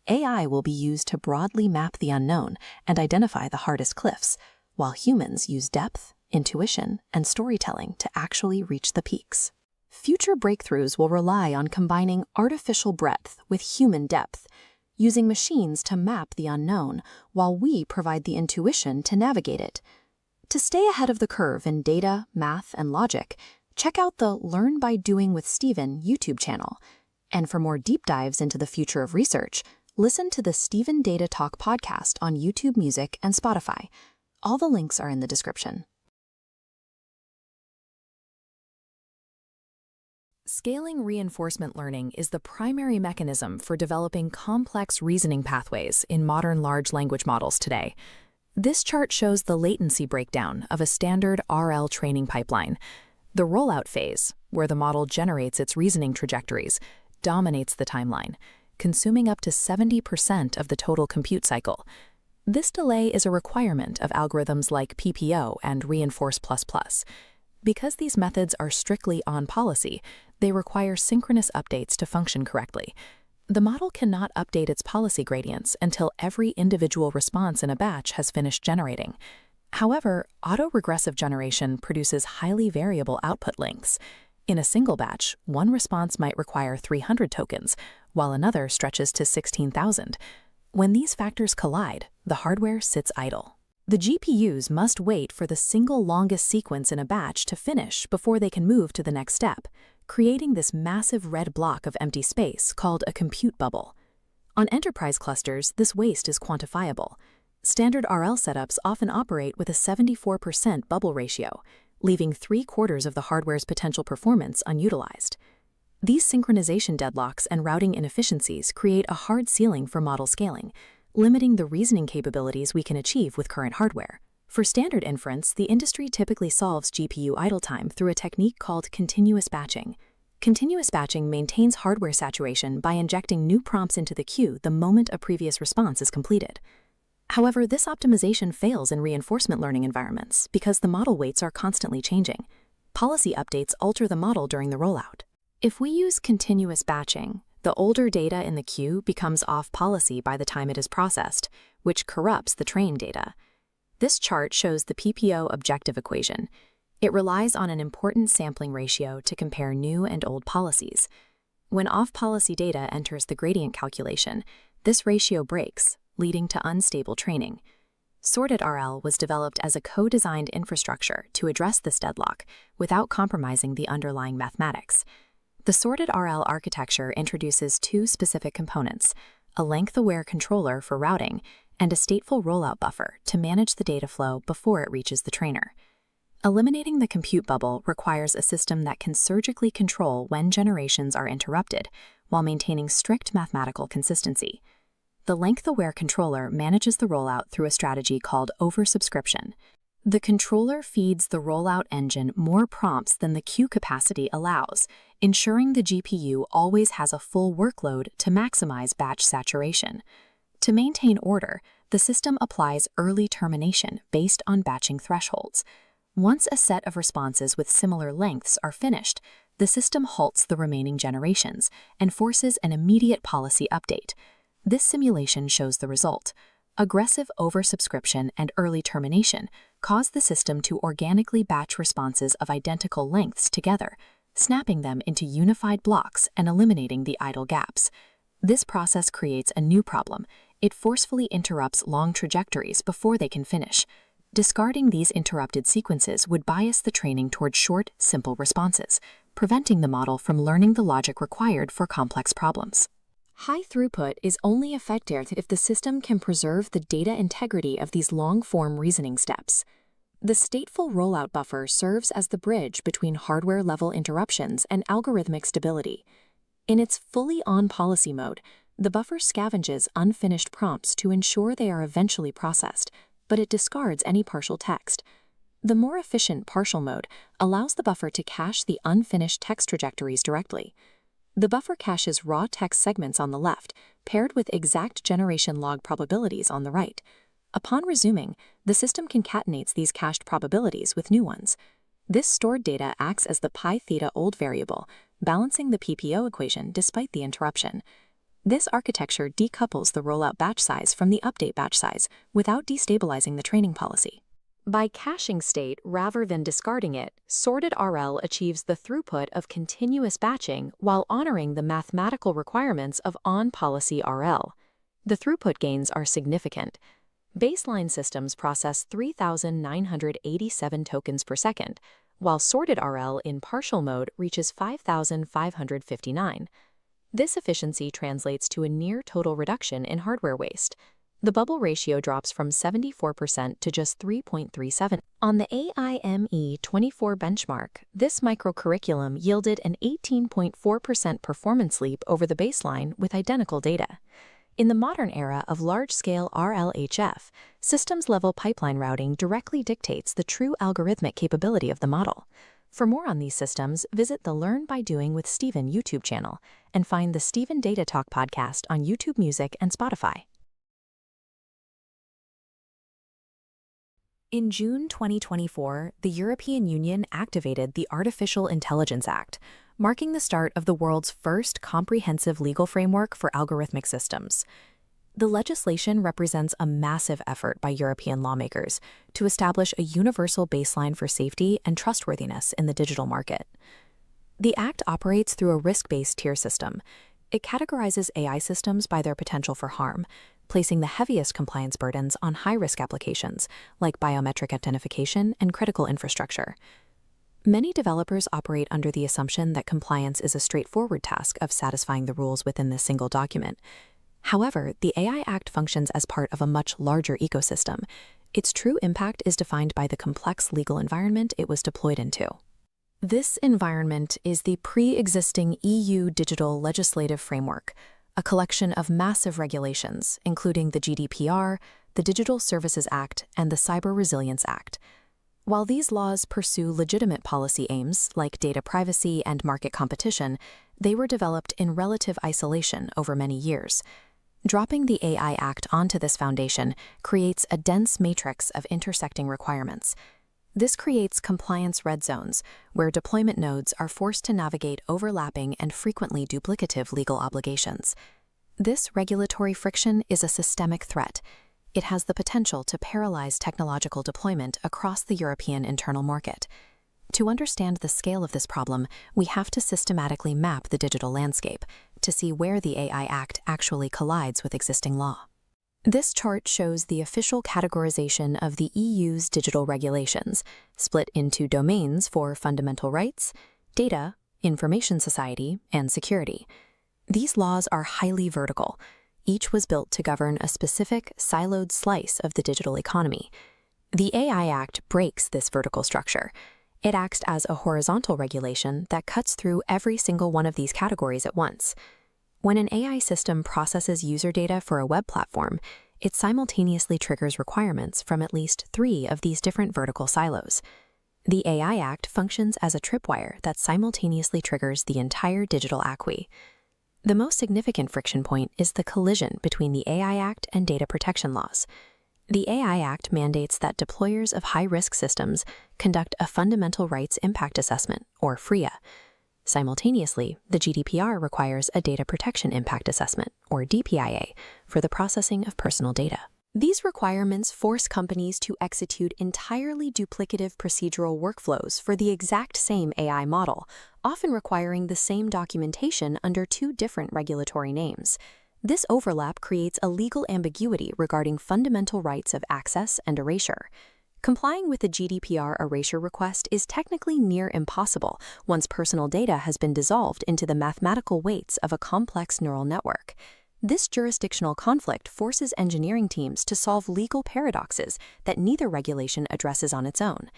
AI will be used to broadly map the unknown and identify the hardest cliffs, while humans use depth, intuition, and storytelling to actually reach the peaks. Future breakthroughs will rely on combining artificial breadth with human depth, using machines to map the unknown while we provide the intuition to navigate it. To stay ahead of the curve in data, math, and logic, check out the Learn by Doing with Stephen YouTube channel. And for more deep dives into the future of research, listen to the Stephen Data Talk podcast on YouTube Music and Spotify. All the links are in the description. Scaling reinforcement learning is the primary mechanism for developing complex reasoning pathways in modern large language models today. This chart shows the latency breakdown of a standard RL training pipeline. The rollout phase, where the model generates its reasoning trajectories, dominates the timeline, consuming up to 70% of the total compute cycle. This delay is a requirement of algorithms like PPO and Reinforce++. Because these methods are strictly on policy, they require synchronous updates to function correctly. The model cannot update its policy gradients until every individual response in a batch has finished generating. However, autoregressive generation produces highly variable output lengths. In a single batch, one response might require 300 tokens, while another stretches to 16,000. When these factors collide, the hardware sits idle. The GPUs must wait for the single longest sequence in a batch to finish before they can move to the next step, creating this massive red block of empty space called a compute bubble. On enterprise clusters, this waste is quantifiable. Standard RL setups often operate with a 74% bubble ratio, leaving 3/4 of the hardware's potential performance unutilized. These synchronization deadlocks and routing inefficiencies create a hard ceiling for model scaling, limiting the reasoning capabilities we can achieve with current hardware. For standard inference, the industry typically solves GPU idle time through a technique called continuous batching. Continuous batching maintains hardware saturation by injecting new prompts into the queue the moment a previous response is completed. However, this optimization fails in reinforcement learning environments because the model weights are constantly changing. Policy updates alter the model during the rollout. If we use continuous batching, the older data in the queue becomes off policy by the time it is processed, which corrupts the trained data. This chart shows the PPO objective equation. It relies on an important sampling ratio to compare new and old policies. When off-policy data enters the gradient calculation, this ratio breaks, leading to unstable training. Sorted RL was developed as a co-designed infrastructure to address this deadlock without compromising the underlying mathematics. The sorted RL architecture introduces two specific components, a length-aware controller for routing and a stateful rollout buffer to manage the data flow before it reaches the trainer. Eliminating the compute bubble requires a system that can surgically control when generations are interrupted while maintaining strict mathematical consistency. The length-aware controller manages the rollout through a strategy called oversubscription. The controller feeds the rollout engine more prompts than the queue capacity allows, ensuring the GPU always has a full workload to maximize batch saturation. To maintain order, the system applies early termination based on batching thresholds. Once a set of responses with similar lengths are finished, the system halts the remaining generations and forces an immediate policy update. This simulation shows the result. Aggressive oversubscription and early termination cause the system to organically batch responses of identical lengths together, snapping them into unified blocks and eliminating the idle gaps. This process creates a new problem. It forcefully interrupts long trajectories before they can finish. Discarding these interrupted sequences would bias the training toward short, simple responses, preventing the model from learning the logic required for complex problems. High throughput is only effective if the system can preserve the data integrity of these long-form reasoning steps. The stateful rollout buffer serves as the bridge between hardware-level interruptions and algorithmic stability. In its fully on-policy mode, the buffer scavenges unfinished prompts to ensure they are eventually processed, but it discards any partial text. The more efficient partial mode allows the buffer to cache the unfinished text trajectories directly. The buffer caches raw text segments on the left, paired with exact generation log probabilities on the right. Upon resuming, the system concatenates these cached probabilities with new ones. This stored data acts as the pi theta old variable, balancing the PPO equation despite the interruption. This architecture decouples the rollout batch size from the update batch size without destabilizing the training policy. By caching state rather than discarding it, sorted RL achieves the throughput of continuous batching while honoring the mathematical requirements of on-policy RL. The throughput gains are significant. Baseline systems process 3,987 tokens per second, while sorted RL in partial mode reaches 5,559. This efficiency translates to a near total reduction in hardware waste. The bubble ratio drops from 74% to just 3.37. On the AIE-24 benchmark, this microcurriculum yielded an 18.4% performance leap over the baseline with identical data. In the modern era of large-scale RLHF, systems-level pipeline routing directly dictates the true algorithmic capability of the model. For more on these systems, visit the Learn by Doing with Stephen YouTube channel and find the Stephen Data Talk podcast on YouTube Music and Spotify. In June 2024, the European Union activated the Artificial Intelligence Act, marking the start of the world's first comprehensive legal framework for algorithmic systems. The legislation represents a massive effort by European lawmakers to establish a universal baseline for safety and trustworthiness in the digital market. The Act operates through a risk-based tier system. It categorizes AI systems by their potential for harm, placing the heaviest compliance burdens on high-risk applications like biometric identification and critical infrastructure. Many developers operate under the assumption that compliance is a straightforward task of satisfying the rules within this single document. However, the AI Act functions as part of a much larger ecosystem. Its true impact is defined by the complex legal environment it was deployed into. This environment is the pre-existing EU digital legislative framework, a collection of massive regulations, including the GDPR, the Digital Services Act, and the Cyber Resilience Act. While these laws pursue legitimate policy aims, like data privacy and market competition, they were developed in relative isolation over many years. Dropping the AI Act onto this foundation creates a dense matrix of intersecting requirements. This creates compliance red zones, where deployment nodes are forced to navigate overlapping and frequently duplicative legal obligations. This regulatory friction is a systemic threat. It has the potential to paralyze technological deployment across the European internal market. To understand the scale of this problem, we have to systematically map the digital landscape to see where the AI Act actually collides with existing law. This chart shows the official categorization of the EU's digital regulations, split into domains for fundamental rights, data, information society, and security. These laws are highly vertical. Each was built to govern a specific, siloed slice of the digital economy. The AI Act breaks this vertical structure. It acts as a horizontal regulation that cuts through every single one of these categories at once. When an AI system processes user data for a web platform, It simultaneously triggers requirements from at least 3 of these different vertical silos. The AI Act functions as a tripwire that simultaneously triggers the entire digital acquis. The most significant friction point is the collision between the AI Act and data protection laws. The AI Act mandates that deployers of high-risk systems conduct a Fundamental Rights Impact Assessment, or FRIA. Simultaneously, the GDPR requires a Data Protection Impact Assessment, or DPIA, for the processing of personal data. These requirements force companies to execute entirely duplicative procedural workflows for the exact same AI model, often requiring the same documentation under 2 different regulatory names. This overlap creates a legal ambiguity regarding fundamental rights of access and erasure. Complying with the GDPR erasure request is technically near impossible once personal data has been dissolved into the mathematical weights of a complex neural network. This jurisdictional conflict forces engineering teams to solve legal paradoxes that neither regulation addresses on its own.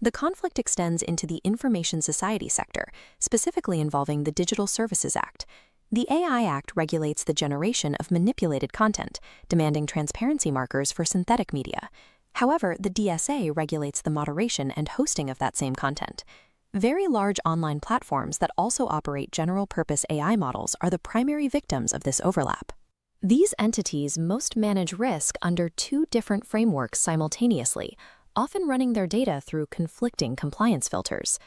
The conflict extends into the information society sector, specifically involving the Digital Services Act. The AI Act regulates the generation of manipulated content, demanding transparency markers for synthetic media. However, the DSA regulates the moderation and hosting of that same content. Very large online platforms that also operate general-purpose AI models are the primary victims of this overlap. These entities most manage risk under 2 different frameworks simultaneously, often running their data through conflicting compliance filters.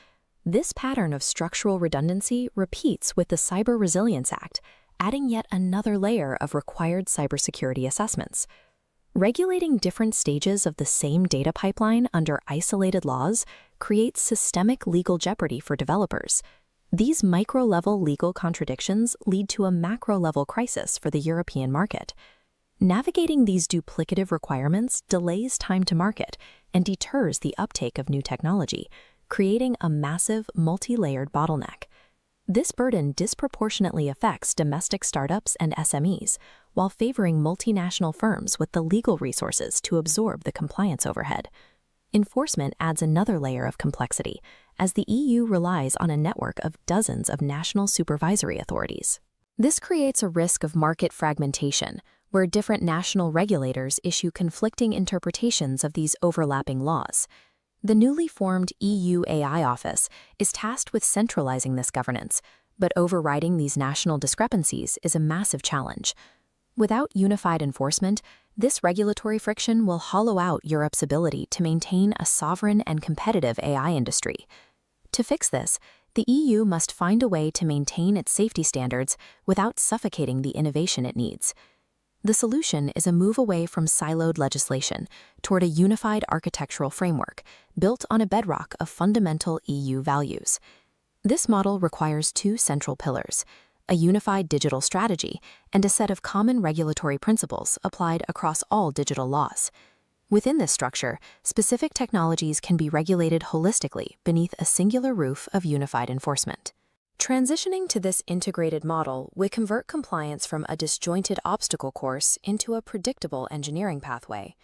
This pattern of structural redundancy repeats with the Cyber Resilience Act, adding yet another layer of required cybersecurity assessments. Regulating different stages of the same data pipeline under isolated laws creates systemic legal jeopardy for developers. These micro-level legal contradictions lead to a macro-level crisis for the European market. Navigating these duplicative requirements delays time to market and deters the uptake of new technology, creating a massive, multi-layered bottleneck. This burden disproportionately affects domestic startups and SMEs, while favoring multinational firms with the legal resources to absorb the compliance overhead. Enforcement adds another layer of complexity, as the EU relies on a network of dozens of national supervisory authorities. This creates a risk of market fragmentation, where different national regulators issue conflicting interpretations of these overlapping laws. The newly formed EU AI Office is tasked with centralizing this governance, but overriding these national discrepancies is a massive challenge. Without unified enforcement, this regulatory friction will hollow out Europe's ability to maintain a sovereign and competitive AI industry. To fix this, the EU must find a way to maintain its safety standards without suffocating the innovation it needs. The solution is a move away from siloed legislation toward a unified architectural framework built on a bedrock of fundamental EU values. This model requires 2 central pillars: a unified digital strategy and a set of common regulatory principles applied across all digital laws. Within this structure, specific technologies can be regulated holistically beneath a singular roof of unified enforcement. Transitioning to this integrated model would convert compliance from a disjointed obstacle course into a predictable engineering pathway.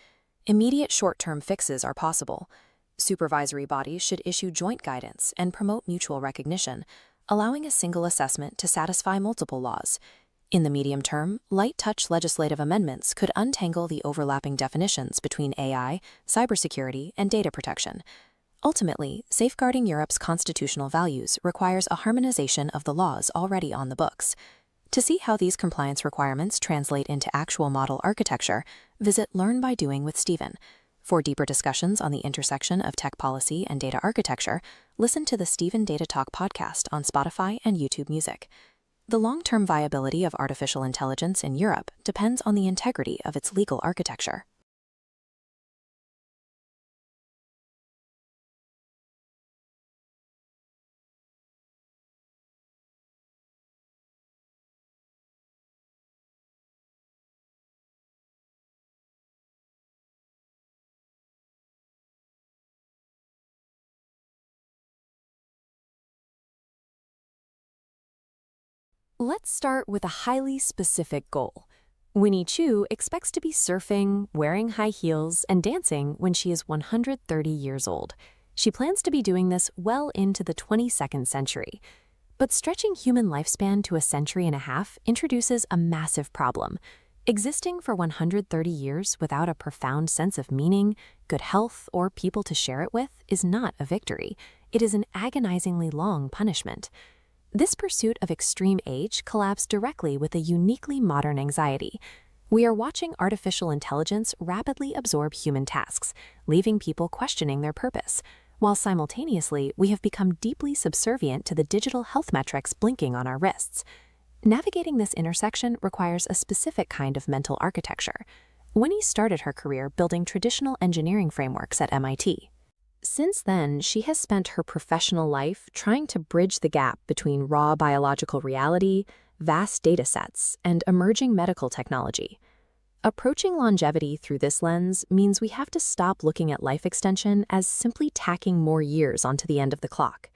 Immediate short-term fixes are possible. Supervisory bodies should issue joint guidance and promote mutual recognition, allowing a single assessment to satisfy multiple laws. In the medium term, light-touch legislative amendments could untangle the overlapping definitions between AI, cybersecurity, and data protection. Ultimately, safeguarding Europe's constitutional values requires a harmonization of the laws already on the books. To see how these compliance requirements translate into actual model architecture, visit Learn by Doing with Stephen. For deeper discussions on the intersection of tech policy and data architecture, listen to the Stephen Data Talk podcast on Spotify and YouTube Music. The long-term viability of artificial intelligence in Europe depends on the integrity of its legal architecture. Let's start with a highly specific goal. Winnie Chu expects to be surfing, wearing high heels, and dancing when she is 130 years old. She plans to be doing this well into the 22nd century. But stretching human lifespan to a century and a half introduces a massive problem. Existing for 130 years without a profound sense of meaning, good health, or people to share it with is not a victory. It is an agonizingly long punishment. This pursuit of extreme age collabs directly with a uniquely modern anxiety. We are watching artificial intelligence rapidly absorb human tasks, leaving people questioning their purpose, while simultaneously we have become deeply subservient to the digital health metrics blinking on our wrists. Navigating this intersection requires a specific kind of mental architecture. Winnie started her career building traditional engineering frameworks at MIT. Since then, she has spent her professional life trying to bridge the gap between raw biological reality, vast data sets, and emerging medical technology. Approaching longevity through this lens means we have to stop looking at life extension as simply tacking more years onto the end of the clock.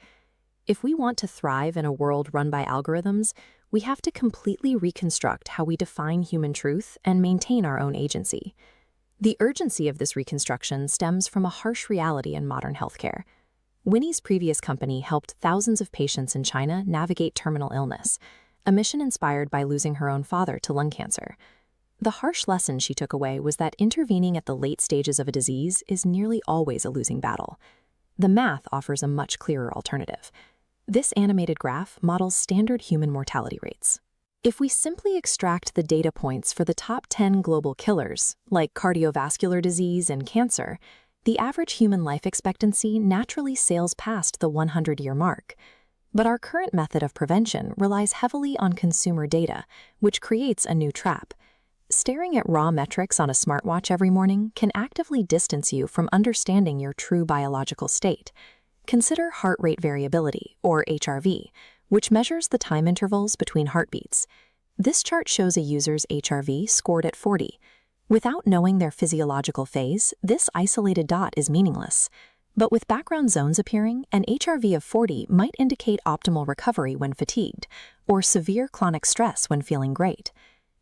If we want to thrive in a world run by algorithms, we have to completely reconstruct how we define human truth and maintain our own agency. The urgency of this reconstruction stems from a harsh reality in modern healthcare. Winnie's previous company helped thousands of patients in China navigate terminal illness, a mission inspired by losing her own father to lung cancer. The harsh lesson she took away was that intervening at the late stages of a disease is nearly always a losing battle. The math offers a much clearer alternative. This animated graph models standard human mortality rates. If we simply extract the data points for the top 10 global killers, like cardiovascular disease and cancer, the average human life expectancy naturally sails past the 100-year mark. But our current method of prevention relies heavily on consumer data, which creates a new trap. Staring at raw metrics on a smartwatch every morning can actively distance you from understanding your true biological state. Consider heart rate variability, or HRV, which measures the time intervals between heartbeats. This chart shows a user's HRV scored at 40. Without knowing their physiological phase, this isolated dot is meaningless. But with background zones appearing, an HRV of 40 might indicate optimal recovery when fatigued, or severe chronic stress when feeling great.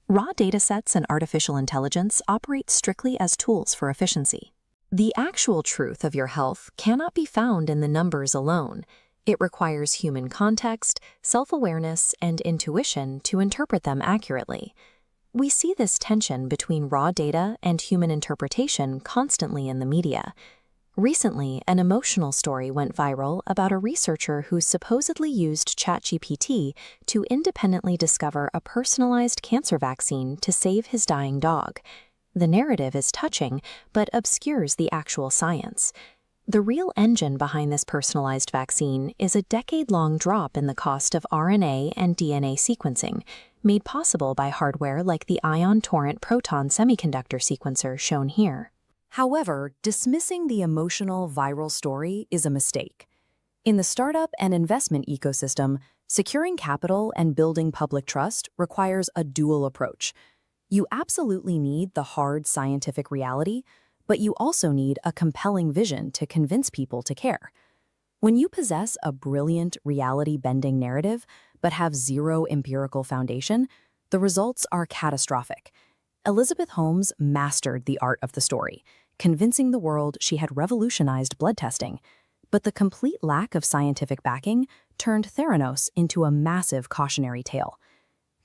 Raw datasets and artificial intelligence operate strictly as tools for efficiency. The actual truth of your health cannot be found in the numbers alone. It requires human context, self-awareness, and intuition to interpret them accurately. We see this tension between raw data and human interpretation constantly in the media. Recently, an emotional story went viral about a researcher who supposedly used ChatGPT to independently discover a personalized cancer vaccine to save his dying dog. The narrative is touching, but obscures the actual science. The real engine behind this personalized vaccine is a decade-long drop in the cost of RNA and DNA sequencing, made possible by hardware like the ion torrent proton semiconductor sequencer shown here. However, dismissing the emotional viral story is a mistake. In the startup and investment ecosystem, securing capital and building public trust requires a dual approach. You absolutely need the hard scientific reality, but you also need a compelling vision to convince people to care. When you possess a brilliant reality-bending narrative but have zero empirical foundation, the results are catastrophic. Elizabeth Holmes mastered the art of the story, convincing the world she had revolutionized blood testing, but the complete lack of scientific backing turned Theranos into a massive cautionary tale.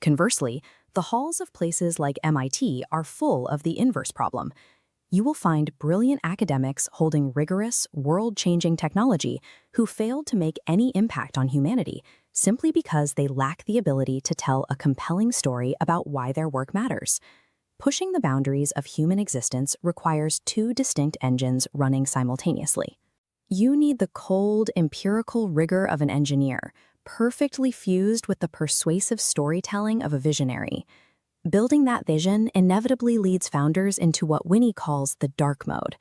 Conversely, the halls of places like MIT are full of the inverse problem. You will find brilliant academics holding rigorous, world-changing technology who failed to make any impact on humanity simply because they lack the ability to tell a compelling story about why their work matters. Pushing the boundaries of human existence requires two distinct engines running simultaneously. You need the cold, empirical rigor of an engineer, perfectly fused with the persuasive storytelling of a visionary. Building that vision inevitably leads founders into what Winnie calls the dark mode.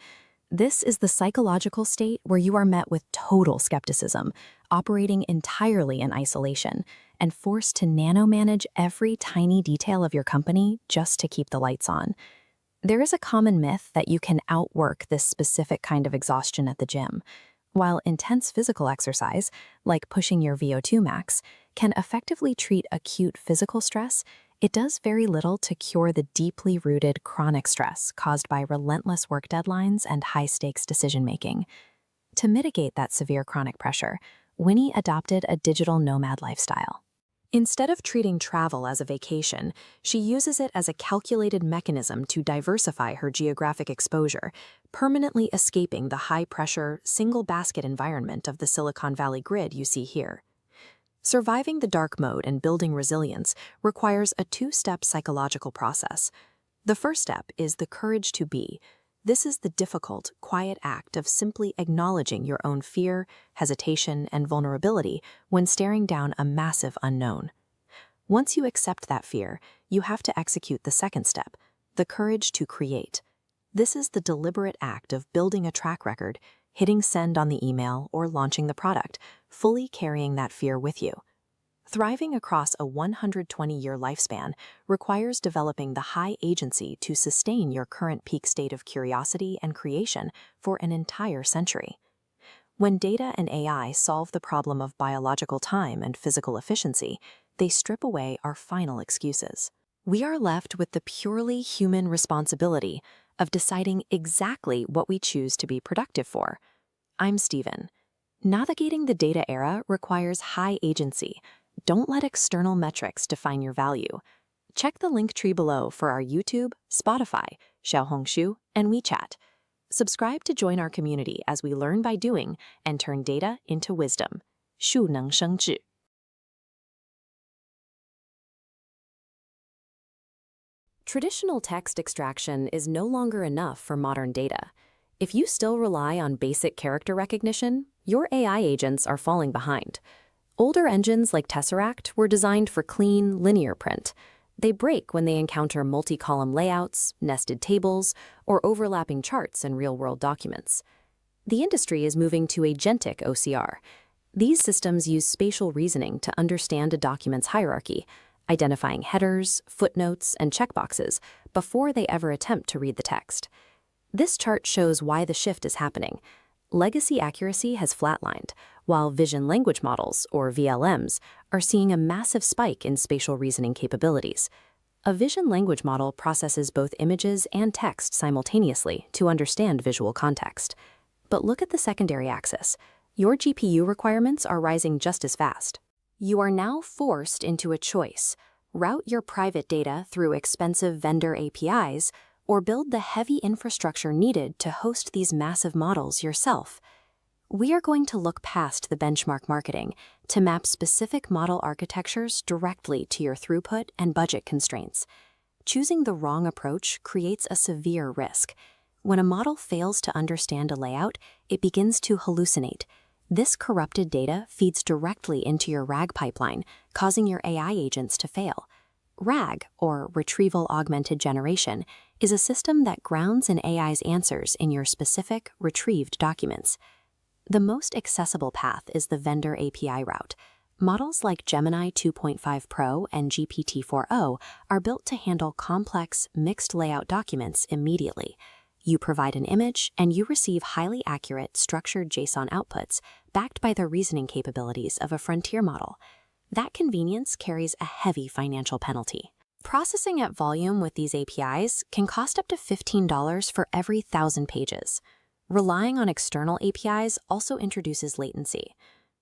This is the psychological state where you are met with total skepticism, operating entirely in isolation, and forced to nano-manage every tiny detail of your company just to keep the lights on. There is a common myth that you can outwork this specific kind of exhaustion at the gym. While intense physical exercise, like pushing your VO2 max, can effectively treat acute physical stress, it does very little to cure the deeply rooted chronic stress caused by relentless work deadlines and high-stakes decision-making. To mitigate that severe chronic pressure, Winnie adopted a digital nomad lifestyle. Instead of treating travel as a vacation, she uses it as a calculated mechanism to diversify her geographic exposure, permanently escaping the high-pressure, single-basket environment of the Silicon Valley grid you see here. Surviving the dark mode and building resilience requires a two-step psychological process. The first step is the courage to be. This is the difficult, quiet act of simply acknowledging your own fear, hesitation, and vulnerability when staring down a massive unknown. Once you accept that fear, you have to execute the second step, the courage to create. This is the deliberate act of building a track record, hitting send on the email, or launching the product, fully carrying that fear with you. Thriving across a 120-year lifespan requires developing the high agency to sustain your current peak state of curiosity and creation for an entire century. When data and AI solve the problem of biological time and physical efficiency, they strip away our final excuses. We are left with the purely human responsibility of deciding exactly what we choose to be productive for. I'm Stephen. Navigating the data era requires high agency. Don't let external metrics define your value. Check the link tree below for our YouTube, Spotify, Xiaohongshu, and WeChat. Subscribe to join our community as we learn by doing and turn data into wisdom. 树能生智. Traditional text extraction is no longer enough for modern data. If you still rely on basic character recognition, your AI agents are falling behind. Older engines like Tesseract were designed for clean, linear print. They break when they encounter multi-column layouts, nested tables, or overlapping charts in real-world documents. The industry is moving to agentic OCR. These systems use spatial reasoning to understand a document's hierarchy, identifying headers, footnotes, and checkboxes before they ever attempt to read the text. This chart shows why the shift is happening. Legacy accuracy has flatlined, while vision language models, or VLMs, are seeing a massive spike in spatial reasoning capabilities. A vision language model processes both images and text simultaneously to understand visual context. But look at the secondary axis. Your GPU requirements are rising just as fast. You are now forced into a choice: route your private data through expensive vendor APIs, or build the heavy infrastructure needed to host these massive models yourself. We are going to look past the benchmark marketing to map specific model architectures directly to your throughput and budget constraints. Choosing the wrong approach creates a severe risk. When a model fails to understand a layout, it begins to hallucinate. This corrupted data feeds directly into your RAG pipeline, causing your AI agents to fail. RAG, or Retrieval Augmented Generation, is a system that grounds an AI's answers in your specific, retrieved documents. The most accessible path is the vendor API route. Models like Gemini 2.5 Pro and GPT-4o are built to handle complex, mixed layout documents immediately. You provide an image, and you receive highly accurate, structured JSON outputs backed by the reasoning capabilities of a frontier model. That convenience carries a heavy financial penalty. Processing at volume with these APIs can cost up to $15 for every 1,000 pages. Relying on external APIs also introduces latency.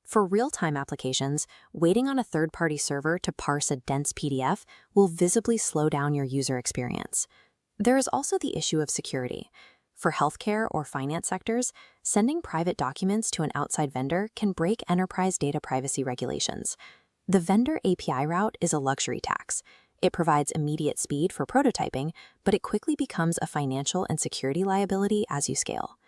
For real-time applications, waiting on a third-party server to parse a dense PDF will visibly slow down your user experience. There is also the issue of security. For healthcare or finance sectors, sending private documents to an outside vendor can break enterprise data privacy regulations. The vendor API route is a luxury tax. It provides immediate speed for prototyping, but it quickly becomes a financial and security liability as you scale.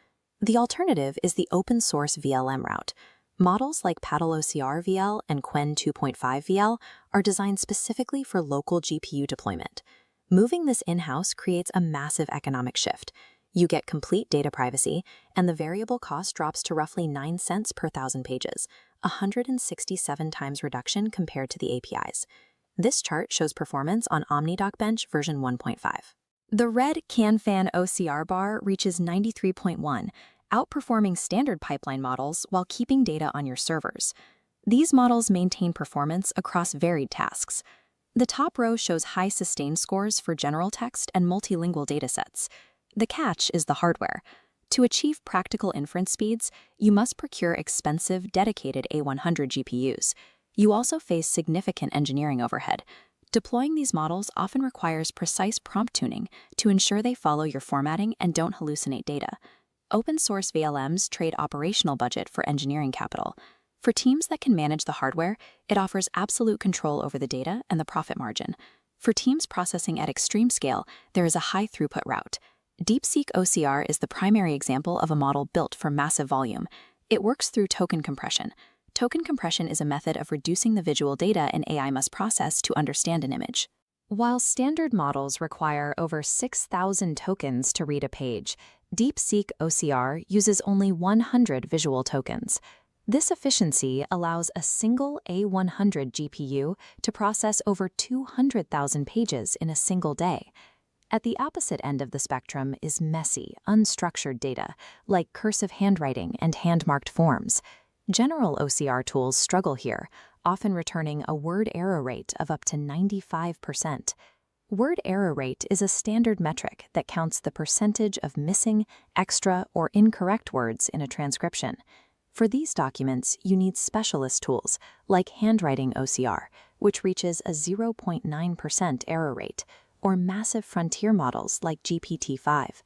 The alternative is the open-source VLM route. Models like PaddleOCR VL and Qwen 2.5 VL are designed specifically for local GPU deployment. Moving this in-house creates a massive economic shift. You get complete data privacy, and the variable cost drops to roughly 9 cents per 1,000 pages, 167 times reduction compared to the APIs. This chart shows performance on OmniDocBench version 1.5. The red CanFan OCR bar reaches 93.1, outperforming standard pipeline models while keeping data on your servers. These models maintain performance across varied tasks. The top row shows high sustained scores for general text and multilingual datasets. The catch is the hardware. To achieve practical inference speeds, you must procure expensive, dedicated A100 GPUs. You also face significant engineering overhead. Deploying these models often requires precise prompt tuning to ensure they follow your formatting and don't hallucinate data. Open-source VLMs trade operational budget for engineering capital. For teams that can manage the hardware, it offers absolute control over the data and the profit margin. For teams processing at extreme scale, there is a high-throughput route. DeepSeek OCR is the primary example of a model built for massive volume. It works through token compression. Token compression is a method of reducing the visual data an AI must process to understand an image. While standard models require over 6,000 tokens to read a page, DeepSeek OCR uses only 100 visual tokens. This efficiency allows a single A100 GPU to process over 200,000 pages in a single day. At the opposite end of the spectrum is messy, unstructured data, like cursive handwriting and hand-marked forms. General OCR tools struggle here, often returning a word error rate of up to 95%. Word error rate is a standard metric that counts the percentage of missing, extra, or incorrect words in a transcription. For these documents, you need specialist tools, like handwriting OCR, which reaches a 0.9% error rate, or massive frontier models like GPT-5.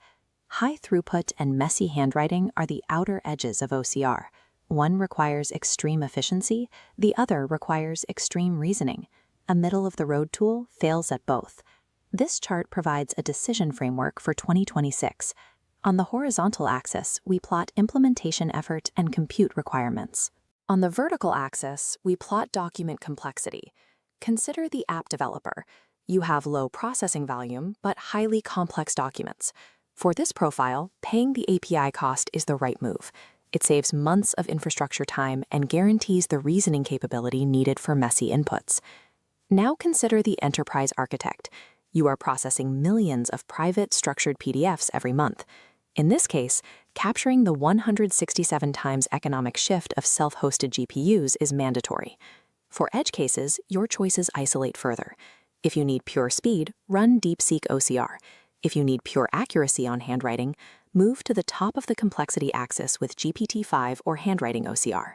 High throughput and messy handwriting are the outer edges of OCR. One requires extreme efficiency, the other requires extreme reasoning. A middle-of-the-road tool fails at both. This chart provides a decision framework for 2026. On the horizontal axis, we plot implementation effort and compute requirements. On the vertical axis, we plot document complexity. Consider the app developer. You have low processing volume, but highly complex documents. For this profile, paying the API cost is the right move. It saves months of infrastructure time and guarantees the reasoning capability needed for messy inputs. Now consider the enterprise architect. You are processing millions of private structured PDFs every month. In this case, capturing the 167 times economic shift of self-hosted GPUs is mandatory. For edge cases, your choices isolate further. If you need pure speed, run DeepSeek OCR. If you need pure accuracy on handwriting, move to the top of the complexity axis with GPT-5 or handwriting OCR.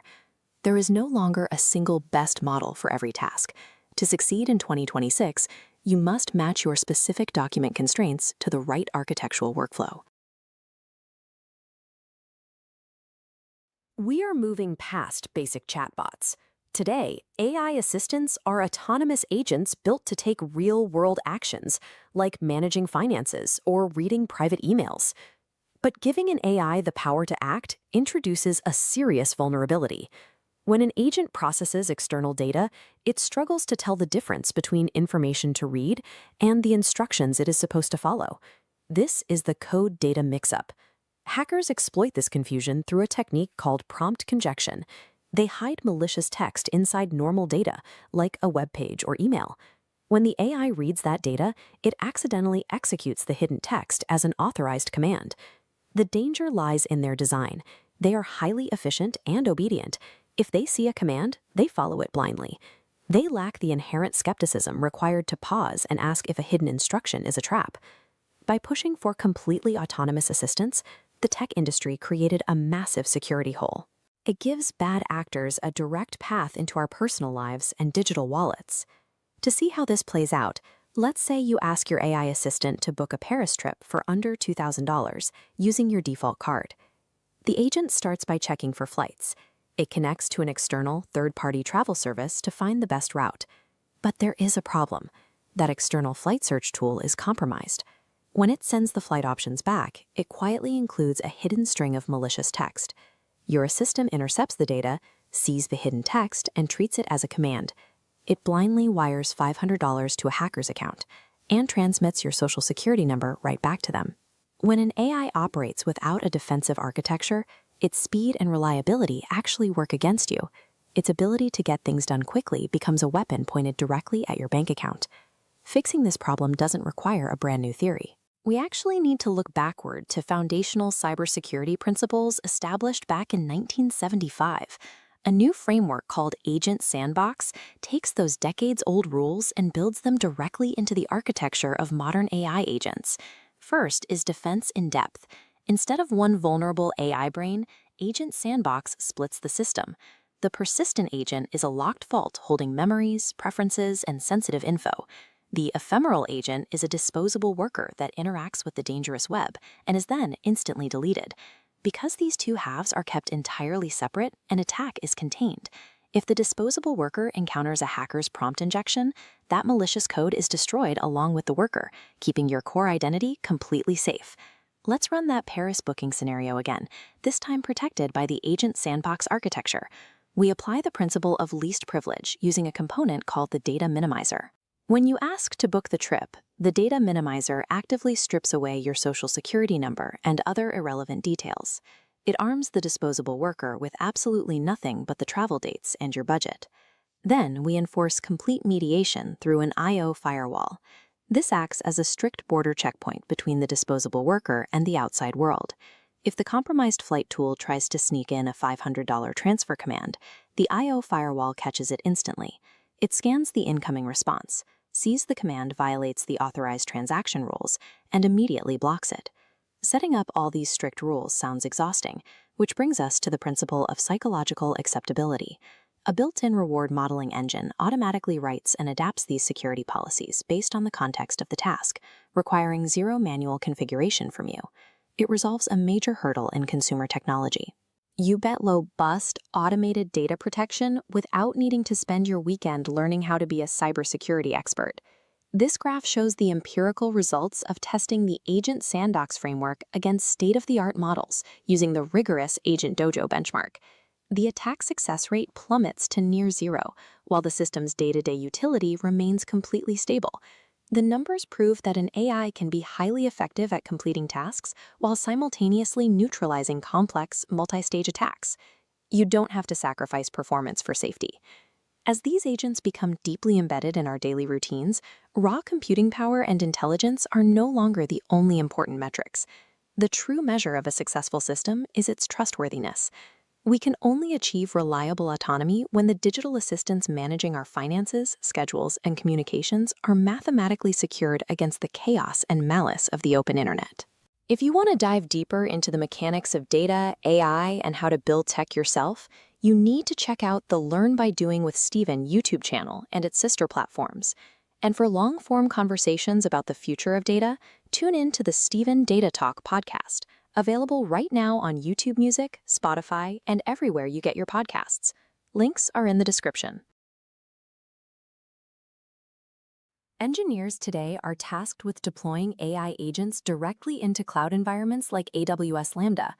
There is no longer a single best model for every task. To succeed in 2026, you must match your specific document constraints to the right architectural workflow. We are moving past basic chatbots. Today, AI assistants are autonomous agents built to take real-world actions, like managing finances or reading private emails. But giving an AI the power to act introduces a serious vulnerability. When an agent processes external data, it struggles to tell the difference between information to read and the instructions it is supposed to follow. This is the code-data mix-up. Hackers exploit this confusion through a technique called prompt conjunction. They hide malicious text inside normal data, like a web page or email. When the AI reads that data, it accidentally executes the hidden text as an authorized command. The danger lies in their design. They are highly efficient and obedient. If they see a command, they follow it blindly. They lack the inherent skepticism required to pause and ask if a hidden instruction is a trap. By pushing for completely autonomous assistance, the tech industry created a massive security hole. It gives bad actors a direct path into our personal lives and digital wallets. To see how this plays out, let's say you ask your AI assistant to book a Paris trip for under $2,000 using your default card. The agent starts by checking for flights. It connects to an external, third-party travel service to find the best route. But there is a problem. That external flight search tool is compromised. When it sends the flight options back, it quietly includes a hidden string of malicious text. Your system intercepts the data, sees the hidden text, and treats it as a command. It blindly wires $500 to a hacker's account and transmits your social security number right back to them. When an AI operates without a defensive architecture, its speed and reliability actually work against you. Its ability to get things done quickly becomes a weapon pointed directly at your bank account. Fixing this problem doesn't require a brand new theory. We actually need to look backward to foundational cybersecurity principles established back in 1975. A new framework called Agent Sandbox takes those decades-old rules and builds them directly into the architecture of modern AI agents. First is defense in depth. Instead of one vulnerable AI brain, Agent Sandbox splits the system. The persistent agent is a locked vault holding memories, preferences, and sensitive info. The ephemeral agent is a disposable worker that interacts with the dangerous web and is then instantly deleted. Because these two halves are kept entirely separate, an attack is contained. If the disposable worker encounters a hacker's prompt injection, that malicious code is destroyed along with the worker, keeping your core identity completely safe. Let's run that Paris booking scenario again, this time protected by the agent sandbox architecture. We apply the principle of least privilege using a component called the data minimizer. When you ask to book the trip, the data minimizer actively strips away your social security number and other irrelevant details. It arms the disposable worker with absolutely nothing but the travel dates and your budget. Then we enforce complete mediation through an I/O firewall. This acts as a strict border checkpoint between the disposable worker and the outside world. If the compromised flight tool tries to sneak in a $500 transfer command, the I/O firewall catches it instantly. It scans the incoming response, sees the command violates the authorized transaction rules, and immediately blocks it. Setting up all these strict rules sounds exhausting, which brings us to the principle of psychological acceptability. A built-in reward modeling engine automatically writes and adapts these security policies based on the context of the task, requiring zero manual configuration from you. It resolves a major hurdle in consumer technology. You bet low-bust, automated data protection without needing to spend your weekend learning how to be a cybersecurity expert. This graph shows the empirical results of testing the Agent Sandbox framework against state-of-the-art models using the rigorous Agent Dojo benchmark. The attack success rate plummets to near zero, while the system's day-to-day utility remains completely stable. The numbers prove that an AI can be highly effective at completing tasks while simultaneously neutralizing complex, multi-stage attacks. You don't have to sacrifice performance for safety. As these agents become deeply embedded in our daily routines, raw computing power and intelligence are no longer the only important metrics. The true measure of a successful system is its trustworthiness. We can only achieve reliable autonomy when the digital assistants managing our finances, schedules, and communications are mathematically secured against the chaos and malice of the open internet. If you want to dive deeper into the mechanics of data, AI, and how to build tech yourself, you need to check out the Learn by Doing with Steven YouTube channel and its sister platforms. And for long-form conversations about the future of data, tune in to the Steven Data Talk podcast, available right now on YouTube Music, Spotify, and everywhere you get your podcasts. Links are in the description. Engineers today are tasked with deploying AI agents directly into cloud environments like AWS Lambda.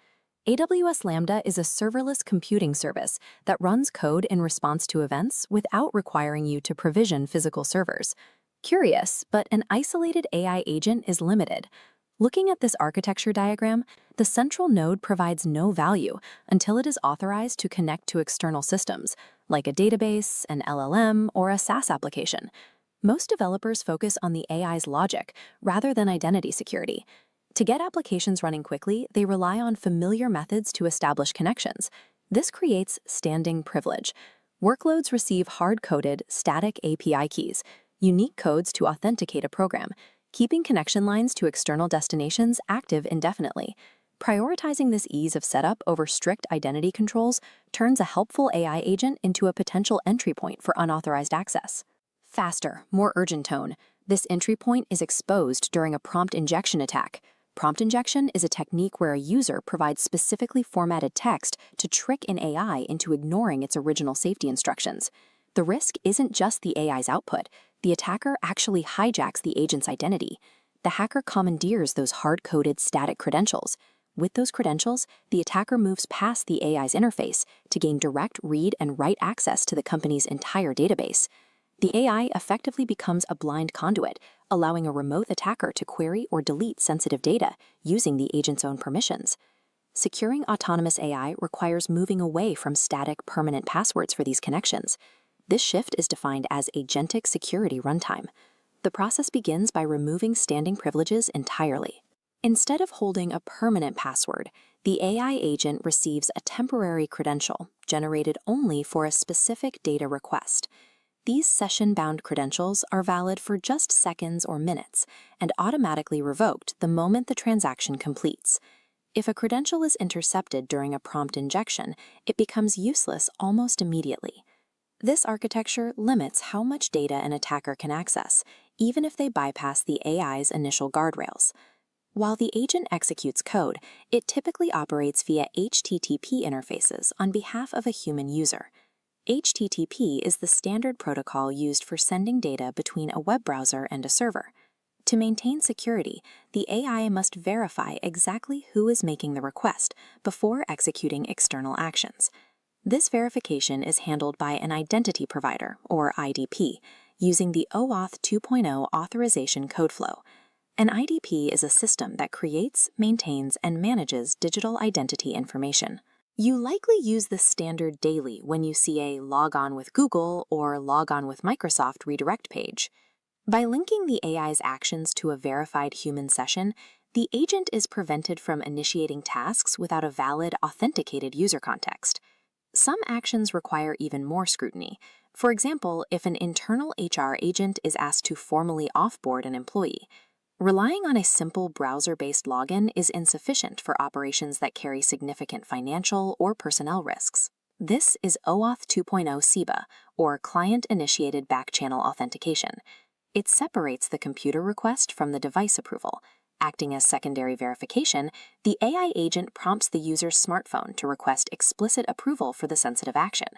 AWS Lambda is a serverless computing service that runs code in response to events without requiring you to provision physical servers. Curious, but an isolated AI agent is limited. Looking at this architecture diagram, the central node provides no value until it is authorized to connect to external systems, like a database, an LLM, or a SaaS application. Most developers focus on the AI's logic rather than identity security. To get applications running quickly, they rely on familiar methods to establish connections. This creates standing privilege. Workloads receive hard-coded, static API keys, unique codes to authenticate a program, keeping connection lines to external destinations active indefinitely. Prioritizing this ease of setup over strict identity controls turns a helpful AI agent into a potential entry point for unauthorized access. Faster, more urgent tone. This entry point is exposed during a prompt injection attack. Prompt injection is a technique where a user provides specifically formatted text to trick an AI into ignoring its original safety instructions. The risk isn't just the AI's output. The attacker actually hijacks the agent's identity. The hacker commandeers those hard-coded static credentials. With those credentials, the attacker moves past the AI's interface to gain direct read and write access to the company's entire database. The AI effectively becomes a blind conduit, allowing a remote attacker to query or delete sensitive data using the agent's own permissions. Securing autonomous AI requires moving away from static, permanent passwords for these connections. This shift is defined as agentic security runtime. The process begins by removing standing privileges entirely. Instead of holding a permanent password, the AI agent receives a temporary credential generated only for a specific data request. These session-bound credentials are valid for just seconds or minutes and automatically revoked the moment the transaction completes. If a credential is intercepted during a prompt injection, it becomes useless almost immediately. This architecture limits how much data an attacker can access, even if they bypass the AI's initial guardrails. While the agent executes code, it typically operates via HTTP interfaces on behalf of a human user. HTTP is the standard protocol used for sending data between a web browser and a server. To maintain security, the AI must verify exactly who is making the request before executing external actions. This verification is handled by an identity provider, or IDP, using the OAuth 2.0 authorization code flow. An IDP is a system that creates, maintains, and manages digital identity information. You likely use this standard daily when you see a log on with Google or log on with Microsoft redirect page. By linking the AI's actions to a verified human session, the agent is prevented from initiating tasks without a valid, authenticated user context. Some actions require even more scrutiny. For example, if an internal HR agent is asked to formally offboard an employee. Relying on a simple browser-based login is insufficient for operations that carry significant financial or personnel risks. This is OAuth 2.0 CIBA, or Client-Initiated Back-Channel Authentication. It separates the computer request from the device approval. Acting as secondary verification, the AI agent prompts the user's smartphone to request explicit approval for the sensitive action.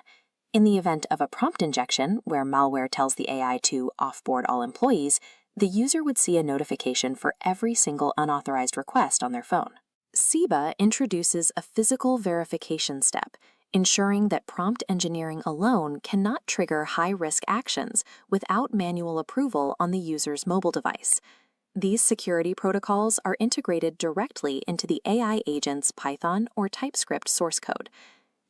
In the event of a prompt injection, where malware tells the AI to offboard all employees, the user would see a notification for every single unauthorized request on their phone. CIBA introduces a physical verification step, ensuring that prompt engineering alone cannot trigger high-risk actions without manual approval on the user's mobile device. These security protocols are integrated directly into the AI agent's Python or TypeScript source code.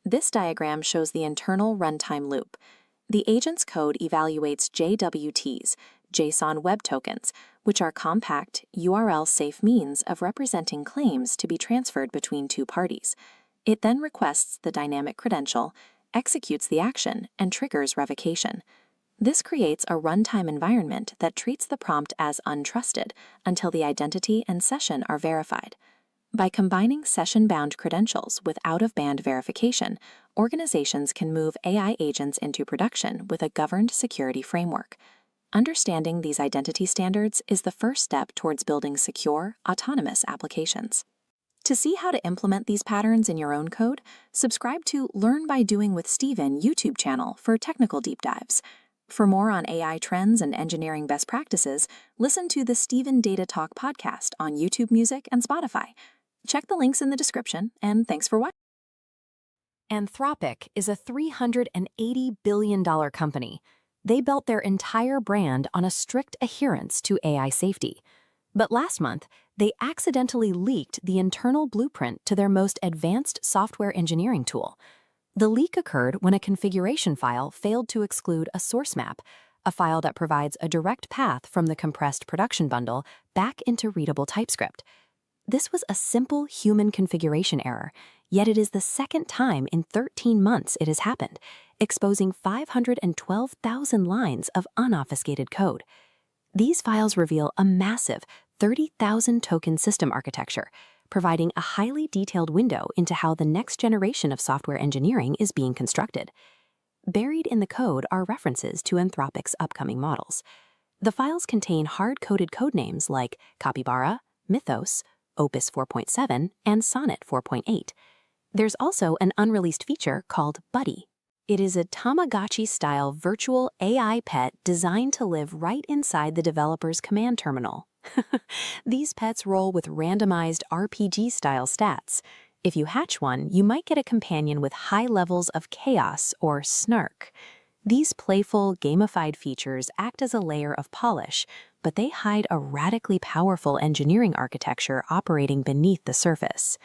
This diagram shows the internal runtime loop. The agent's code evaluates JWTs, JSON Web Tokens, which are compact, URL-safe means of representing claims to be transferred between two parties. It then requests the dynamic credential, executes the action, and triggers revocation. This creates a runtime environment that treats the prompt as untrusted until the identity and session are verified. By combining session-bound credentials with out-of-band verification, organizations can move AI agents into production with a governed security framework. Understanding these identity standards is the first step towards building secure, autonomous applications. To see how to implement these patterns in your own code, subscribe to Learn by Doing with Steven YouTube channel for technical deep dives. For more on AI trends and engineering best practices, listen to the Steven Data Talk podcast on YouTube Music and Spotify. Check the links in the description, and thanks for watching. Anthropic is a $380 billion company. They built their entire brand on a strict adherence to AI safety. But last month, they accidentally leaked the internal blueprint to their most advanced software engineering tool. The leak occurred when a configuration file failed to exclude a source map, a file that provides a direct path from the compressed production bundle back into readable TypeScript. This was a simple human configuration error, yet it is the second time in 13 months it has happened, exposing 512,000 lines of unobfuscated code. These files reveal a massive 30,000 token system architecture, providing a highly detailed window into how the next generation of software engineering is being constructed. Buried in the code are references to Anthropic's upcoming models. The files contain hard-coded codenames like Capybara, Mythos, Opus 4.7, and Sonnet 4.8. There's also an unreleased feature called Buddy. It is a Tamagotchi-style virtual AI pet designed to live right inside the developer's command terminal. These pets roll with randomized RPG-style stats. If you hatch one, you might get a companion with high levels of chaos or snark. These playful, gamified features act as a layer of polish, but they hide a radically powerful engineering architecture operating beneath the surface.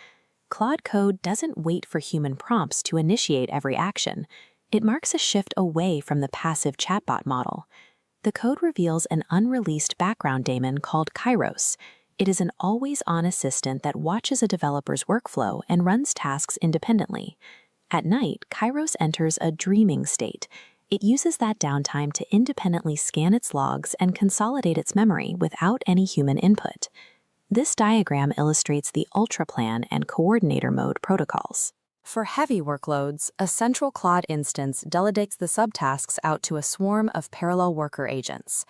Claude Code doesn't wait for human prompts to initiate every action. It marks a shift away from the passive chatbot model. The code reveals an unreleased background daemon called Kairos. It is an always-on assistant that watches a developer's workflow and runs tasks independently. At night, Kairos enters a dreaming state. It uses that downtime to independently scan its logs and consolidate its memory without any human input. This diagram illustrates the ultraplan and coordinator mode protocols. For heavy workloads, a central Claude instance delegates the subtasks out to a swarm of parallel worker agents.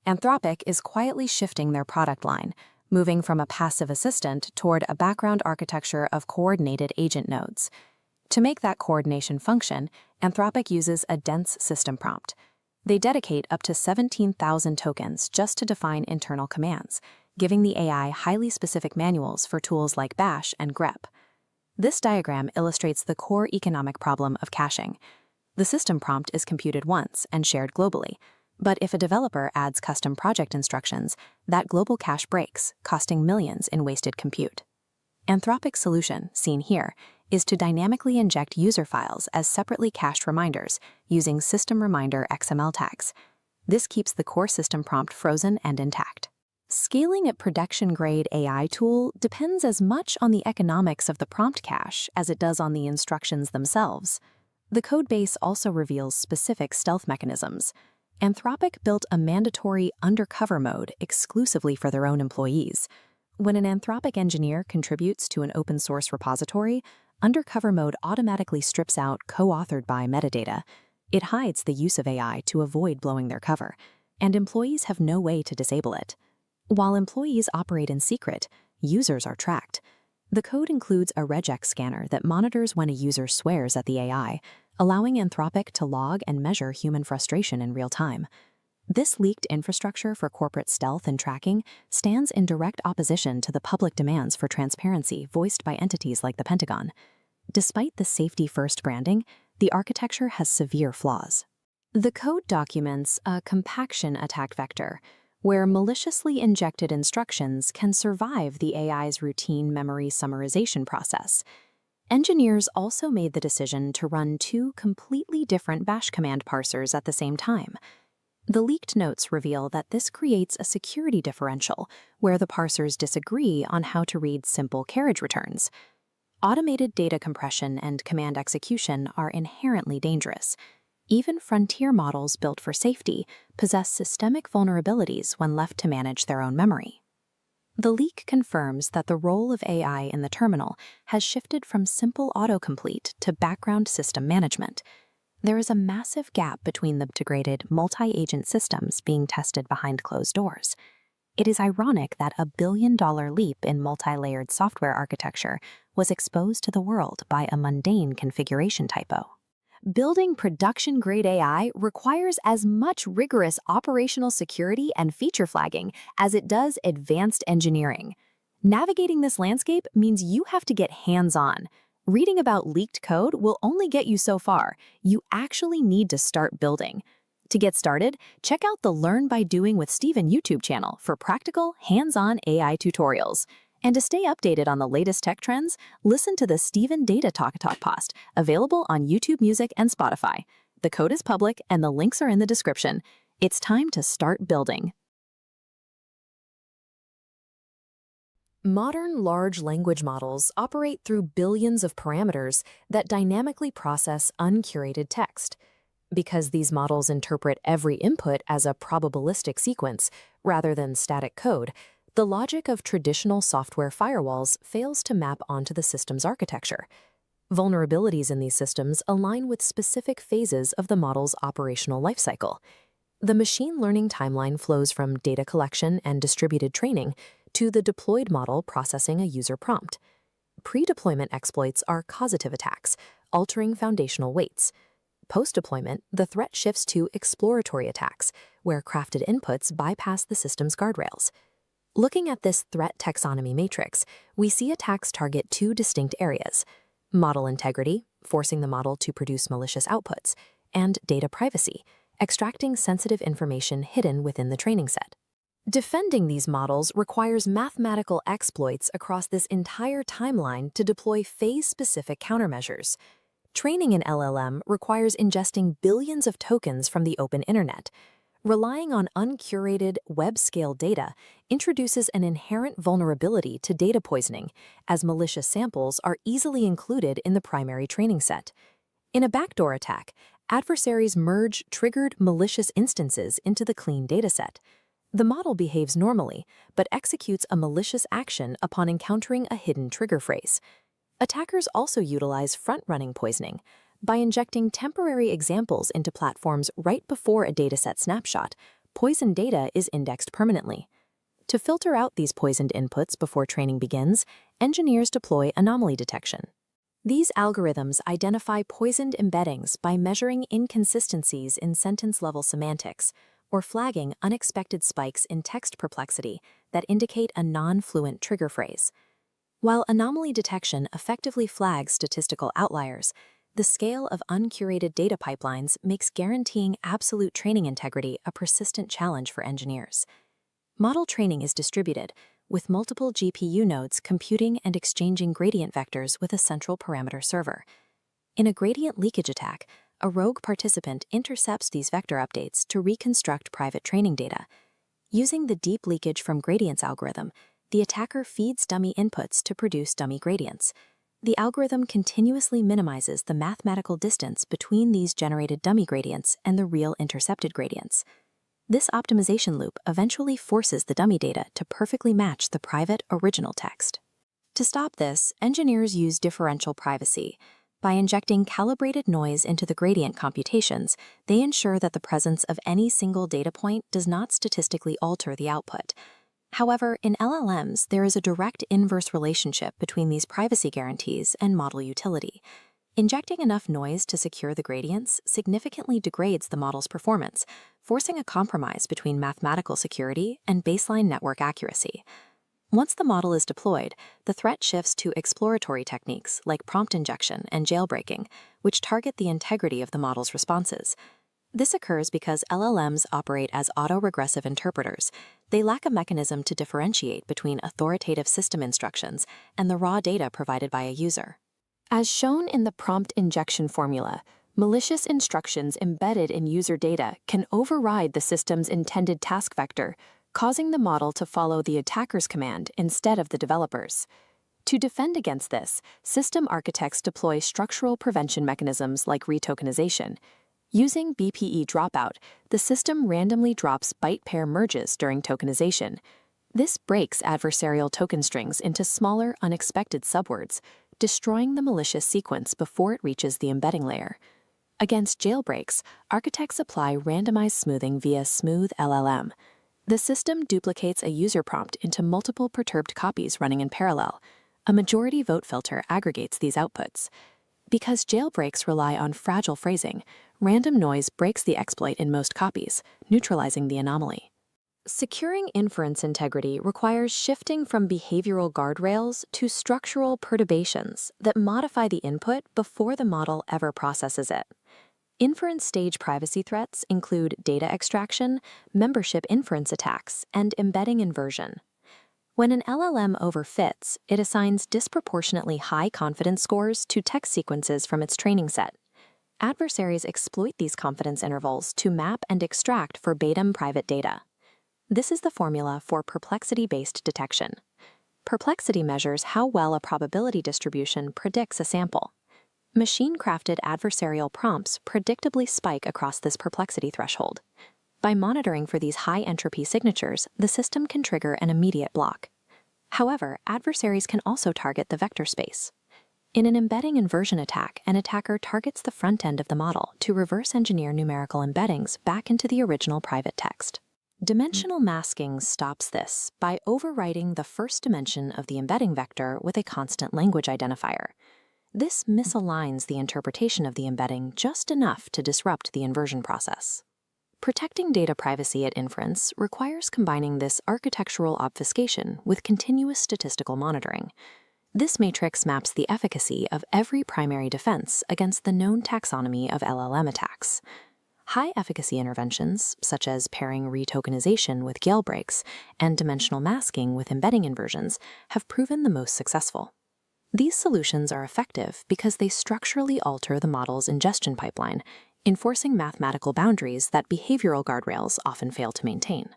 Anthropic is quietly shifting their product line, moving from a passive assistant toward a background architecture of coordinated agent nodes. To make that coordination function, Anthropic uses a dense system prompt. They dedicate up to 17,000 tokens just to define internal commands, giving the AI highly specific manuals for tools like Bash and grep. This diagram illustrates the core economic problem of caching. The system prompt is computed once and shared globally, but if a developer adds custom project instructions, that global cache breaks, costing millions in wasted compute. Anthropic's solution, seen here, is to dynamically inject user files as separately cached reminders using system reminder XML tags. This keeps the core system prompt frozen and intact. Scaling a production-grade AI tool depends as much on the economics of the prompt cache as it does on the instructions themselves. The codebase also reveals specific stealth mechanisms. Anthropic built a mandatory undercover mode exclusively for their own employees. When an Anthropic engineer contributes to an open-source repository, undercover mode automatically strips out co-authored by metadata. It hides the use of AI to avoid blowing their cover, and employees have no way to disable it. While employees operate in secret, users are tracked. The code includes a regex scanner that monitors when a user swears at the AI, allowing Anthropic to log and measure human frustration in real time. This leaked infrastructure for corporate stealth and tracking stands in direct opposition to the public demands for transparency voiced by entities like the Pentagon. Despite the safety-first branding, the architecture has severe flaws. The code documents a compaction attack vector, where maliciously injected instructions can survive the AI's routine memory summarization process. Engineers also made the decision to run two completely different bash command parsers at the same time. The leaked notes reveal that this creates a security differential where the parsers disagree on how to read simple carriage returns. Automated data compression and command execution are inherently dangerous. Even frontier models built for safety possess systemic vulnerabilities when left to manage their own memory. The leak confirms that the role of AI in the terminal has shifted from simple autocomplete to background system management. There is a massive gap between the integrated multi-agent systems being tested behind closed doors. It is ironic that a billion-dollar leap in multi-layered software architecture was exposed to the world by a mundane configuration typo. Building production-grade AI requires as much rigorous operational security and feature flagging as it does advanced engineering. Navigating this landscape means you have to get hands-on. Reading about leaked code will only get you so far. You actually need to start building. To get started, check out the Learn by Doing with Steven YouTube channel for practical, hands-on AI tutorials. And to stay updated on the latest tech trends, listen to the Steven Data Talk Post, available on YouTube Music and Spotify. The code is public and the links are in the description. It's time to start building. Modern large language models operate through billions of parameters that dynamically process uncurated text. Because these models interpret every input as a probabilistic sequence rather than static code, the logic of traditional software firewalls fails to map onto the system's architecture. Vulnerabilities in these systems align with specific phases of the model's operational lifecycle. The machine learning timeline flows from data collection and distributed training to the deployed model processing a user prompt. Pre-deployment exploits are causative attacks, altering foundational weights. Post-deployment, the threat shifts to exploratory attacks, where crafted inputs bypass the system's guardrails. Looking at this threat taxonomy matrix, we see attacks target two distinct areas: model integrity, forcing the model to produce malicious outputs, and data privacy, extracting sensitive information hidden within the training set. Defending these models requires mathematical exploits across this entire timeline to deploy phase-specific countermeasures. Training an LLM requires ingesting billions of tokens from the open internet. Relying on uncurated, web-scale data introduces an inherent vulnerability to data poisoning, as malicious samples are easily included in the primary training set. In a backdoor attack, adversaries merge triggered malicious instances into the clean dataset. The model behaves normally, but executes a malicious action upon encountering a hidden trigger phrase. Attackers also utilize front-running poisoning by injecting temporary examples into platforms right before a dataset snapshot. Poisoned data is indexed permanently. To filter out these poisoned inputs before training begins, engineers deploy anomaly detection. These algorithms identify poisoned embeddings by measuring inconsistencies in sentence-level semantics or flagging unexpected spikes in text perplexity that indicate a non-fluent trigger phrase. While anomaly detection effectively flags statistical outliers, the scale of uncurated data pipelines makes guaranteeing absolute training integrity a persistent challenge for engineers. Model training is distributed, with multiple GPU nodes computing and exchanging gradient vectors with a central parameter server. In a gradient leakage attack, a rogue participant intercepts these vector updates to reconstruct private training data. Using the deep leakage from gradients algorithm, the attacker feeds dummy inputs to produce dummy gradients. The algorithm continuously minimizes the mathematical distance between these generated dummy gradients and the real intercepted gradients. This optimization loop eventually forces the dummy data to perfectly match the private original text. To stop this, engineers use differential privacy. By injecting calibrated noise into the gradient computations, they ensure that the presence of any single data point does not statistically alter the output. However, in LLMs, there is a direct inverse relationship between these privacy guarantees and model utility. Injecting enough noise to secure the gradients significantly degrades the model's performance, forcing a compromise between mathematical security and baseline network accuracy. Once the model is deployed, the threat shifts to exploratory techniques like prompt injection and jailbreaking, which target the integrity of the model's responses. This occurs because LLMs operate as autoregressive interpreters. They lack a mechanism to differentiate between authoritative system instructions and the raw data provided by a user. As shown in the prompt injection formula, malicious instructions embedded in user data can override the system's intended task vector, causing the model to follow the attacker's command instead of the developer's. To defend against this, system architects deploy structural prevention mechanisms like retokenization. Using BPE dropout, the system randomly drops byte pair merges during tokenization. This breaks adversarial token strings into smaller, unexpected subwords, destroying the malicious sequence before it reaches the embedding layer. Against jailbreaks, architects apply randomized smoothing via smooth LLM. The system duplicates a user prompt into multiple perturbed copies running in parallel. A majority vote filter aggregates these outputs. Because jailbreaks rely on fragile phrasing, random noise breaks the exploit in most copies, neutralizing the anomaly. Securing inference integrity requires shifting from behavioral guardrails to structural perturbations that modify the input before the model ever processes it. Inference stage privacy threats include data extraction, membership inference attacks, and embedding inversion. When an LLM overfits, it assigns disproportionately high confidence scores to text sequences from its training set. Adversaries exploit these confidence intervals to map and extract verbatim private data. This is the formula for perplexity-based detection. Perplexity measures how well a probability distribution predicts a sample. Machine-crafted adversarial prompts predictably spike across this perplexity threshold. By monitoring for these high-entropy signatures, the system can trigger an immediate block. However, adversaries can also target the vector space. In an embedding inversion attack, an attacker targets the front end of the model to reverse engineer numerical embeddings back into the original private text. Dimensional masking stops this by overwriting the first dimension of the embedding vector with a constant language identifier. This misaligns the interpretation of the embedding just enough to disrupt the inversion process. Protecting data privacy at inference requires combining this architectural obfuscation with continuous statistical monitoring. This matrix maps the efficacy of every primary defense against the known taxonomy of LLM attacks. High-efficacy interventions, such as pairing retokenization with jailbreaks and dimensional masking with embedding inversions, have proven the most successful. These solutions are effective because they structurally alter the model's ingestion pipeline, enforcing mathematical boundaries that behavioral guardrails often fail to maintain.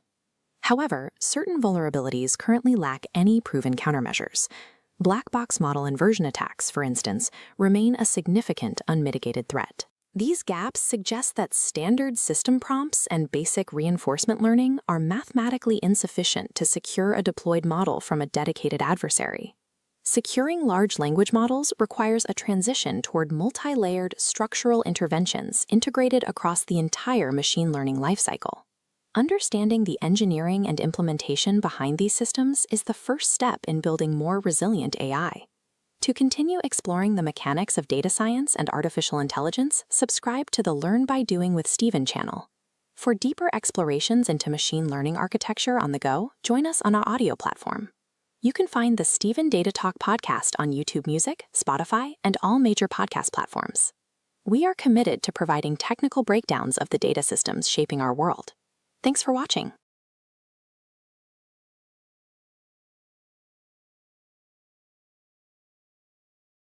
However, certain vulnerabilities currently lack any proven countermeasures. Black box model inversion attacks, for instance, remain a significant unmitigated threat. These gaps suggest that standard system prompts and basic reinforcement learning are mathematically insufficient to secure a deployed model from a dedicated adversary. Securing large language models requires a transition toward multi-layered structural interventions integrated across the entire machine learning lifecycle. Understanding the engineering and implementation behind these systems is the first step in building more resilient AI. To continue exploring the mechanics of data science and artificial intelligence, subscribe to the Learn by Doing with Stephen channel. For deeper explorations into machine learning architecture on the go, join us on our audio platform. You can find the Stephen Data Talk podcast on YouTube Music, Spotify, and all major podcast platforms. We are committed to providing technical breakdowns of the data systems shaping our world. Thanks for watching.